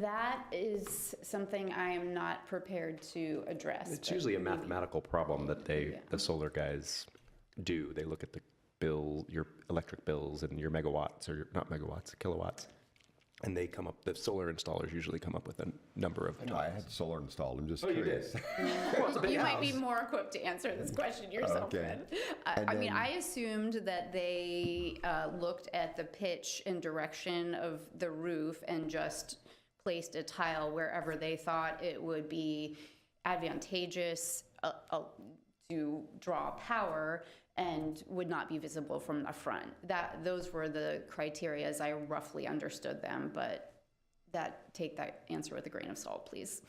That is something I am not prepared to address. It's but usually a maybe- mathematical problem that the solar guys do. They look at the bill, your electric bills and your megawatts, or not megawatts, kilowatts, and they come up, the solar installers usually come up with a number of. I know, I had solar installed, I'm just Oh, you curious. did? You might be more equipped to answer this question yourself. Okay. Then. I mean, then- I assumed that they looked at the pitch and direction of the roof and just placed a tile wherever they thought it would be advantageous to draw power and would not be visible from the front. Those were the criteria as I roughly understood them, but take that answer with a grain of salt, please.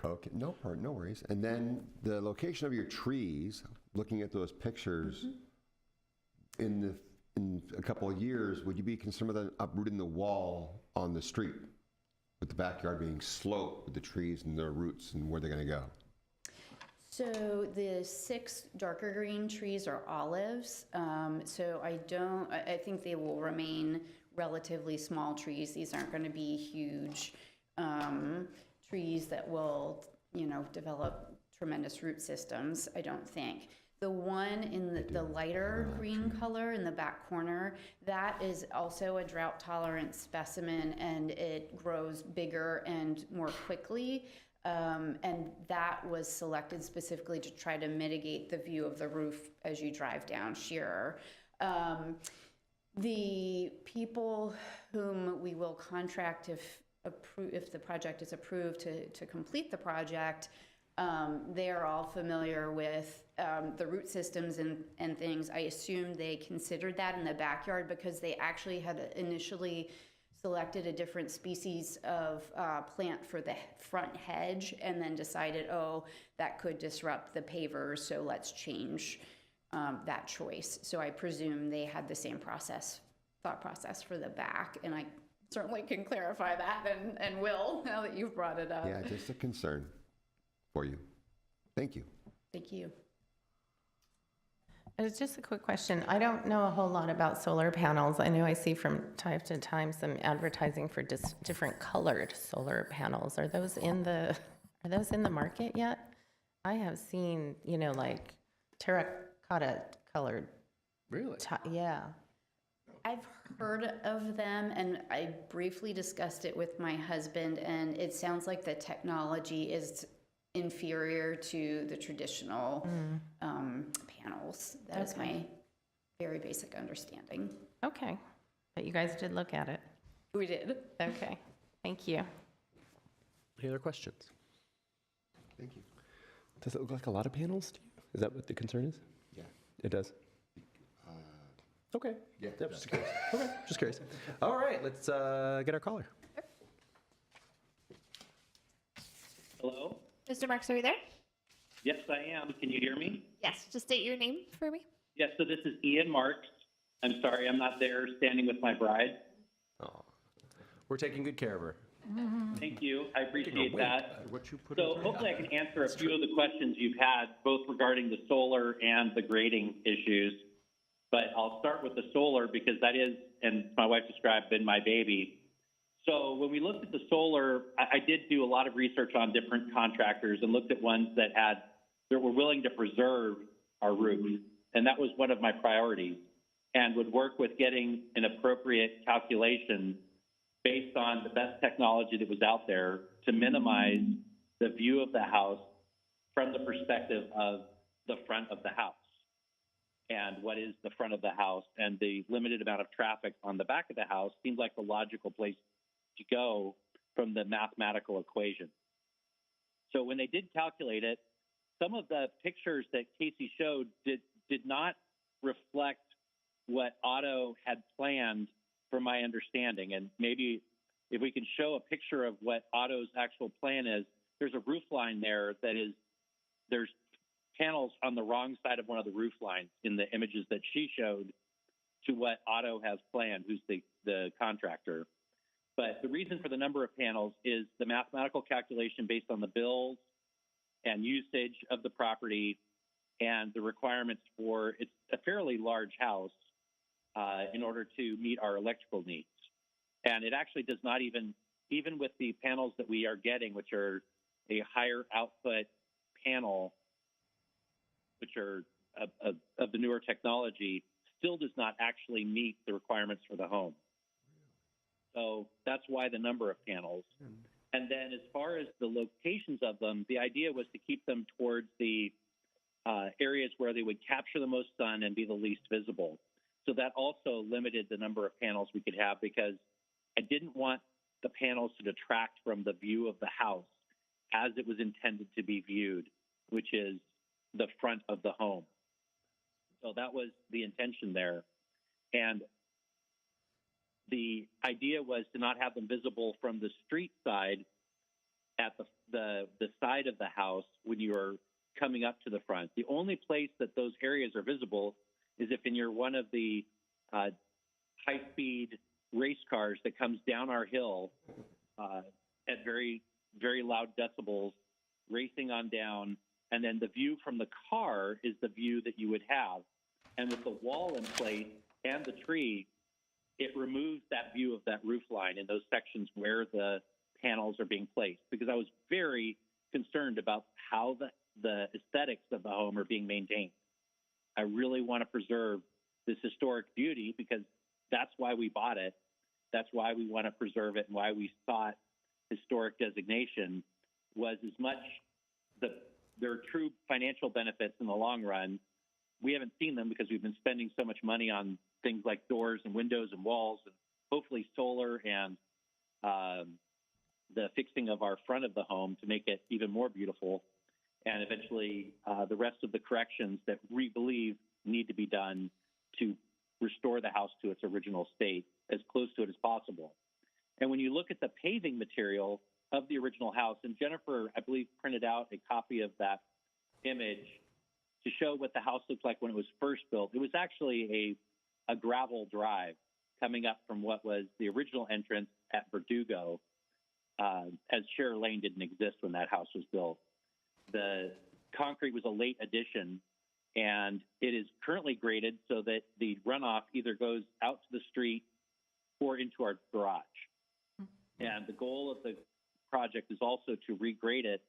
Okay, no worries. And then the location of your trees, looking at those pictures, in a couple of years, would you be concerned with them uprooting the wall on the street, with the backyard being sloped with the trees and their roots and where they're going to go? So the 6 darker green trees are olives. So I think they will remain relatively small trees. These aren't going to be huge trees that will, develop tremendous root systems, I don't think. The one in the lighter green color in the back corner, that is also a drought tolerant specimen, and it grows bigger and more quickly. And that was selected specifically to try to mitigate the view of the roof as you drive down Shearer. The people whom we will contract if the project is approved to complete the project, they are all familiar with the root systems and things. I assume they considered that in the backyard because they actually had initially selected a different species of plant for the front hedge and then decided, oh, that could disrupt the pavers, so let's change that choice. So I presume they had the same thought process for the back, and I certainly can clarify that and will, now that you've brought it up. Yeah, just a concern for you. Thank you. Thank you. It's just a quick question. I don't know a whole lot about solar panels. I know I see from time to time some advertising for different colored solar panels. Are those in the market yet? I have seen, like terracotta colored. Really? Yeah. I've heard of them, and I briefly discussed it with my husband, and it sounds like the technology is inferior to the traditional panels. That is my very basic understanding. Okay. But you guys did look at it. We did. Okay. Thank you. Any other questions? Thank you. Does it look like a lot of panels to you? Is that what the concern is? Yeah. It does? Okay. Yeah. Just curious. Okay, just curious. All right, let's get our caller. Hello? Mr. Marks, are you there? Yes, I am. Can you hear me? Yes, just state your name for me. Yes, so this is Ian Marks. I'm sorry I'm not there standing with my bride. Oh, we're taking good care of her. Thank you. I appreciate Wait, that. what you put So hopefully I can answer a few of the questions you've had, both regarding the solar and the grading issues. But I'll start with the solar because that is, and my wife described, been my baby. So when we looked at the solar, I did do a lot of research on different contractors and looked at ones that were willing to preserve our roof. And that was one of my priorities, and would work with getting an appropriate calculation based on the best technology that was out there to minimize the view of the house from the perspective of the front of the house. And what is the front of the house, and the limited amount of traffic on the back of the house seemed like the logical place to go from the mathematical equation. So when they did calculate it, some of the pictures that Casey showed did not reflect what Otto had planned, from my understanding. And maybe if we can show a picture of what Otto's actual plan is, there's a roof line there there's panels on the wrong side of one of the roof lines in the images that she showed to what Otto has planned, who's the contractor. But the reason for the number of panels is the mathematical calculation based on the bills and usage of the property and the requirements for, it's a fairly large house in order to meet our electrical needs. And it actually does not even with the panels that we are getting, which are a higher output panel, which are of the newer technology, still does not actually meet the requirements for the home. So that's why the number of panels. And then as far as the locations of them, the idea was to keep them towards the areas where they would capture the most sun and be the least visible. So that also limited the number of panels we could have, because I didn't want the panels to detract from the view of the house as it was intended to be viewed, which is the front of the home. So that was the intention there. And the idea was to not have them visible from the street side at the side of the house when you are coming up to the front. The only place that those areas are visible is if you're one of the high-speed race cars that comes down our hill at very, very loud decibels, racing on down, and then the view from the car is the view that you would have. And with the wall in place and the tree, it removes that view of that roof line in those sections where the panels are being placed, because I was very concerned about how the aesthetics of the home are being maintained. I really want to preserve this historic beauty because that's why we bought it. That's why we want to preserve it and why we sought historic designation, was as much there are true financial benefits in the long run. We haven't seen them because we've been spending so much money on things like doors and windows and walls, and hopefully solar and the fixing of our front of the home to make it even more beautiful. And eventually the rest of the corrections that we believe need to be done to restore the house to its original state, as close to it as possible. And when you look at the paving material of the original house, and Jennifer, I believe, printed out a copy of that image to show what the house looked like when it was first built. It was actually a gravel drive coming up from what was the original entrance at Verdugo, as Scherer Lane didn't exist when that house was built. The concrete was a late addition, and it is currently graded so that the runoff either goes out to the street or into our garage. And the goal of the project is also to regrade it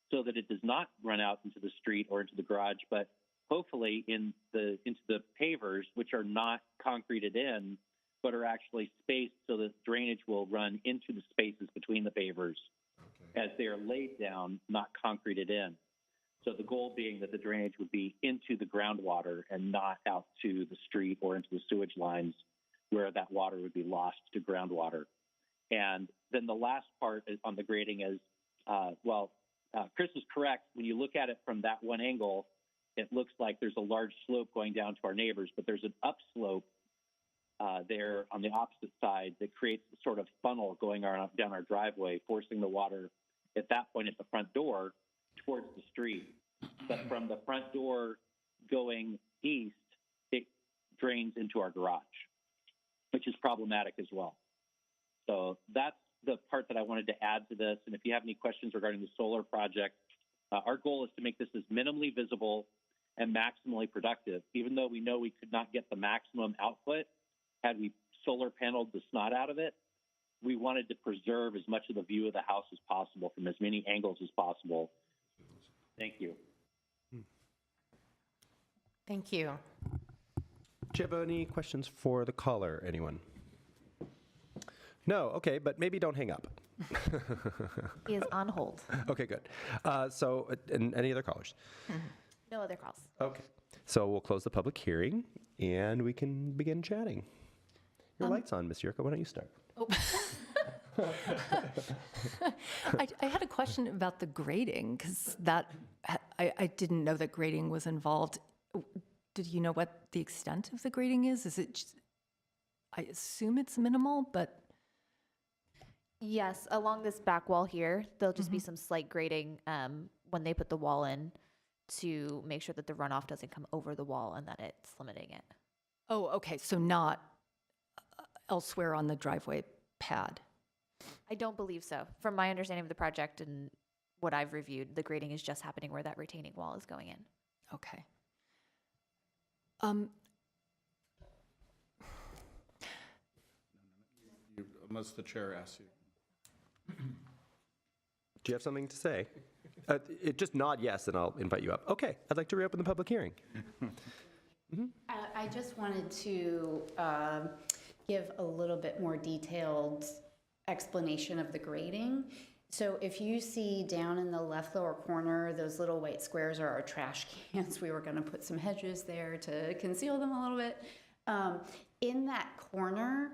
so that it does not run out into the street or into the garage, but hopefully into the pavers, which are not concreted in, but are actually spaced so that drainage will run into the spaces between the pavers as they are laid down, not concreted in. So the goal being that the drainage would be into the groundwater and not out to the street or into the sewage lines where that water would be lost to groundwater. And then the last part is on the grading is, Chris is correct. When you look at it from that one angle, it looks like there's a large slope going down to our neighbors, but there's an upslope there on the opposite side that creates a sort of funnel going down our driveway, forcing the water at that point at the front door towards the street. But from the front door going east, it drains into our garage, which is problematic as well. So that's the part that I wanted to add to this. And if you have any questions regarding the solar project, our goal is to make this as minimally visible and maximally productive, even though we know we could not get the maximum output had we solar paneled the snot out of it. We wanted to preserve as much of the view of the house as possible from as many angles as possible. Thank you. Thank you. Do you have any questions for the caller, anyone? No, okay, but maybe don't hang up. He is on hold. Okay, good. And any other callers? No other calls. Okay, so we'll close the public hearing and we can begin chatting. Your light's on, Ms. Yurka. Why don't you start? Oh. I had a question about the grading, because I didn't know that grading was involved. Did you know what the extent of the grading is? Is it just, I assume it's minimal, but... Yes, along this back wall here, there'll just be some slight grading when they put the wall in to make sure that the runoff doesn't come over the wall and that it's limiting it. Oh, okay, so not elsewhere on the driveway pad? I don't believe so. From my understanding of the project and what I've reviewed, the grading is just happening where that retaining wall is going in. Okay. Unless the chair asks you. Do you have something to say? Just nod yes, and I'll invite you up. Okay, I'd like to reopen the public hearing. I just wanted to give a little bit more detailed explanation of the grading. So if you see down in the left lower corner, those little white squares are our trash cans. We were going to put some hedges there to conceal them a little bit. In that corner,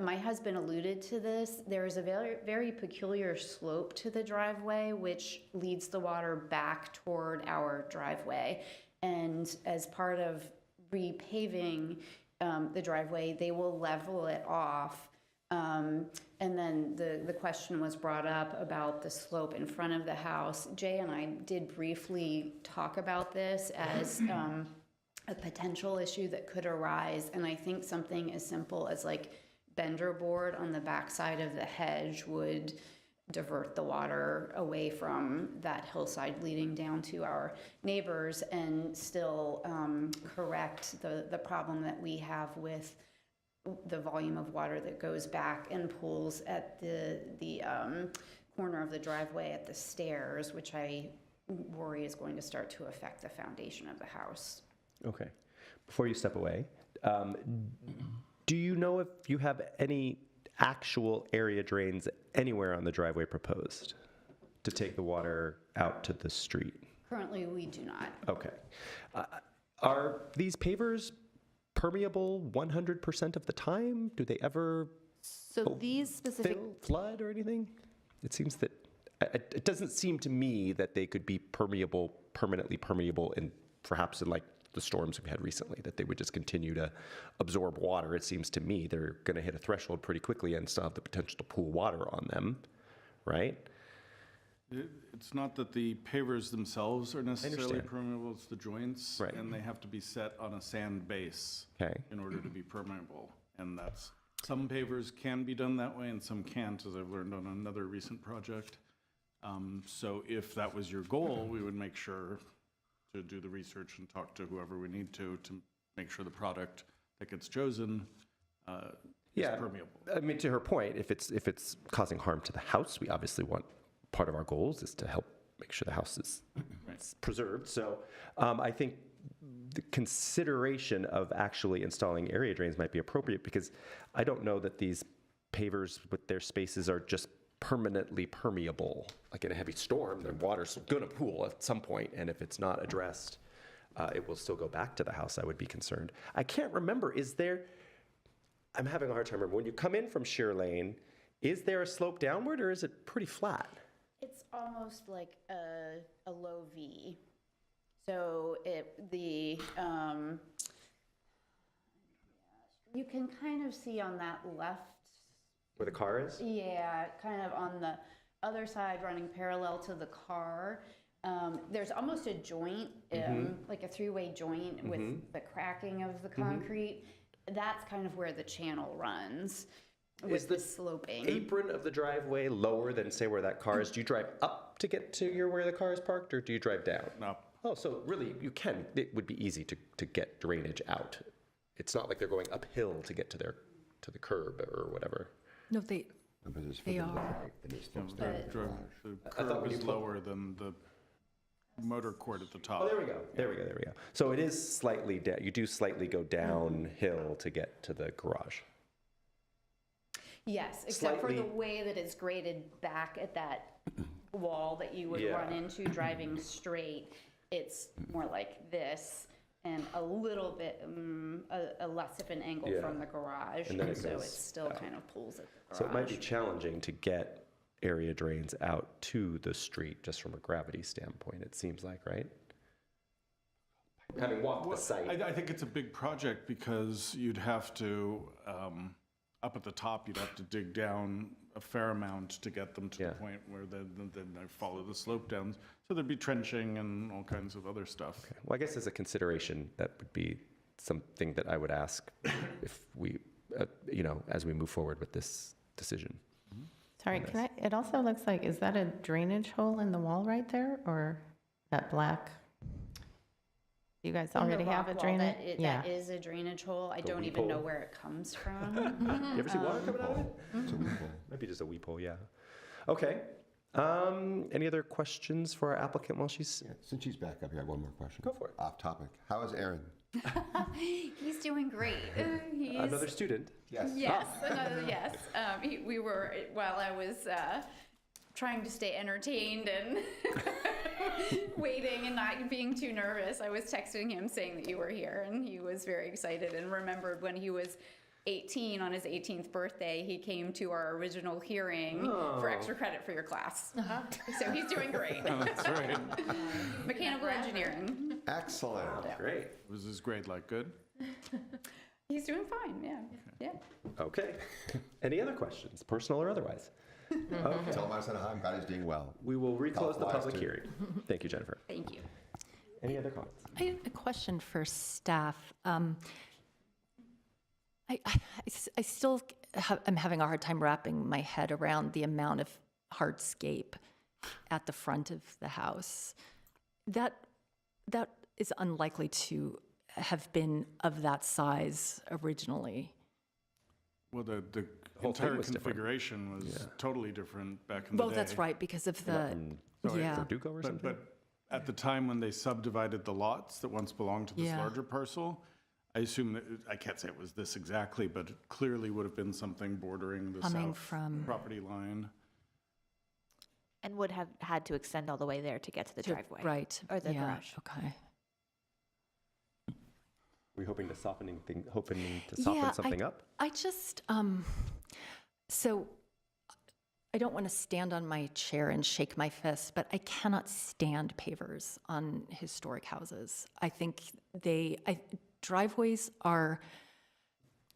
my husband alluded to this, there is a very, very peculiar slope to the driveway, which leads the water back toward our driveway. And as part of repaving the driveway, they will level it off. And then the question was brought up about the slope in front of the house. Jay and I did briefly talk about this as a potential issue that could arise. And I think something as simple as like bender board on the backside of the hedge would divert the water away from that hillside leading down to our neighbors and still correct the problem that we have with the volume of water that goes back and pools at the corner of the driveway at the stairs, which I worry is going to start to affect the foundation of the house. Okay. Before you step away, do you know if you have any actual area drains anywhere on the driveway proposed to take the water out to the street? Currently, we do not. Okay. Are these pavers permeable 100% of the time? Do they ever So these specific, flood or anything? It seems that it doesn't seem to me that they could be permanently permeable, and perhaps in like the storms we've had recently, that they would just continue to absorb water. It seems to me they're going to hit a threshold pretty quickly and still have the potential to pool water on them, right? It's not that the pavers themselves are necessarily understand. permeable, it's the joints. Right. And they have to be set on a sand base Okay. in order to be permeable. And that's, some pavers can be done that way and some can't, as I've learned on another recent project. So if that was your goal, we would make sure to do the research and talk to whoever we need to make sure the product that gets chosen is permeable. I mean, to her point, if it's causing harm to the house, we obviously want, part of our goals is to help make sure the house is preserved. So I think the consideration of actually installing area drains might be appropriate, because I don't know that these pavers with their spaces are just permanently permeable. Like in a heavy storm, the water's going to pool at some point, and if it's not addressed, it will still go back to the house. I would be concerned. I can't remember, I'm having a hard time remembering, when you come in from Sheer Lane, is there a slope downward or is it pretty flat? It's almost like a low V. So you can kind of see on that left. Where the car is? Yeah, kind of on the other side running parallel to the car. There's almost a joint, like a three-way joint with the cracking of the concrete. That's kind of where the channel runs. With the sloping apron of the driveway lower than, say, where that car is? Do you drive up to get to where the car is parked, or do you drive down? Up. Oh, so really, it would be easy to get drainage out. It's not like they're going uphill to get to the curb or whatever. No, they are. The curb is lower than the motor court at the top. Oh, there we go. So it is slightly down. You do slightly go downhill to get to the garage. Yes, except for the way that it's graded back at that wall that you would run into driving straight. It's more like this and a little bit a less of an angle from the garage. And then it so goes it still kind of pulls at the garage. So it might be challenging to get area drains out to the street just from a gravity standpoint, it seems like, right? Having walked the site. I think it's a big project because you'd have to, up at the top, you'd have to dig down a fair amount to get them to the point where then they follow the slope down. So there'd be trenching and all kinds of other stuff. Okay. Well, I guess as a consideration, that would be something that I would ask if we, as we move forward with this decision. Sorry, it also looks like, is that a drainage hole in the wall right there, or that black? You guys In the already have a rock wall, drainage? that is a drainage hole. I don't even know where it comes from. You ever see water coming out of it? It's a weep hole. Might be just a weep hole, yeah. Okay. Any other questions for our applicant while she's... Yeah, since she's back up here, I have one more question. Go for it. Off topic. How is Aaron? He's doing great. Another student? Yes. Yes, yes. While I was trying to stay entertained and waiting and not being too nervous, I was texting him saying that you were here, and he was very excited and remembered when he was 18 on his 18th birthday, he came to our original hearing for extra credit for your class. So he's doing great. Oh, that's right. Mechanical engineering. Excellent. Great. Was his grade like good? He's doing fine, yeah. Okay. Any other questions, personal or otherwise? Okay. Tell him I said hi. I'm glad he's doing well. We will reclose the Health-wise, public too. hearing. Thank you, Jennifer. Thank you. Any other comments? I have a question for staff. I still am having a hard time wrapping my head around the amount of hardscape at the front of the house. That is unlikely to have been of that size originally. Well, the whole thing entire was different. configuration was totally different back in the day. Well, that's right, because of the, yeah. Verdugo or something? But at the time when they subdivided the lots that once belonged to this Yeah. larger parcel, I assume that, I can't say it was this exactly, but it clearly would have been something bordering the Coming south from- property line. And would have had to extend all the way there to get to the driveway. Right. Or the yeah, garage. Okay. We're hoping to soften Yeah, something up? I just, so I don't want to stand on my chair and shake my fist, but I cannot stand pavers on historic houses. I think driveways are,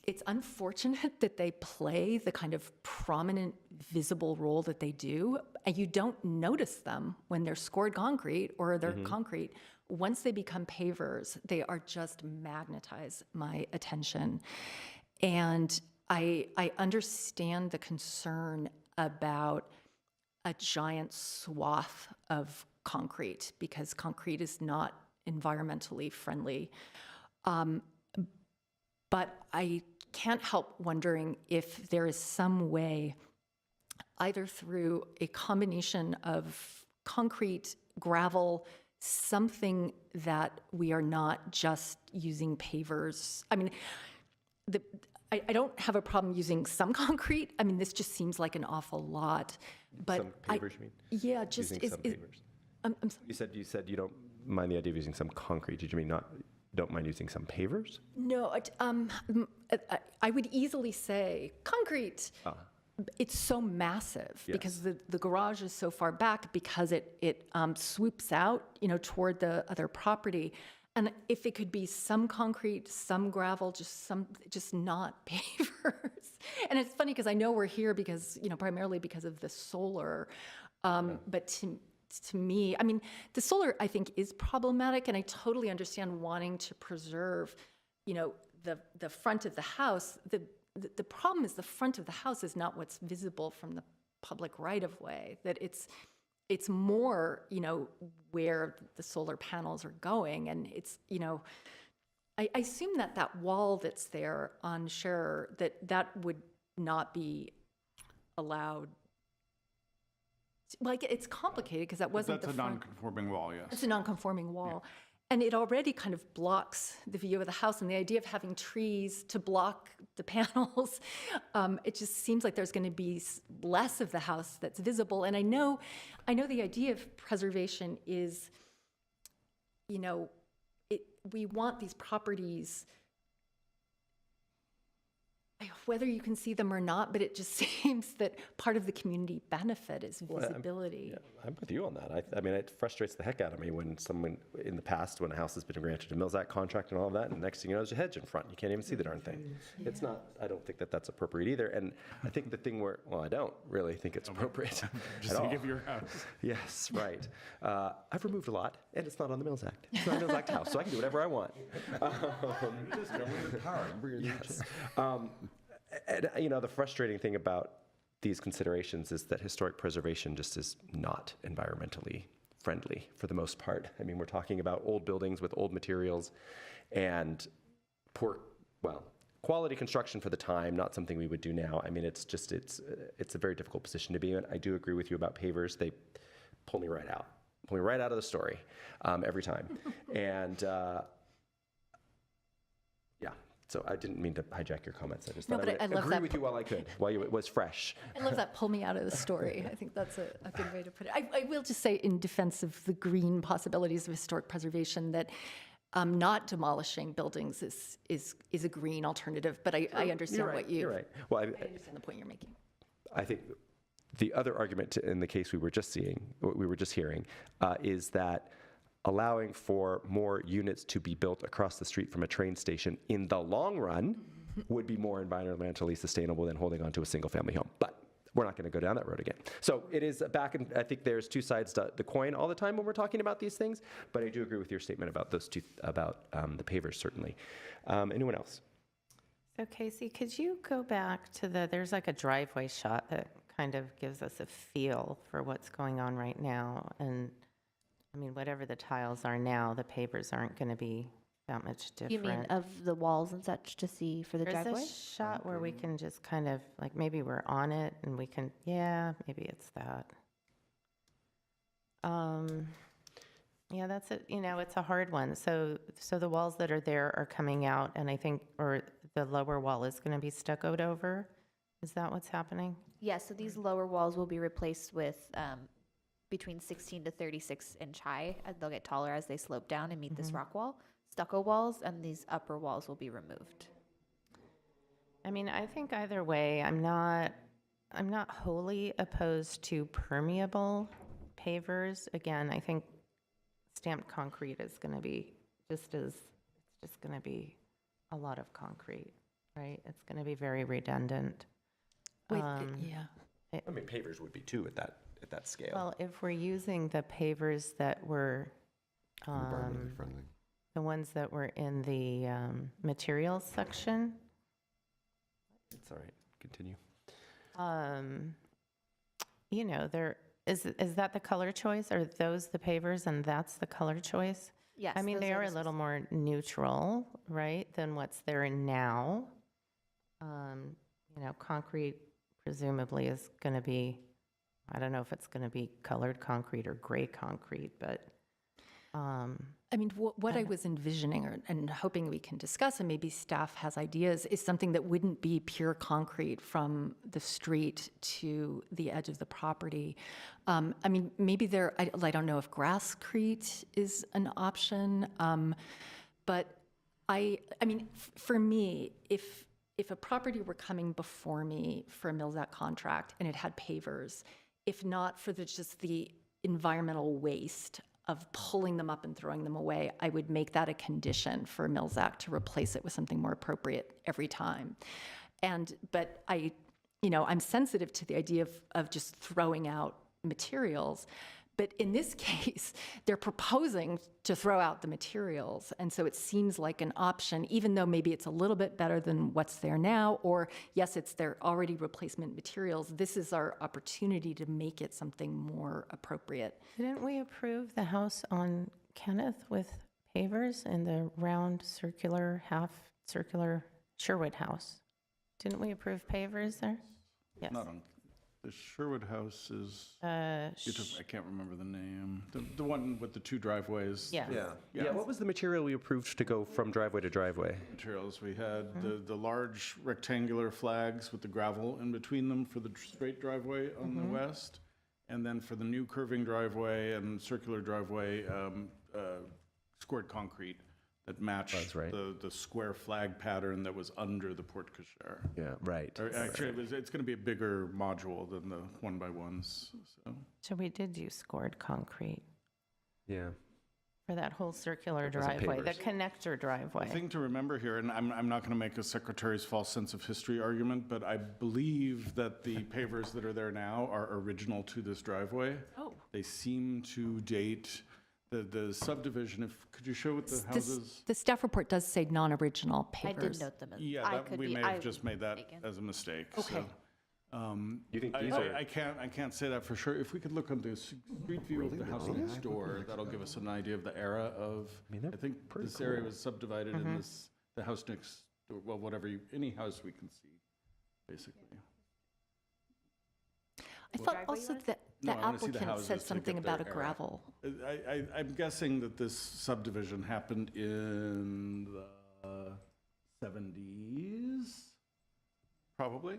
it's unfortunate that they play the kind of prominent, visible role that they do, and you don't notice them when they're scored concrete or they're concrete. Once they become pavers, they are just magnetize my attention. And I understand the concern about a giant swath of concrete because concrete is not environmentally friendly. But I can't help wondering if there is some way, either through a combination of concrete, gravel, something that we are not just using pavers. I mean, I don't have a problem using some concrete. I mean, this just seems like an awful lot. But Some pavers, you mean? Yeah, just Using some pavers. I'm You said you don't mind the idea of using some concrete. Did you mean don't mind using some pavers? No, I would easily say concrete. It's so massive because the garage is so far back because it swoops out, toward the other property. And if it could be some concrete, some gravel, just not pavers. And it's funny because I know we're here because, primarily because of the solar. But to me, I mean, the solar, I think, is problematic, and I totally understand wanting to preserve, the front of the house. The problem is the front of the house is not what's visible from the public right-of-way, that it's more, where the solar panels are going, and it's, I assume that wall that's there on Scherer, that would not be allowed. Like, it's complicated because that wasn't That's the a front. non-conforming wall, yes. It's a non-conforming wall. And it already kind of blocks the view of the house. And the idea of having trees to block the panels, it just seems like there's going to be less of the house that's visible. And I know the idea of preservation is, we want these properties, whether you can see them or not, but it just seems that part of the community benefit is visibility. I'm with you on that. I mean, it frustrates the heck out of me when someone in the past, when a house has been granted a Mills Act contract and all of that, and the next thing you know, there's a hedge in front. You can't even see the darn thing. It's not, I don't think that's appropriate either. And I think the thing I don't really think it's appropriate Just at all. think of your house. Yes, right. I've removed a lot, and it's not on the Mills Act. It's not a Mills Act house, so I can do whatever I want. Yes. And, the frustrating thing about these considerations is that historic preservation just is not environmentally friendly for the most part. I mean, we're talking about old buildings with old materials and poor, quality construction for the time, not something we would do now. I mean, it's a very difficult position to be in. I do agree with you about pavers. They pull me right out of the story every time. And so I didn't mean to hijack your comments. I just thought I would agree with you while I could, while it was fresh. I love that pull me out of the story. I think that's a good way to put it. I will just say, in defense of the green possibilities of historic preservation, that not demolishing buildings is a green alternative, but I understand what you... You're right. Well, I understand the point you're making. I think the other argument in the case we were just hearing, is that allowing for more units to be built across the street from a train station in the long run would be more environmentally sustainable than holding on to a single family home. But we're not going to go down that road again. So it is back, and I think there's two sides to the coin all the time when we're talking about these things, but I do agree with your statement about those two, about the pavers, certainly. Anyone else? So Casey, could you go back to there's like a driveway shot that kind of gives us a feel for what's going on right now. And I mean, whatever the tiles are now, the pavers aren't going to be that much different. You mean of the walls and such to see for the driveway? There's a shot where we can just kind of, like, maybe we're on it and we can, yeah, maybe it's that. Yeah, that's it. You know, it's a hard one. So the walls that are there are coming out, and I think, or the lower wall is going to be stuccoed over. Is that what's happening? Yes, so these lower walls will be replaced with between 16 to 36 inch high. They'll get taller as they slope down and meet this rock wall. Stucco walls, and these upper walls will be removed. I mean, I think either way, I'm not wholly opposed to permeable pavers. Again, I think stamped concrete is going to be it's just going to be a lot of concrete, right? It's going to be very redundant. Yeah. I mean, pavers would be too at that scale. Well, if we're using the pavers that were Environmentally friendly. the ones that were in the materials section, It's all right. Continue. you know, is that the color choice? Are those the pavers and that's the color choice? Yes. I mean, those they are a the little more neutral, right, than what's there now. You know, concrete presumably is going to be, I don't know if it's going to be colored concrete or gray concrete, but. I mean, what I was envisioning and hoping we can discuss, and maybe staff has ideas, is something that wouldn't be pure concrete from the street to the edge of the property. I mean, maybe I don't know if grasscrete is an option, but I mean, for me, if a property were coming before me for a Millsac contract and it had pavers, if not for just the environmental waste of pulling them up and throwing them away, I would make that a condition for Millsac to replace it with something more appropriate every time. But I'm sensitive to the idea of just throwing out materials. But in this case, they're proposing to throw out the materials. And so it seems like an option, even though maybe it's a little bit better than what's there now, or yes, it's their already replacement materials. This is our opportunity to make it something more appropriate. Didn't we approve the house on Kenneth with pavers in the round circular, half circular Sherwood house? Didn't we approve pavers there? Yes. Not on, the Sherwood House is, I can't remember the name. The one with the two driveways. Yeah. Yeah. What was the material we approved to go from driveway to driveway? Materials, we had the large rectangular flags with the gravel in between them for the straight driveway on the west. And then for the new curving driveway and circular driveway, scored concrete that matched the square flag pattern that was under the porte cochere. Yeah, right. Or actually, it's going to be a bigger module than the 1x1s. So we did do scored concrete Yeah. for that whole circular That wasn't driveway, the pavers. connector driveway. The thing to remember here, and I'm not going to make a secretary's false sense of history argument, but I believe that the pavers that are there now are original to this driveway. Oh. They seem to date the subdivision. Could you show what the houses? The staff report does say non-original pavers. I did note them as. Yeah, we may have just made that as a mistake. Okay. So, You think these are? I can't say that for sure. If we could look on the street view of the house next door, that'll give us an idea of the era of. I think this area was subdivided in the house next door. Well, any house we can see, basically. I thought also that the No, I wanna see the applicant houses said to something get their about a era. gravel. I'm guessing that this subdivision happened in the 70s, probably.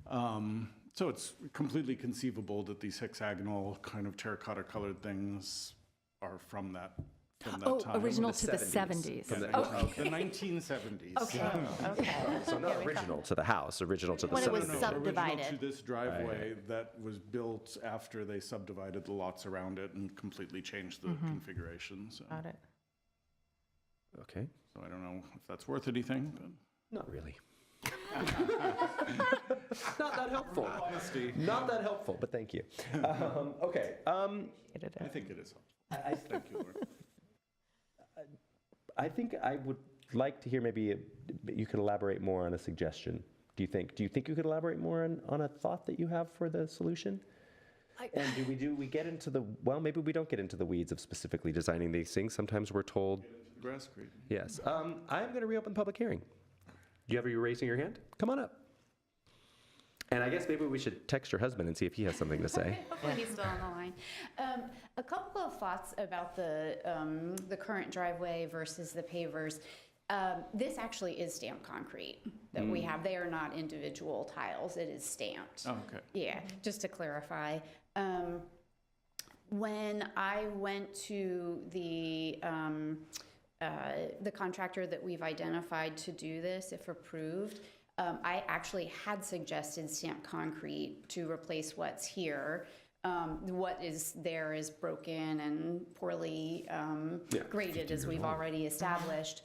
So it's completely conceivable that these hexagonal kind of terracotta colored things are from that time. Original to the 70s. From the 1970s. Okay. So not original to the house, original to the When it was subdivision. Original to subdivided. this driveway that was built after they subdivided the lots around it and completely changed the configuration. So. Got it. Okay. So I don't know if that's worth anything, but. Not really. Not that helpful. Honesty. Not that helpful, but thank you. Okay. I think it is helpful. Thank you, Laura. I think I would like to hear maybe you could elaborate more on a suggestion. Do you think you could elaborate more on a thought that you have for the solution? And do we get into the, well, maybe we don't get into the weeds of specifically designing these things. Sometimes we're told. Grass creek. Yes. I'm going to reopen the public hearing. Do you have you raising your hand? Come on up. And I guess maybe we should text your husband and see if he has something to say. Hopefully he's still on the line. A couple of thoughts about the current driveway versus the pavers. This actually is stamped concrete that we have. They are not individual tiles. It is stamped. Oh, okay. Yeah, just to clarify. When I went to the contractor that we've identified to do this, if approved, I actually had suggested stamped concrete to replace what's here. What is there is broken and poorly graded, as we've already established.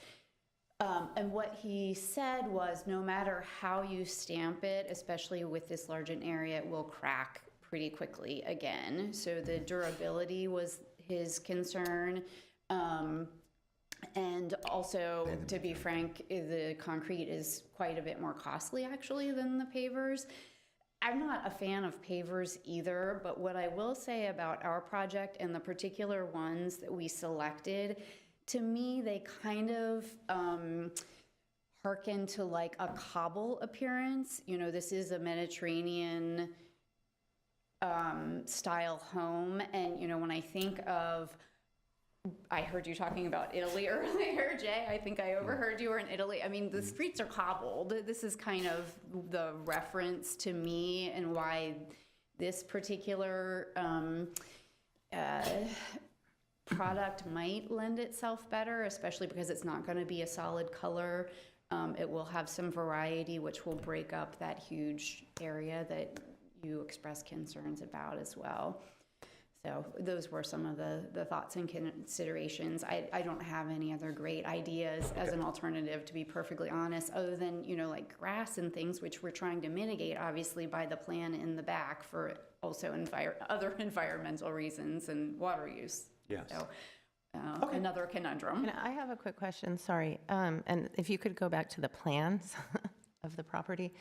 And what he said was, no matter how you stamp it, especially with this large an area, it will crack pretty quickly again. So the durability was his concern. And also, to be frank, the concrete is quite a bit more costly actually than the pavers. I'm not a fan of pavers either, but what I will say about our project and the particular ones that we selected, to me, they kind of hearken to like a cobble appearance. You know, this is a Mediterranean style home. And, you know, when I think of, I heard you talking about Italy earlier, Jay. I think I overheard you were in Italy. I mean, the streets are cobbled. This is kind of the reference to me and why this particular product might lend itself better, especially because it's not going to be a solid color. It will have some variety, which will break up that huge area that you express concerns about as well. So those were some of the thoughts and considerations. I don't have any other great ideas as an alternative, to be perfectly honest, other than, you know, like grass and things, which we're trying to mitigate, obviously, by the plan in the back for also other environmental reasons and water use. Yes. So another conundrum. And I have a quick question, sorry. And if you could go back to the plans of the property.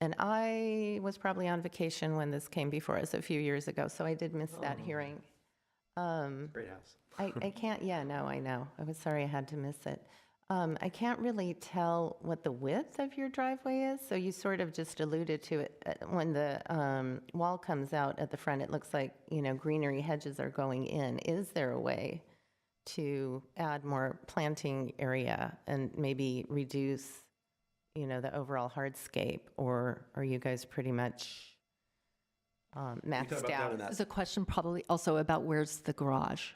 And I was probably on vacation when this came before us a few years ago, so I did miss that hearing. Great house. I can't, yeah, no, I know. I was sorry I had to miss it. I can't really tell what the width of your driveway is, so you sort of just alluded to it. When the wall comes out at the front, it looks like, you know, greenery hedges are going in. Is there a way to add more planting area and maybe reduce, you know, the overall hardscape, or are you guys pretty much maxed out? There's a question probably also about where's the garage?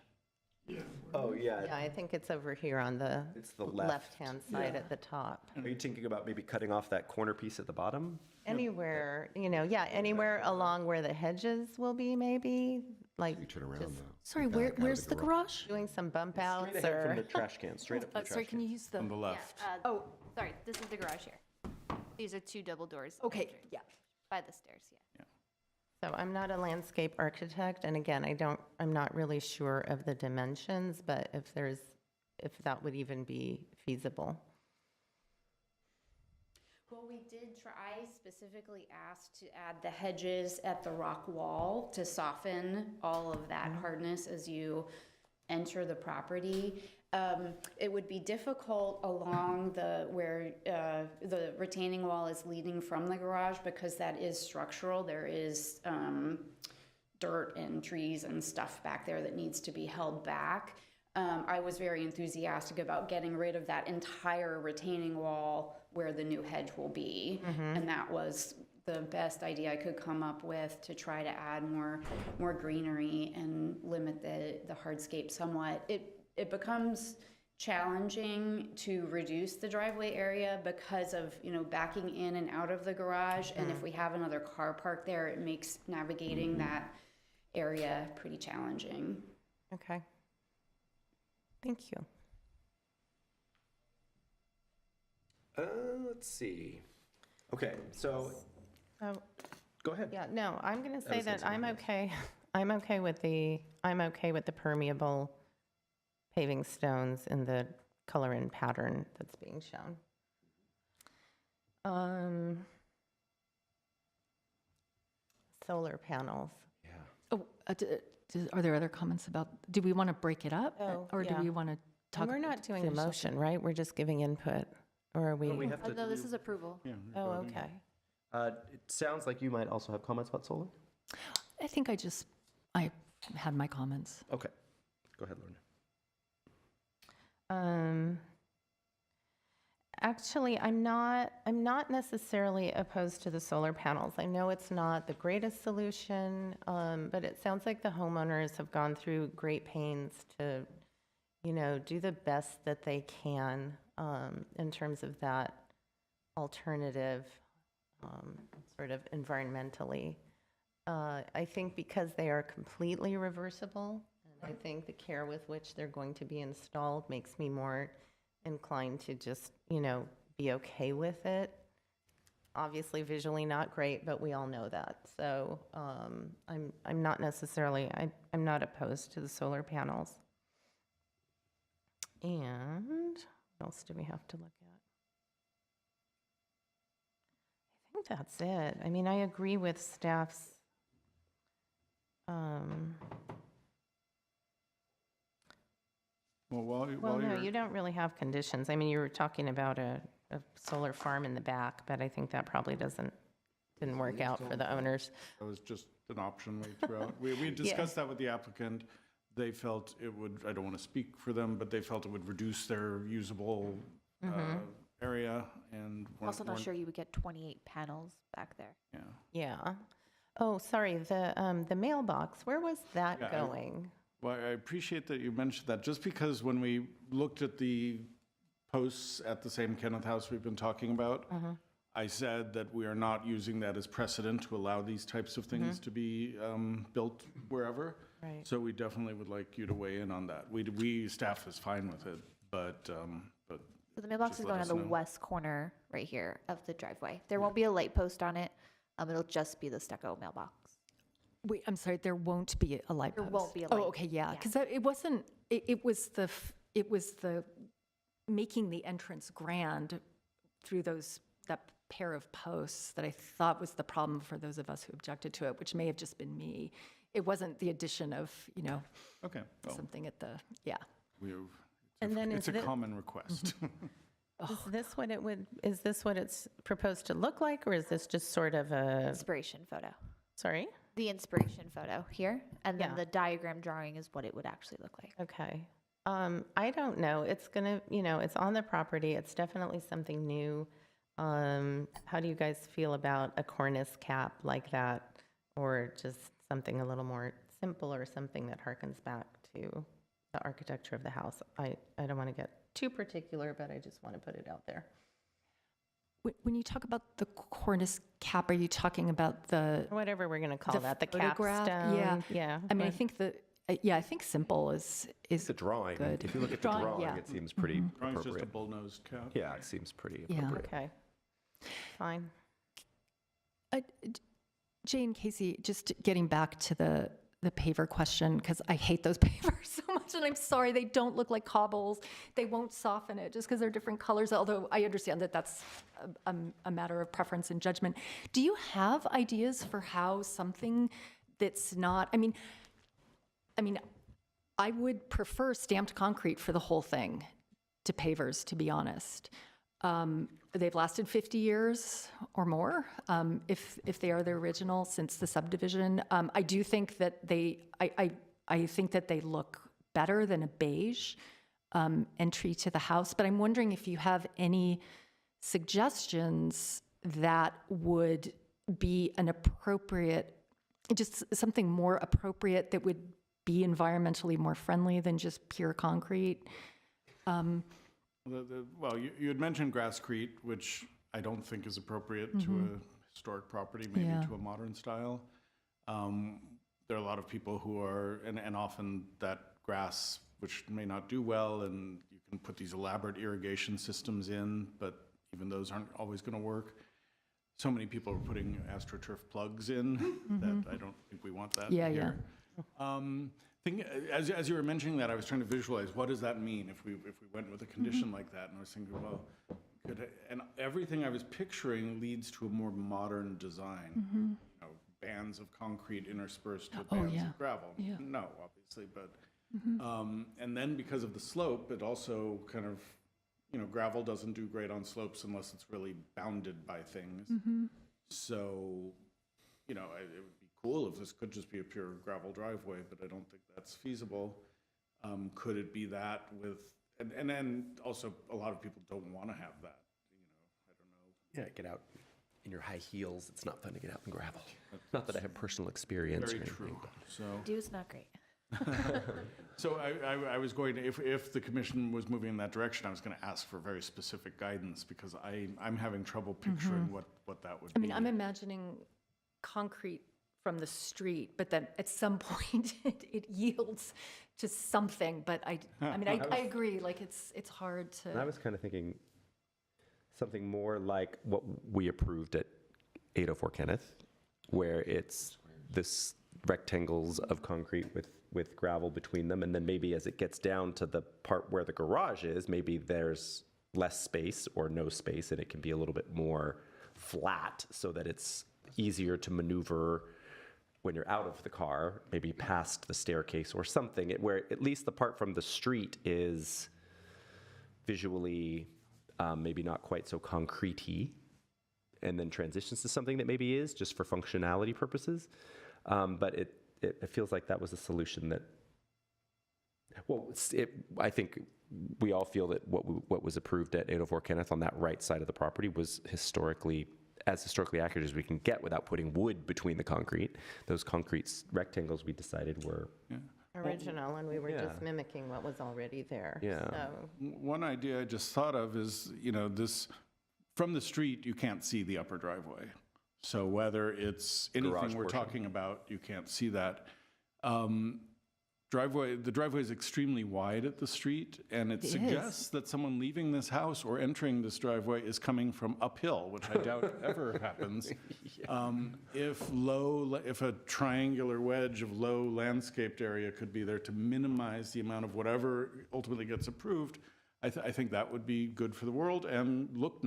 Oh, yeah. Yeah, I think it's over here on the It's the left. left-hand side at the top. Are you thinking about maybe cutting off that corner piece at the bottom? Anywhere, you know, yeah, anywhere along where the hedges will be, maybe, like You turn around just though. Sorry, where's the garage? doing some bump outs Straight ahead from the or. trash can, straight up from the trash Sorry, can. can you use the? On the left. Oh, sorry, this is the garage here. These are two double doors. Okay, yeah. By the stairs, yeah. So I'm not a landscape architect, and again, I'm not really sure of the dimensions, but if that would even be feasible. Well, we did try, I specifically asked to add the hedges at the rock wall to soften all of that hardness as you enter the property. It would be difficult along where the retaining wall is leading from the garage, because that is structural. There is dirt and trees and stuff back there that needs to be held back. I was very enthusiastic about getting rid of that entire retaining wall where the new hedge will be. And that was the best idea I could come up with to try to add more greenery and limit the hardscape somewhat. It becomes challenging to reduce the driveway area because of, you know, backing in and out of the garage. And if we have another car parked there, it makes navigating that area pretty challenging. Okay. Thank you. Let's see. Okay, so Oh, go ahead. yeah, no, I'm going to say was gonna that say I'm that, okay. I'm okay with the permeable paving stones in the color and pattern that's being shown. Solar panels. Yeah. Oh, are there other comments about, do we want to break it up? Oh, Or do yeah. we want to talk? And we're not doing a finish up the- motion, right? We're just giving input, or are we? We have to. No, this is approval. Yeah, we're Oh, voting. okay. It sounds like you might also have comments about solar. I think I had my comments. Okay, go ahead, Lorna. Actually, I'm not necessarily opposed to the solar panels. I know it's not the greatest solution, but it sounds like the homeowners have gone through great pains to, do the best that they can in terms of that alternative, sort of environmentally. I think because they are completely reversible, and I think the care with which they're going to be installed makes me more inclined to just, be okay with it. Obviously, visually not great, but we all know that. So I'm not necessarily, I'm not opposed to the solar panels. And what else do we have to look at? I think that's it. I mean, I agree with staff's Well, well, while no, you're, you don't really have conditions. I mean, you were talking about a solar farm in the back, but I think that probably didn't work out for the owners. that was just an option we threw out. We discussed that with the applicant. They felt it would, I don't want to speak for them, but they felt it would reduce their usable area and. Also not weren't- sure you would get 28 panels back there. Yeah. Yeah. Oh, sorry, the mailbox, where was that Yeah, going? Well, I appreciate that you mentioned that, just because when we looked at the posts at the same Kenneth House we've been talking about, I said that we are not using that as precedent to allow these types of things to be built wherever. Right. So we definitely would like you to weigh in on that. Staff is fine with it, but So the mailbox just is let going on us the know. west corner right here of the driveway. There won't be a light post on it. It'll just be the stucco mailbox. Wait, I'm sorry, there won't be a light There post? won't be a light Oh, okay, yeah, yeah. because it wasn't, it was the making the entrance grand through that pair of posts that I thought was the problem for those of us who objected to it, which may have just been me. It wasn't the addition of, okay. Well, something at the, yeah. And then it's a is it- common request. Is this what it's proposed to look like, or is this just sort of a, Inspiration photo. sorry? The inspiration photo here, and then Yeah. the diagram drawing is what it would actually look like. Okay. I don't know. It's gonna, it's on the property. It's definitely something new. How do you guys feel about a cornice cap like that, or just something a little more simple, or something that harkens back to the architecture of the house? I don't want to get too particular, but I just want to put it out there. When you talk about the cornice cap, are you talking about the Whatever we're going to call that, the photograph? capstone. Yeah. Yeah. I mean, I but- think I think simple is The drawing, good. if you look at the Drawing, drawing, yeah. it seems pretty Drawing's just a appropriate. bull-nosed cap. Yeah, it seems pretty Yeah. appropriate. Okay. Fine. Jane, Casey, just getting back to the paver question, because I hate those pavers so much, and I'm sorry, they don't look like cobbles. They won't soften it just because they're different colors, although I understand that that's a matter of preference and judgment. Do you have ideas for how something that's not, I mean, I would prefer stamped concrete for the whole thing to pavers, to be honest. They've lasted 50 years or more, if they are the original since the subdivision. I do think that I think that they look better than a beige entry to the house, but I'm wondering if you have any suggestions that would be an appropriate, just something more appropriate that would be environmentally more friendly than just pure concrete. Well, you had mentioned grasscrete, which I don't think is appropriate to a historic property, maybe Yeah. to a modern style. There are a lot of people who are, and often that grass, which may not do well, and you can put these elaborate irrigation systems in, but even those aren't always going to work. So many people are putting AstroTurf plugs in that I don't think we want that Yeah, here. As you were mentioning that, I was trying to visualize, what does that mean if we went with a condition like that? And I was thinking, well, and everything I was picturing leads to a more modern design. You know, bands of concrete interspersed with bands of gravel. Yeah. No, obviously, but and then because of the slope, it also kind of, you know, gravel doesn't do great on slopes unless it's really bounded by things. So, you know, it would be cool if this could just be a pure gravel driveway, but I don't think that's feasible. Could it be that with, and then also a lot of people don't want to have that, you know, I don't know. Yeah, get out in your high heels. It's not fun to get out in gravel. Not that I have personal experience. Very or true. anything, So, Dude's not great. so I was going to, if the commission was moving in that direction, I was going to ask for very specific guidance because I'm having trouble picturing what that would be. I mean, I'm imagining concrete from the street, but then at some point it yields to something. But I mean, I agree. Like it's hard to. And I was kind of thinking something more like what we approved at 804 Kenneth, where it's this rectangles of concrete with gravel between them, and then maybe as it gets down to the part where the garage is, maybe there's less space or no space, and it can be a little bit more flat so that it's easier to maneuver when you're out of the car, maybe past the staircase or something, where at least the part from the street is visually maybe not quite so concrete-y, and then transitions to something that maybe is just for functionality purposes. But it feels like that was a solution that, well, I think we all feel that what was approved at 804 Kenneth on that right side of the property was historically accurate as we can get without putting wood between the concrete. Those concrete rectangles we decided were original, and we were just mimicking what was already there. Yeah. So. One idea I just thought of is, you know, this, from the street, you can't see the upper driveway. So whether it's anything Garage we're portion. talking about, you can't see that. The driveway is extremely wide at the street, and it suggests that someone leaving this house or entering this driveway is coming from uphill, which I doubt ever happens. If a triangular wedge of low landscaped area could be there to minimize the amount of whatever ultimately gets approved, I think that would be good for the world and look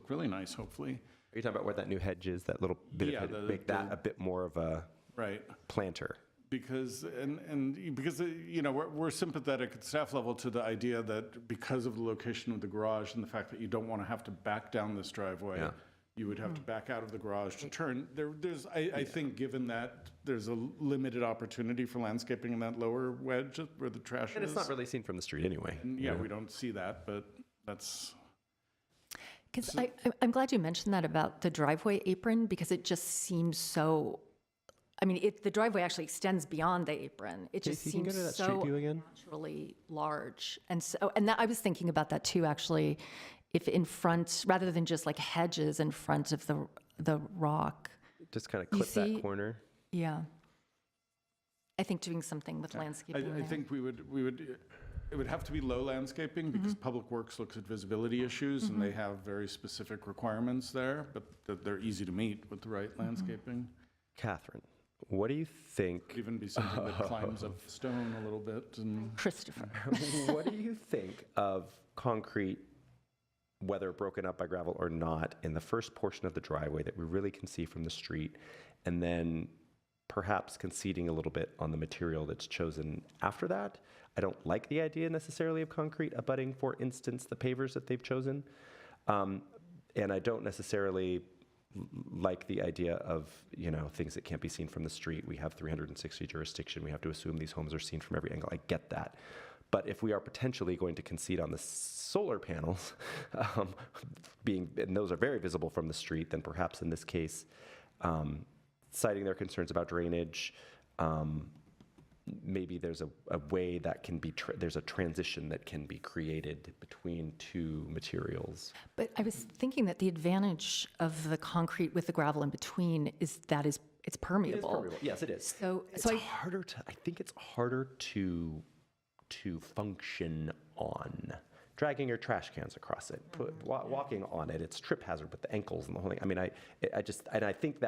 really nice, hopefully. Are you talking about where that new hedge is, that little bit of hedge, make that a bit more of a planter? Because because you know, we're sympathetic at staff level to the idea that because of the location of the garage and the fact that you don't want to have to back down this driveway, you would have to back out of the garage to turn. I think given that there's a limited opportunity for landscaping in that lower wedge where the trash And is. it's not really seen from the street anyway. And we don't see that, but that's. Because I'm glad you mentioned that about the driveway apron, because it just seems so. I mean, the driveway actually extends beyond the apron. It just Casey, can you seems go to that street so view again? naturally large, and I was thinking about that too. Actually, if in front, rather than just like hedges in front of the rock, Just kind of clip that corner. Yeah, I think doing something with landscaping. I think it would have to be low landscaping because Public Works looks at visibility issues and they have very specific requirements there, but they're easy to meet with the right landscaping. Catherine, what do you think? Could even be something that climbs up the stone a little bit. And Christopher. What do you think of concrete, whether broken up by gravel or not, in the first portion of the driveway that we really can see from the street, and then perhaps conceding a little bit on the material that's chosen after that? I don't like the idea necessarily of concrete abutting, for instance, the pavers that they've chosen. And I don't necessarily like the idea of, things that can't be seen from the street. We have 360 jurisdiction. We have to assume these homes are seen from every angle. I get that. But if we are potentially going to concede on the solar panels, and those are very visible from the street, then perhaps in this case, citing their concerns about drainage, maybe there's a way that can be, there's a transition that can be created between two materials. But I was thinking that the advantage of the concrete with the gravel in between is that it's permeable. It is permeable. Yes, it is. I think it's harder to function on dragging your trash cans across it, walking on it. It's trip hazard with the ankles and the whole thing. I mean, I think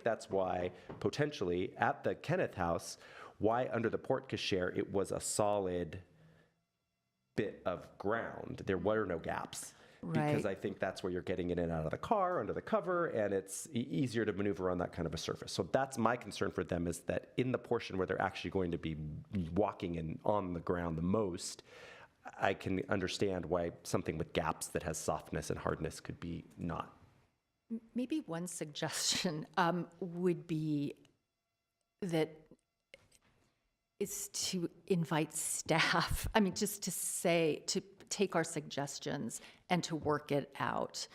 that's why potentially at the Kenneth House, why under the porte cochere it was a solid bit of ground. There were no gaps. Because Right. I think that's where you're getting in and out of the car, under the cover, and it's easier to maneuver on that kind of a surface. So that's my concern for them, is that in the portion where they're actually going to be walking and on the ground the most, I can understand why something with gaps that has softness and hardness could be not. Maybe one suggestion would be that is to invite staff, I mean, just to take our suggestions and to work it out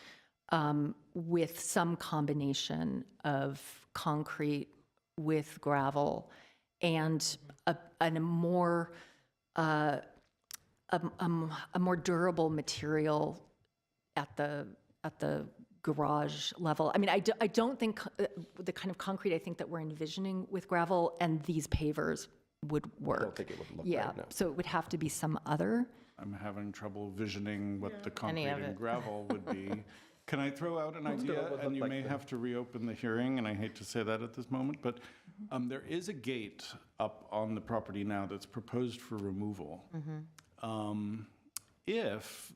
with some combination of concrete with gravel and a more durable material at the garage level. I mean, I don't think the kind of concrete I think that we're envisioning with gravel and these pavers would work. I don't think it would look Yeah, right, no. so it would have to be some other. I'm having trouble visioning what the Any concrete of and it. gravel would be. Can I throw out an Most of it idea? would And look you like may the- have to reopen the hearing, and I hate to say that at this moment, but there is a gate up on the property now that's proposed for removal. If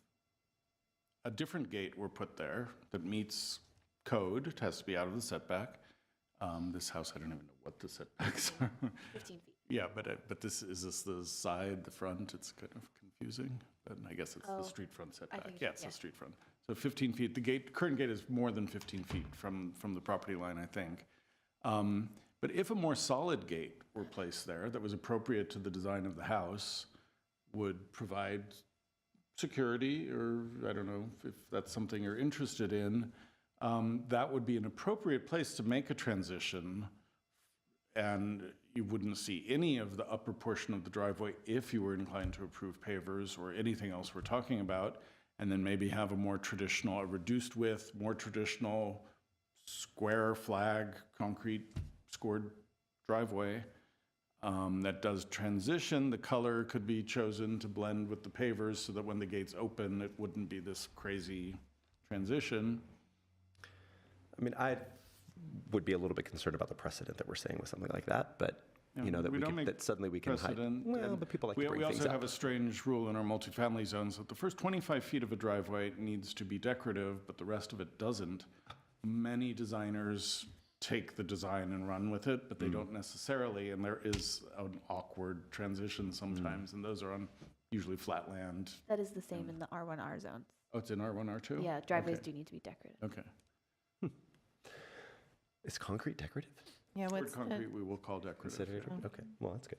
a different gate were put there that meets code, it has to be out of the setback. This house, I don't even know what the setbacks are. 15 feet. Yeah, but this the side, the front? It's kind of confusing, but I guess it's the street front setback. think Yeah, so, it's yeah. the street front. So 15 feet. The current gate is more than 15 feet from the property line, I think. But if a more solid gate were placed there that was appropriate to the design of the house, would provide security, or I don't know if that's something you're interested in, that would be an appropriate place to make a transition, and you wouldn't see any of the upper portion of the driveway if you were inclined to approve pavers or anything else we're talking about, and then maybe have a more traditional, a reduced width, more traditional square flag, concrete scored driveway that does transition. The color could be chosen to blend with the pavers so that when the gates open, it wouldn't be this crazy transition. I mean, I would be a little bit concerned about the precedent that we're saying with something like that, but Yeah, you know, that we we don't could, make that suddenly we can hide. precedent, Well, and but people like we to bring we things also up. have a strange rule in our multifamily zones that the first 25 feet of a driveway needs to be decorative, but the rest of it doesn't. Many designers take the design and run with it, but they don't necessarily, and there is an awkward transition sometimes, and those are on usually flat land. That is the same in the R1R zones. Oh, it's in R1, R2? Yeah, driveways Okay. do need to be decorative. Okay. Is concrete decorative? Yeah, Word what's the, concrete we will call decorative. Considered? Okay, well, that's good.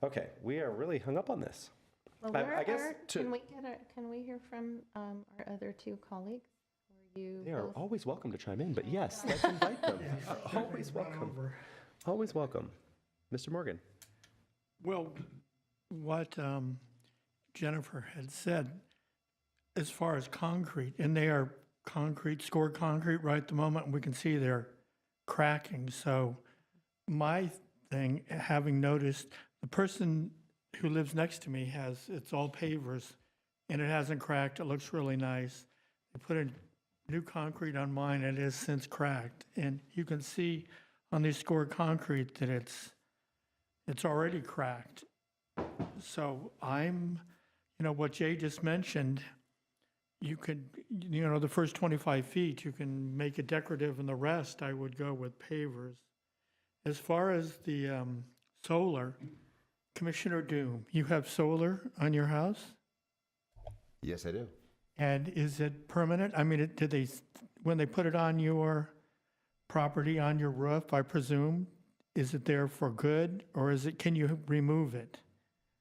Okay, we are really hung up on this. well, I where guess are, to- can we hear from our other two colleagues? Were you They are both- always welcome to chime in, but yes, let's invite them. Always welcome. Always welcome. Mr. Morgan. Well, what Jennifer had said, as far as concrete, and they are concrete, scored concrete right at the moment, and we can see they're cracking. So my thing, having noticed, the person who lives next to me it's all pavers, and it hasn't cracked. It looks really nice. They put in new concrete on mine, and it has since cracked. And you can see on these scored concrete that it's already cracked. So what Jay just mentioned, you could, the first 25 feet, you can make it decorative, and the rest I would go with pavers. As far as the solar, Commissioner Doom, you have solar on your house? Yes, I do. And is it permanent? I mean, when they put it on your property, on your roof, I presume, is it there for good, or can you remove it?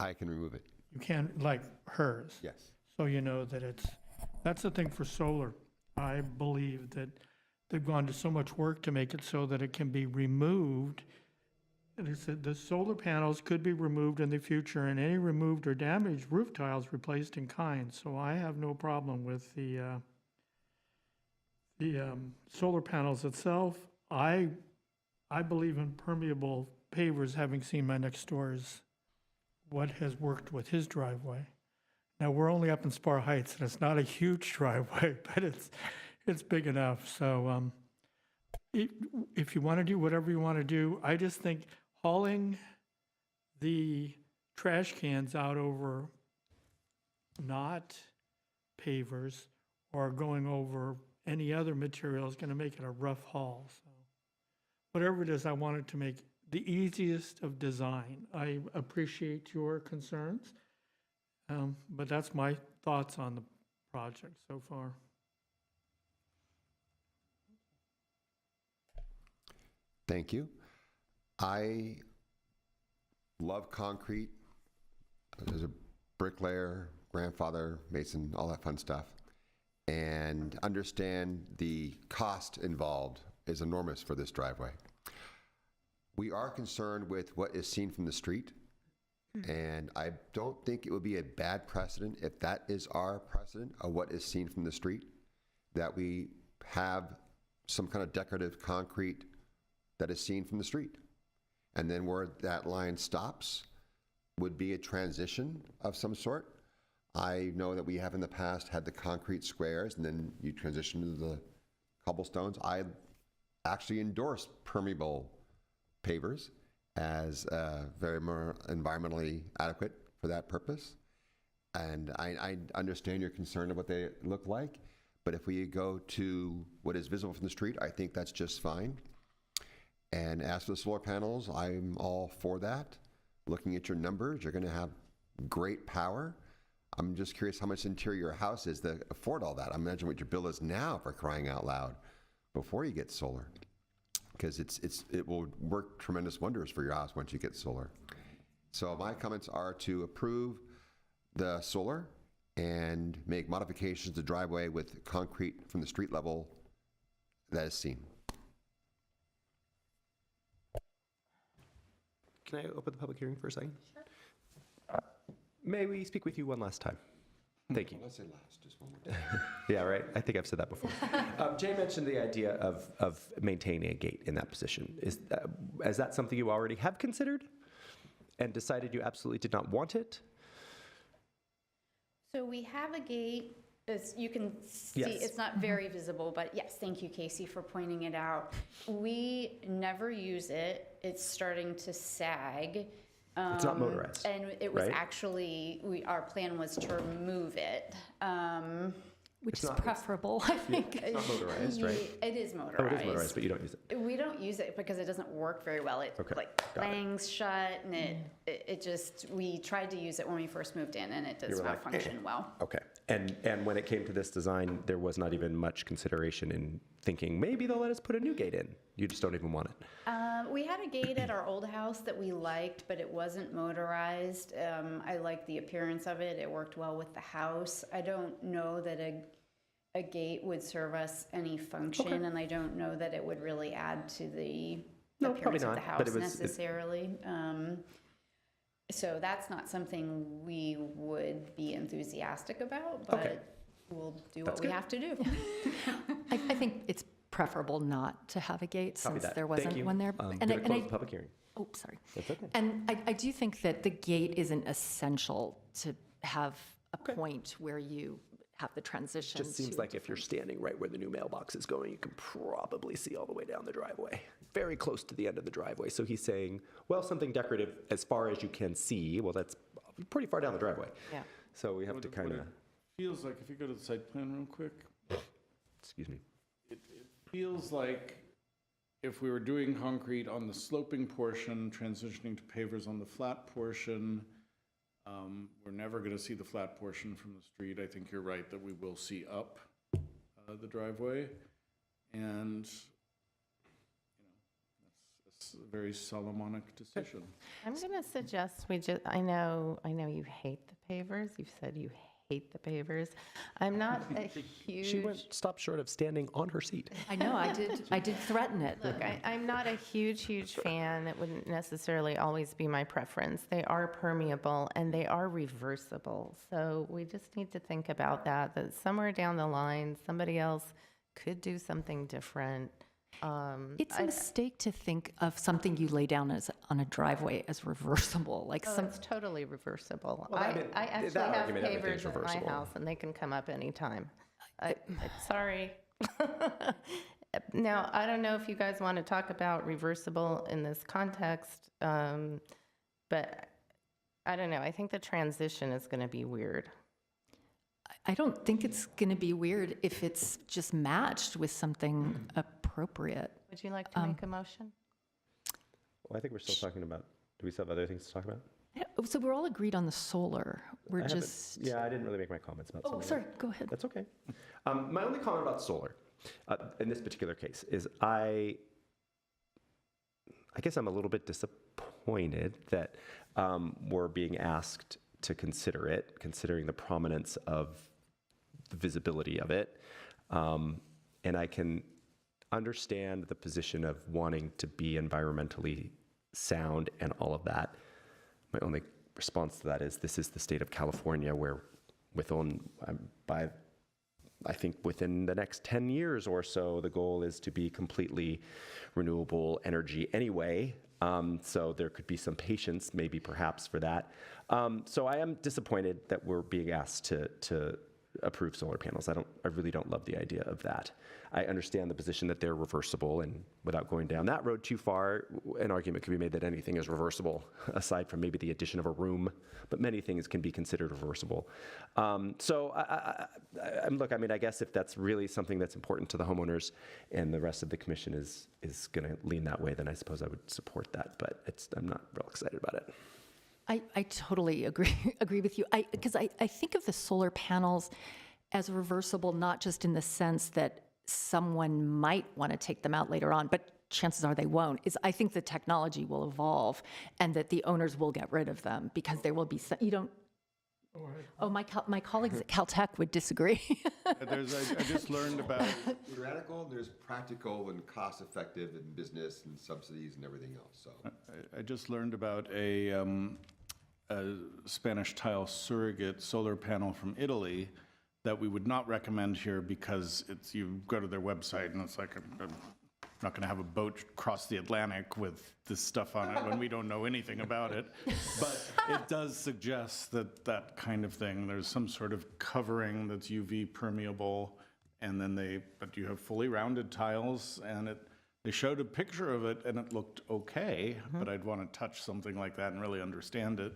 I can remove it. You can, like hers? Yes. So you know that that's the thing for solar. I believe that they've gone to so much work to make it so that it can be removed. And it said the solar panels could be removed in the future, and any removed or damaged roof tiles replaced in kind. So I have no problem with the solar panels itself. I believe in permeable pavers, having seen my next door's what has worked with his driveway. Now, we're only up in Spar Heights, and it's not a huge driveway, but it's big enough. So if you want to do whatever you want to do, I just think hauling the trash cans out over not pavers or going over any other material is going to make it a rough haul. So whatever it is, I wanted to make the easiest of design. I appreciate your concerns, but that's my thoughts on the project so far. Thank you. I love concrete. As a bricklayer, grandfather, mason, all that fun stuff, and understand the cost involved is enormous for this driveway. We are concerned with what is seen from the street, and I don't think it would be a bad precedent if that is our precedent of what is seen from the street, that we have some kind of decorative concrete that is seen from the street. And then where that line stops would be a transition of some sort. I know that we have in the past had the concrete squares and then you transition to the cobblestones. I actually endorse permeable pavers as very more environmentally adequate for that purpose. And I understand your concern of what they look like, but if we go to what is visible from the street, I think that's just fine. And as for the solar panels, I'm all for that. Looking at your numbers, you're going to have great power. I'm just curious how much interior your house is to afford all that. I imagine what your bill is now, for crying out loud, before you get solar, because it will work tremendous wonders for your house once you get solar. So my comments are to approve the solar and make modifications to the driveway with concrete from the street level that is seen. Can I open the public hearing for a second? Sure. May we speak with you one last time? Thank you. Let's say last, just one more time. Yeah, right. I think I've said that before. Jay mentioned the idea of maintaining a gate in that position. Is that something you already have considered and decided you absolutely did not want it? So we have a gate, as you can see, Yes. it's not very visible, but yes, thank you, Casey, for pointing it out. We never use it. It's starting to sag. It's not motorized, And it was right? actually, our plan was to remove it. Which is preferable, I think. It's not motorized, right? It is Oh, motorized. it is motorized, but you don't use it. We don't use it because it doesn't work very well. It Okay, like got it. bangs shut, and it just, we tried to use it when we first moved in, and it does You were not like, function well. Okay. And when it came to this design, there was not even much consideration in thinking, maybe they'll let us put a new gate in. You just don't even want it. We had a gate at our old house that we liked, but it wasn't motorized. I liked the appearance of it. It worked well with the house. I don't know that a gate would serve us any function, and I don't know that it would really add to the appearance of the not, but house it was- necessarily. So that's not something we would be enthusiastic about, but we'll do what we have to do. I think it's preferable not to have a gate Copy since that. there Thank wasn't you. one there. I'm going to close the public hearing. Oh, sorry. That's okay. And I do think that the gate isn't essential to have a point where you have the transition. Just seems like if you're standing right where the new mailbox is going, you can probably see all the way down the driveway, very close to the end of the driveway. So he's saying, well, something decorative as far as you can see. Well, that's pretty far down the driveway. Yeah. So we have to kind of, Feels like, if you go to the site plan real quick, excuse me. it feels like if we were doing concrete on the sloping portion, transitioning to pavers on the flat portion, we're never going to see the flat portion from the street. I think you're right that we will see up the driveway. And, that's a very Solomonic decision. I'm going to suggest I know you hate the pavers. You've said you hate the pavers. I'm not a huge... She stopped short of standing on her seat. I know, I did threaten it. Look, I'm not a huge fan. It wouldn't necessarily always be my preference. They are permeable and they are reversible. So we just need to think about that somewhere down the line, somebody else could do something different. It's a mistake to think of something you lay down as on a driveway as reversible, like Oh, some. it's totally reversible. Well, I mean, I actually that have argument, everything's pavers at my reversible. house, and they can come up anytime. Sorry. Now, I don't know if you guys want to talk about reversible in this context, but I don't know. I think the transition is going to be weird. I don't think it's going to be weird if it's just matched with something appropriate. Would you like to make a motion? Well, I think we're still talking about, do we still have other things to talk about? So we're all agreed on the solar. We're I haven't- just. Yeah, I didn't really make my comments about Oh, solar. sorry, go ahead. That's okay. My only comment about solar, in this particular case, is I guess I'm a little bit disappointed that we're being asked to consider it, considering the prominence of the visibility of it. And I can understand the position of wanting to be environmentally sound and all of that. My only response to that is this is the state of California where I think within the next 10 years or so, the goal is to be completely renewable energy anyway. So there could be some patience, maybe perhaps for that. So I am disappointed that we're being asked to approve solar panels. I really don't love the idea of that. I understand the position that they're reversible, and without going down that road too far, an argument could be made that anything is reversible, aside from maybe the addition of a room, but many things can be considered reversible. So look, I mean, I guess if that's really something that's important to the homeowners and the rest of the commission is going to lean that way, then I suppose I would support that, but I'm not real excited about it. I totally agree with you. Because I think of the solar panels as reversible, not just in the sense that someone might want to take them out later on, but chances are they won't. I think the technology will evolve and that the owners will get rid of them because there will be you don't. Oh, my colleagues at Caltech would disagree. I just learned about. Theoretical, there's practical and cost effective in business and subsidies and everything else, so. I just learned about a Spanish tile surrogate solar panel from Italy that we would not recommend here because you go to their website and it's like, I'm not going to have a boat cross the Atlantic with this stuff on it when we don't know anything about it. But it does suggest that kind of thing. There's some sort of covering that's UV permeable, and then but you have fully rounded tiles, and they showed a picture of it and it looked okay, but I'd want to touch something like that and really understand it.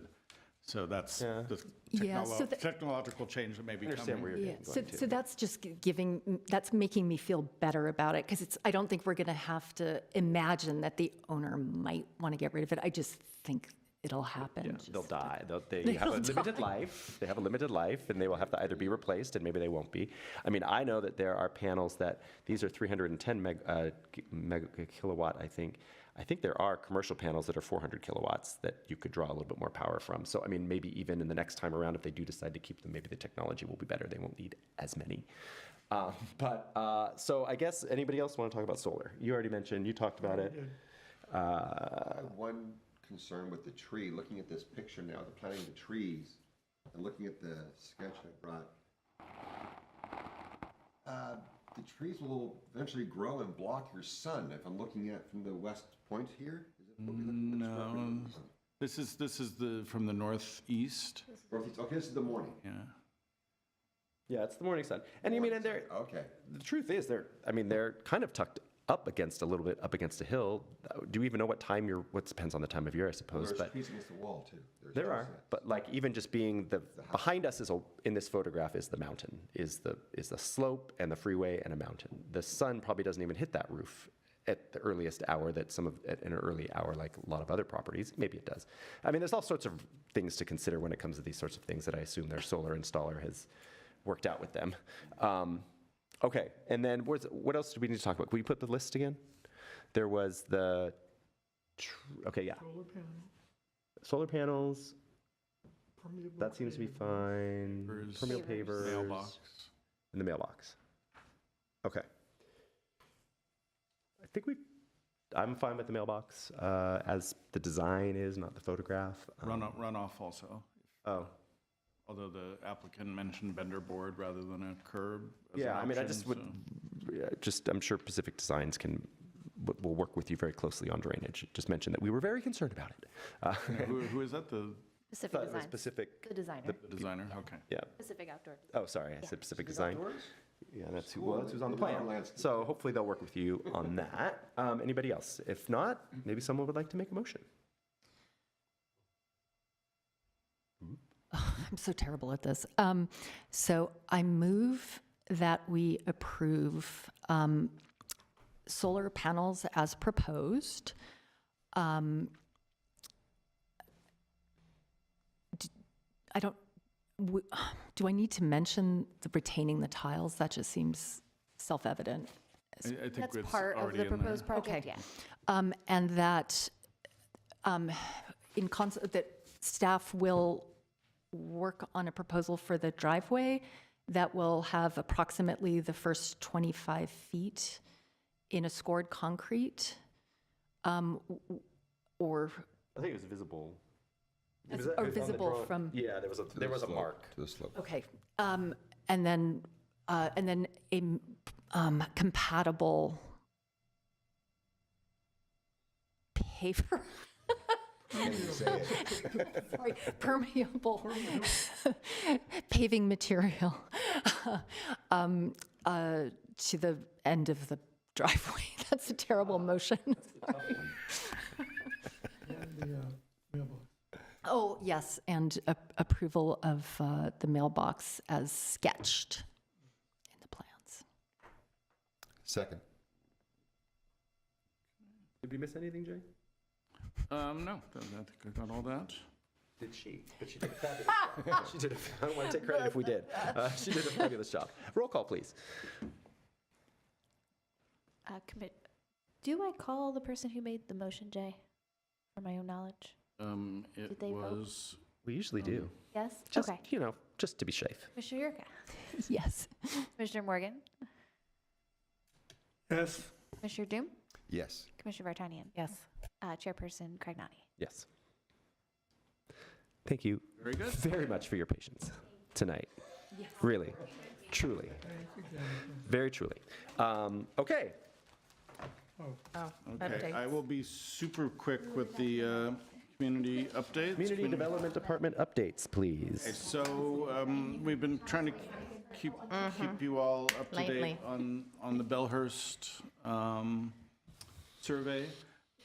So that's the technological change that may be coming. So that's just that's making me feel better about it, because I don't think we're going to have to imagine that the owner might want to get rid of it. I just think it'll happen. Yeah, they'll die. They have a limited life. They have a limited life, and they will have to either be replaced, and maybe they won't be. I mean, I know that there are panels these are 310 kilowatt, I think. I think there are commercial panels that are 400 kilowatts that you could draw a little bit more power from. So, I mean, maybe even in the next time around, if they do decide to keep them, maybe the technology will be better. They won't need as many. So I guess anybody else want to talk about solar? You already mentioned, you talked about it. I have one concern with the tree. Looking at this picture now, the planting of the trees, and looking at the sketch I brought, the trees will eventually grow and block your sun. If I'm looking at from the west point here, is it what we look at? No, this is from the northeast. Northeast. Okay, this is the morning. Yeah. Yeah, it's the morning sun. And you mean, and okay. The truth is, they're kind of tucked up against a hill. Do you even know what time what depends on the time of year, I suppose. There's but trees against the wall too. There are, but like even just being behind us in this photograph is the mountain, is the slope and the freeway and a mountain. The sun probably doesn't even hit that roof at the earliest hour at an early hour, like a lot of other properties. Maybe it does. I mean, there's all sorts of things to consider when it comes to these sorts of things that I assume their solar installer has worked out with them. Okay, and then what else do we need to talk about? Can we put the list again? There was the, solar panels. That seems to be fine. Permeable pavers. Mailbox. And the mailbox. Okay. I think I'm fine with the mailbox as the design is, not the photograph. Runoff also. Oh. Although the applicant mentioned bender board rather than a curb. Yeah, I mean, I just would, I'm sure Pacific Designs can we'll work with you very closely on drainage. Just mention that we were very concerned about it. Who is that? The Pacific Thought it was Design. Pacific. The designer. the designer? Okay. Yeah. Pacific Outdoor. Oh, sorry, I said Pacific Design. Yeah, that's who's on the plan. So hopefully they'll work with you on that. Anybody else? If not, maybe someone would like to make a motion. I'm so terrible at this. So I move that we approve solar panels as proposed. Do I need to mention the retaining the tiles? That just seems self-evident. I think That's it's part of already the in there. proposed project, Okay. yeah. And that that staff will work on a proposal for the driveway that will have approximately the first 25 feet in a scored concrete, or I think it was visible. or visible from. Yeah, there was a mark. To the slope. Okay, and then a compatible paver. Sorry, permeable paving material to the end of the driveway. That's a terrible motion. Sorry. Oh, yes, and approval of the mailbox as sketched in the plans. Second. Did we miss anything, Jay? No, I think I got all that. Did she? But she did a fabulous job. She did. I don't want to take credit if we did. She did a fabulous job. Roll call, please. Do I call the person who made the motion, Jay, for my own knowledge? It Did they vote? was. We usually do. Yes? Just, Okay. Just to be safe. Commissioner Yurka? Yes. Commissioner Morgan? Yes. Commissioner Doom? Yes. Commissioner Vartanian? Yes. Chairperson Cragnani? Yes. Thank you Very good. very much for your patience tonight. Yes. Really, truly, very truly. Okay. Okay, I will be super quick with the community updates. Community Development Department updates, please. Okay, so we've been trying to keep you all up to date Lately. on the Bellhurst survey.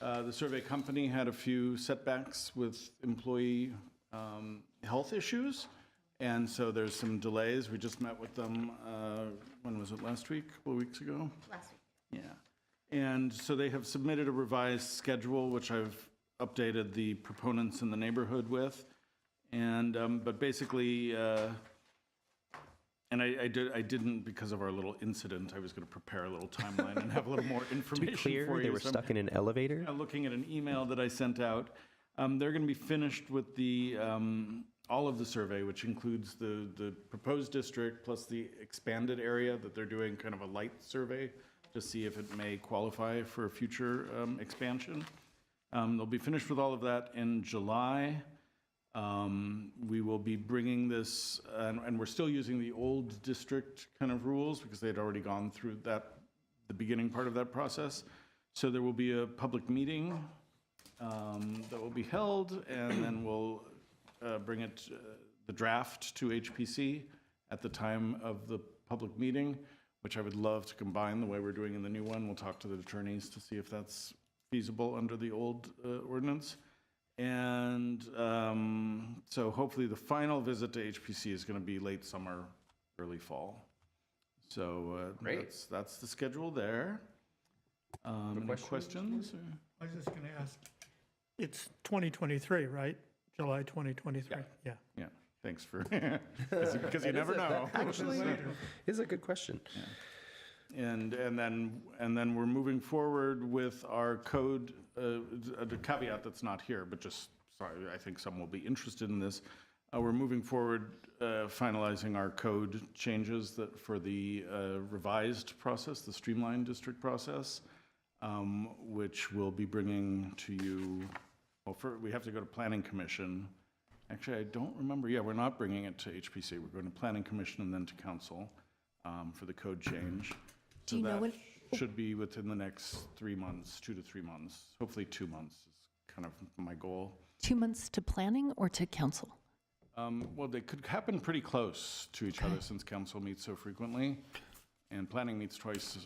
The survey company had a few setbacks with employee health issues, and so there's some delays. We just met with them, when was it, last week, a couple of weeks ago? Last week. Yeah. And so they have submitted a revised schedule, which I've updated the proponents in the neighborhood with. And, but basically, and I didn't, because of our little incident, I was going to prepare a little timeline and have a little more To information be clear, for you. they were So I'm stuck in an elevator. looking at an email that I sent out. They're going to be finished with the, all of the survey, which includes the proposed district plus the expanded area that they're doing kind of a light survey to see if it may qualify for a future expansion. They'll be finished with all of that in July. We will be bringing this, and we're still using the old district kind of rules because they'd already gone through that, the beginning part of that process. So there will be a public meeting that will be held, and then we'll bring it, the draft to HPC at the time of the public meeting, which I would love to combine the way we're doing in the new one. We'll talk to the attorneys to see if that's feasible under the old ordinance. And so hopefully the final visit to HPC is going to be late summer, early fall. So that's the schedule there. Any questions? I was just going to ask, it's 2023, right? July 2023? Yeah. Yeah, thanks for, because you never know. Actually, is a good question. And then we're moving forward with our code, the caveat that's not here, but just, sorry, I think some will be interested in this. We're moving forward, finalizing our code changes that for the revised process, the streamlined district process, which we'll be bringing to you. Well, we have to go to Planning Commission. Actually, I don't remember. Yeah, we're not bringing it to HPC. We're going to Planning Commission and then to Council for the code change. Do you know when, should be within the next 3 months, 2 to 3 months. Hopefully 2 months is kind of my goal. 2 months to planning or to council? Well, they could happen pretty close to each other since council meets so frequently. And planning meets twice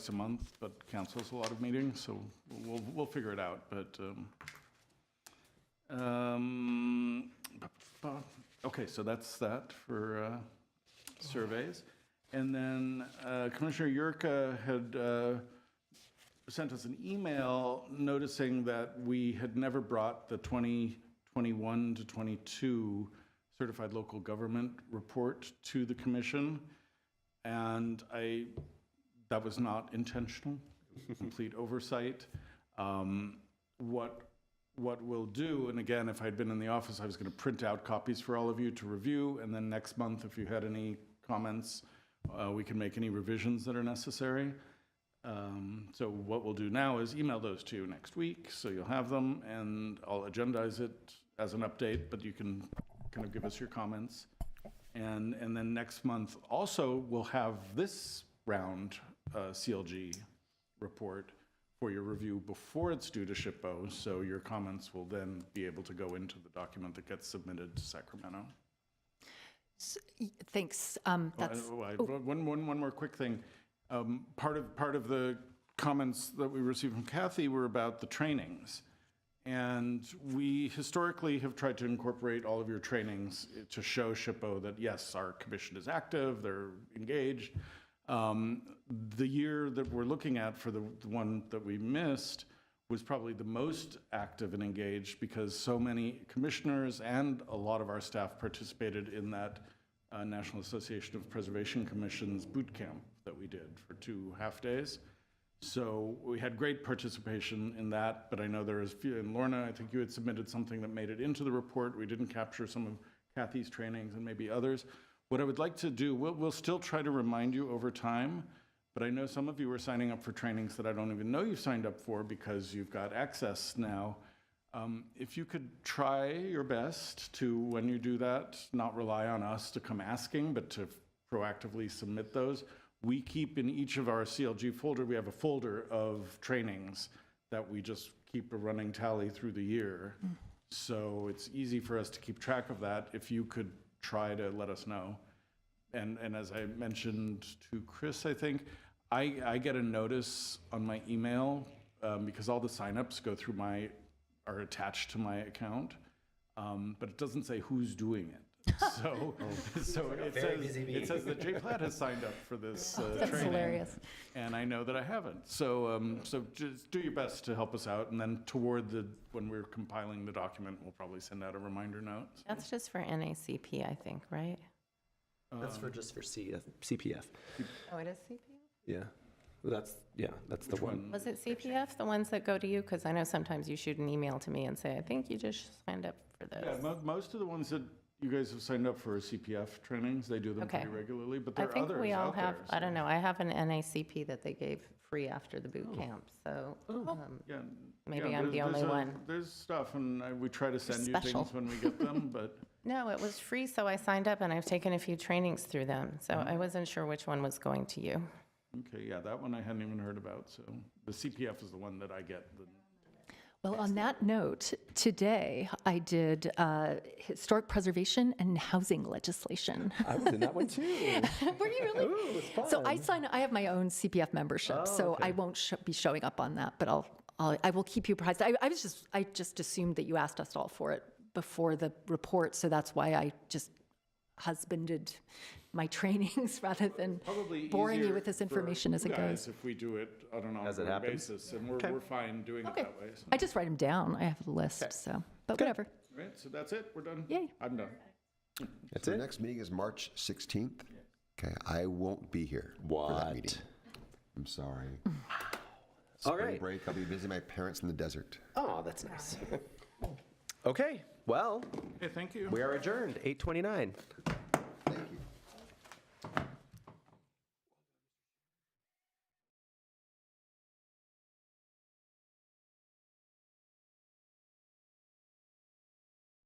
a month, but council's a lot of meetings, so we'll figure it out. But okay, so that's that for surveys. And then Commissioner Yurka had sent us an email noticing that we had never brought the 2021 to 22 Certified Local Government report to the commission. And that was not intentional, complete oversight. What we'll do, and again, if I'd been in the office, I was going to print out copies for all of you to review, and then next month, if you had any comments, we can make any revisions that are necessary. So what we'll do now is email those to you next week, so you'll have them, and I'll agendize it as an update, but you can kind of give us your comments. And then next month, also, we'll have this round CLG report for your review before it's due to SHPO, so your comments will then be able to go into the document that gets submitted to Sacramento. Thanks. One more quick thing. Part of the comments that we received from Kathy were about the trainings. And we historically have tried to incorporate all of your trainings to show SHPO that, yes, our commission is active, they're engaged. The year that we're looking at for the one that we missed was probably the most active and engaged because so many commissioners and a lot of our staff participated in that National Association of Preservation Commissions boot camp that we did for 2 half-days. So we had great participation in that, but I know there is few, and Lorna, I think you had submitted something that made it into the report. We didn't capture some of Kathy's trainings and maybe others. What I would like to do, we'll still try to remind you over time, but I know some of you are signing up for trainings that I don't even know you've signed up for because you've got access now. If you could try your best to, when you do that, not rely on us to come asking, but to proactively submit those. We keep in each of our CLG folder, we have a folder of trainings that we just keep a running tally through the year. So it's easy for us to keep track of that if you could try to let us know. And as I mentioned to Chris, I think, I get a notice on my email because all the signups go through are attached to my account, but it doesn't say who's doing it. So it says that Jay Platt has signed up for this That's training. hilarious. And I know that I haven't. So just do your best to help us out. And then when we're compiling the document, we'll probably send out a reminder note. That's just for NACP, I think, right? That's just for CPF. Oh, it is CPF? Yeah. That's the one. Was it CPF, the ones that go to you? Because I know sometimes you shoot an email to me and say, I think you just signed up for this. Yeah, most of the ones that you guys have signed up for are CPF trainings. They do them pretty regularly, but there are others I think we all out have, there, I don't know, I have an NACP that they gave free after the boot camp, so maybe I'm the only one. There's stuff, and we try to send you special. things when we get them, but No, it was free, so I signed up and I've taken a few trainings through them, so I wasn't sure which one was going to you. okay, yeah, that one I hadn't even heard about. So the CPF is the one that I get. Well, on that note, today I did historic preservation and housing legislation. I was in that one too. Were you really? Ooh, it was fun. So I have my own CPF membership, so I won't be showing up on that, but I will keep you apprised. I just assumed that you asked us all for it before the report, so that's why I just husbanded my trainings rather than Probably boring you easier with this for information as you it guys goes. if we do it on an As it ongoing happens. basis, and we're fine doing it that way. So. I just write them down. I have a list, so, but whatever. All right, so that's it. We're done. Yay. I'm done. So the next meeting is March 16th. Okay, I won't be here for that meeting. I'm sorry. All right. Break. I'll be visiting my parents in the desert. Oh, that's nice. Okay, well, Okay, thank you. we are adjourned, 8:29.